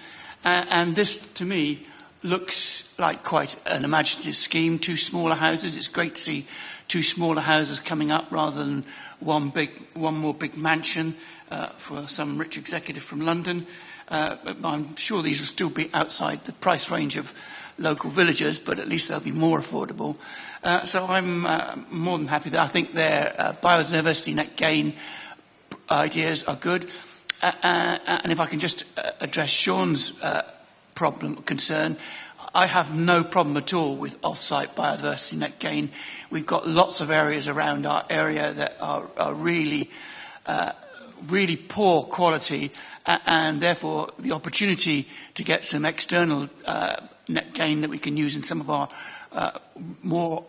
And this, to me, looks like quite an imaginative scheme. 2 smaller houses. It's great to see 2 smaller houses coming up rather than one more big mansion for some rich executive from London. I'm sure these will still be outside the price range of local villagers, but at least they'll be more affordable. So I'm more than happy that I think their biodiversity net gain ideas are good. And if I can just address Sean's concern, I have no problem at all with off-site biodiversity net gain. We've got lots of areas around our area that are really poor quality, and therefore the opportunity to get some external net gain that we can use in some of our more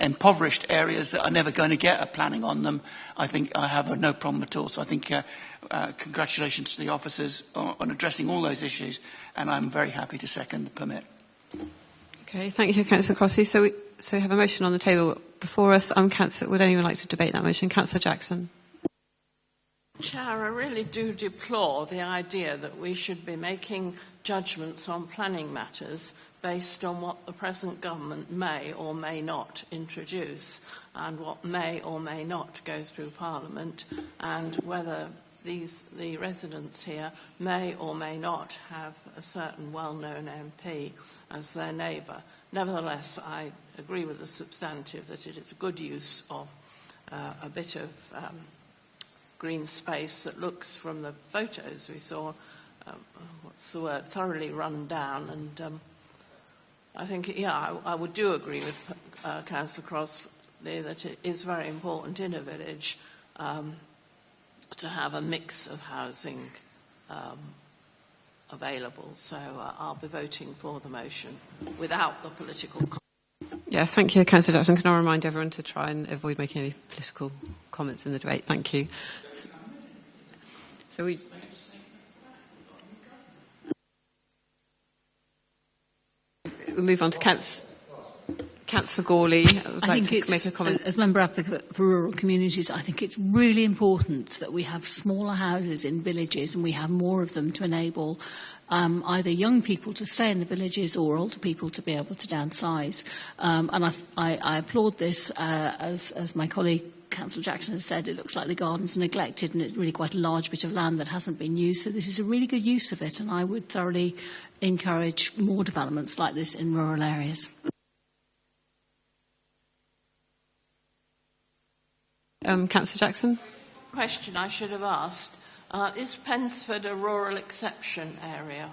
impoverished areas that are never going to get a planning on them, I think I have no problem at all. So I think congratulations to the officers on addressing all those issues, and I'm very happy to second the permit. Okay, thank you, Councillor Crossley. So we have a motion on the table before us. Would anyone like to debate that motion? Councillor Jackson. Chair, I really do deplore the idea that we should be making judgments on planning matters based on what the present government may or may not introduce and what may or may not go through Parliament, and whether the residents here may or may not have a certain well-known MP as their neighbour. Nevertheless, I agree with the substantive that it is a good use of a bit of green space that looks, from the photos we saw, thoroughly run down. And I think, I would do agree with Councillor Crossley that it is very important in a village to have a mix of housing available. So I'll be voting for the motion without the political. Yes, thank you, Councillor Jackson. Can I remind everyone to try and avoid making any political comments in the debate? Thank you. So we'll move on to Councillor Gawley. I think make a comment. As Member Advocate for Rural Communities, I think it's really important that we have smaller houses in villages and we have more of them to enable either young people to stay in the villages or older people to be able to downsize. And I applaud this, as my colleague Councillor Jackson has said. It looks like the gardens are neglected and it's really quite a large bit of land that hasn't been used. So this is a really good use of it, and I would thoroughly encourage more developments like this in rural areas. Councillor Jackson? Question I should have asked. Is Pensford a rural exception area?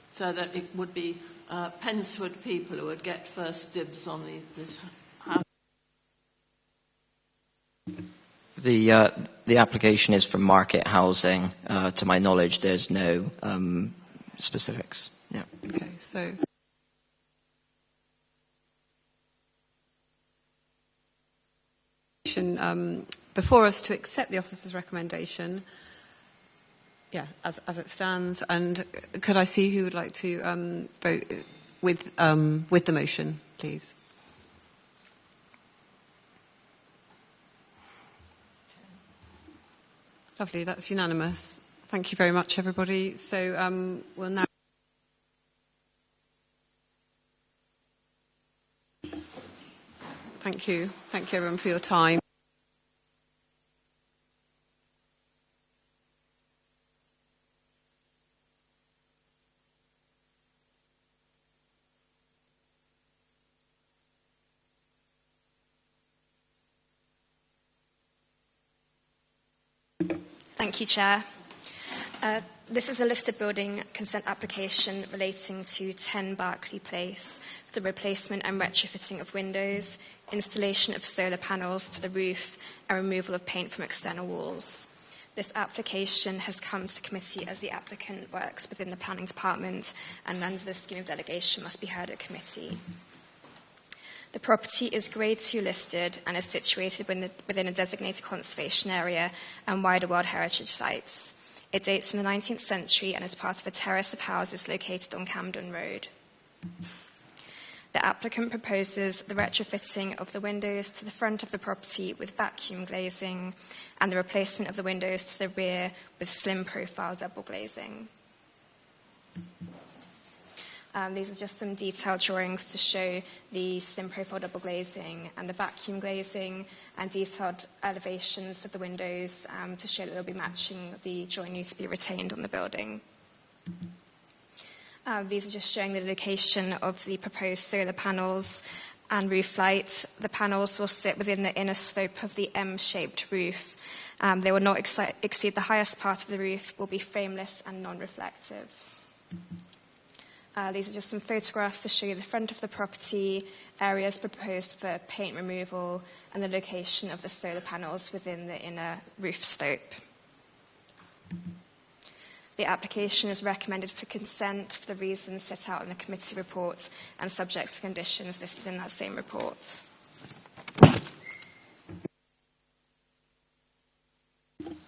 So that it would be Pensford people who would get first dibs on this house? The application is for market housing. To my knowledge, there's no specifics. Yeah. Okay, so... before us to accept the officer's recommendation, as it stands, and could I see who would like to vote with the motion, please? Lovely, that's unanimous. Thank you very much, everybody. So we'll now... Thank you. Thank you, everyone, for your time. Thank you, Chair. This is a listed building consent application relating to 10 Berkeley Place for the replacement and retrofitting of windows, installation of solar panels to the roof, and removal of paint from external walls. This application has come to the committee as the applicant works within the planning department and under the scheme of delegation must be heard at committee. The property is Grade 2 listed and is situated within a designated conservation area and wider World Heritage Sites. It dates from the 19th century and is part of a terrace of houses located on Camden Road. The applicant proposes the retrofitting of the windows to the front of the property with vacuum glazing and the replacement of the windows to the rear with slim profile double glazing. These are just some detailed drawings to show the slim profile double glazing and the vacuum glazing, and detailed elevations of the windows to show that they'll be matching the joinery to be retained on the building. These are just showing the location of the proposed solar panels and roof lights. The panels will sit within the inner slope of the M-shaped roof. They will not exceed the highest part of the roof, will be frameless and non-reflective. These are just some photographs to show you the front of the property, areas proposed for paint removal, and the location of the solar panels within the inner roof slope. The application is recommended for consent for the reasons set out in the committee report and subject to the conditions listed in that same report.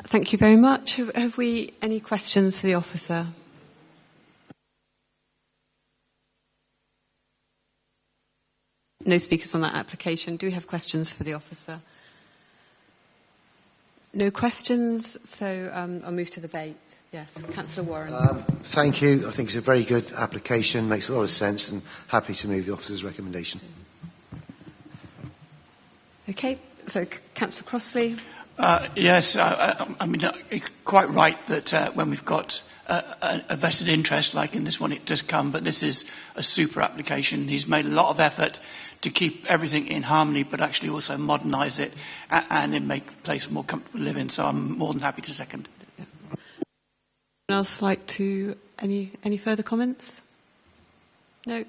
Thank you very much. Have we any questions for the officer? No speakers on that application. Do we have questions for the officer? No questions, so I'll move to the debate. Yes, Councillor Warren. Thank you. I think it's a very good application, makes a lot of sense, and happy to move the officer's recommendation. Okay, so Councillor Crossley. Yes, I mean, you're quite right that when we've got a vested interest, like in this one, it does come, but this is a super application. He's made a lot of effort to keep everything in harmony, but actually also modernise it and then make the place more comfortable to live in. So I'm more than happy to second. Anyone else like to, any further comments? No?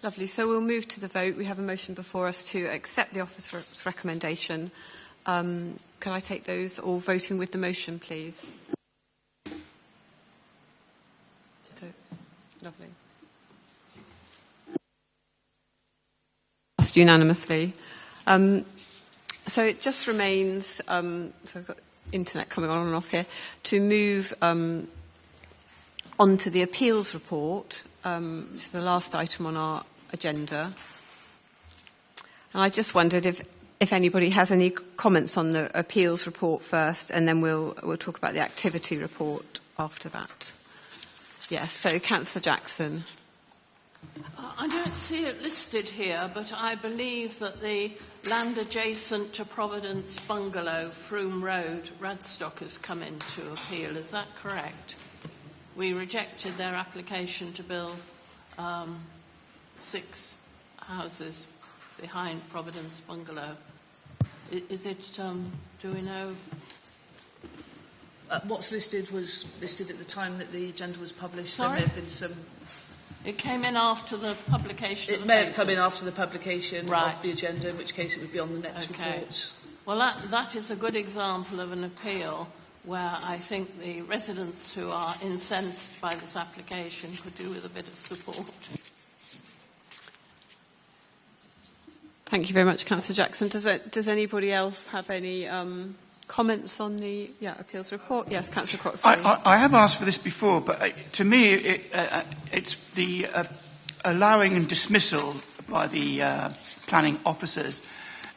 Lovely. So we'll move to the vote. We have a motion before us to accept the officer's recommendation. Can I take those all voting with the motion, please? So, lovely. Passed unanimously. So it just remains, so I've got internet coming on and off here, to move on to the appeals report, which is the last item on our agenda. And I just wondered if anybody has any comments on the appeals report first, and then we'll talk about the activity report after that. Yes, so Councillor Jackson. I don't see it listed here, but I believe that the land adjacent to Providence Bungalow, Froome Road, Radstock, has come in to appeal. Is that correct? We rejected their application to build 6 houses behind Providence Bungalow. Is it, do we know? What's listed was listed at the time that the agenda was published. Sorry? There may have been some... It came in after the publication of It the may paper. have come in after the publication Right. of the agenda, in which case it would be on the next report. Well, that is a good example of an appeal where I think the residents who are incensed by this application could do with a bit of support. Thank you very much, Councillor Jackson. Does anybody else have any comments on the appeals report? Yes, Councillor Crossley. I have asked for this before, but to me, it's the allowing and dismissal by the planning officers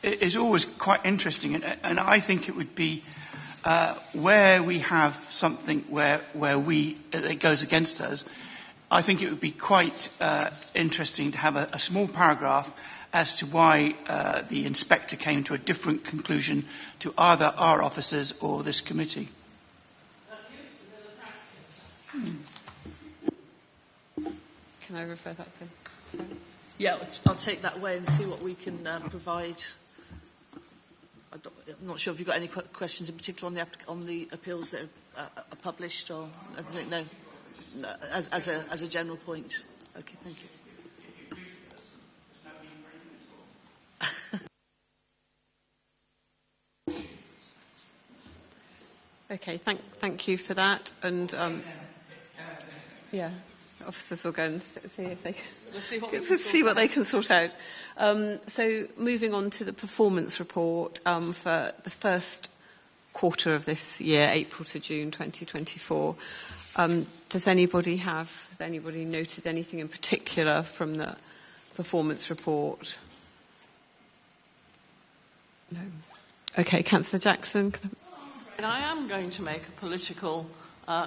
is always quite interesting, and I think it would be where we have something where it goes against us. I think it would be quite interesting to have a small paragraph as to why the inspector came to a different conclusion to either our officers or this committee. That used to be the practice. Can I refer that to? Sorry. Yeah, I'll take that away and see what we can provide. I'm not sure if you've got any questions in particular on the appeals that are published, or I don't know, as a general point. Okay, thank you. Okay, thank you for that. And officers will go and see if they can see what they can sort out. So moving on to the performance report for the first quarter of this year, April to June 2024. Does anybody noted anything in particular from the performance report? No. Okay, Councillor Jackson. And I am going to make a political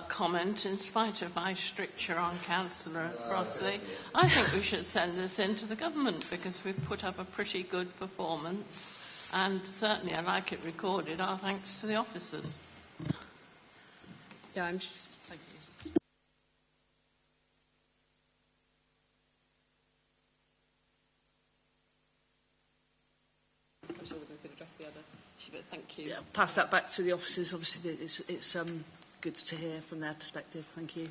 comment in spite of my stricture on Councillor Crossley. I think we should send this in to the government because we've put up a pretty good performance, and certainly I'd like it recorded. Our thanks to the officers. Yeah, thank you. I'm sure we could address the other issue, but thank you. Yeah, pass that back to the officers. Obviously, it's good to hear from their perspective. Thank you.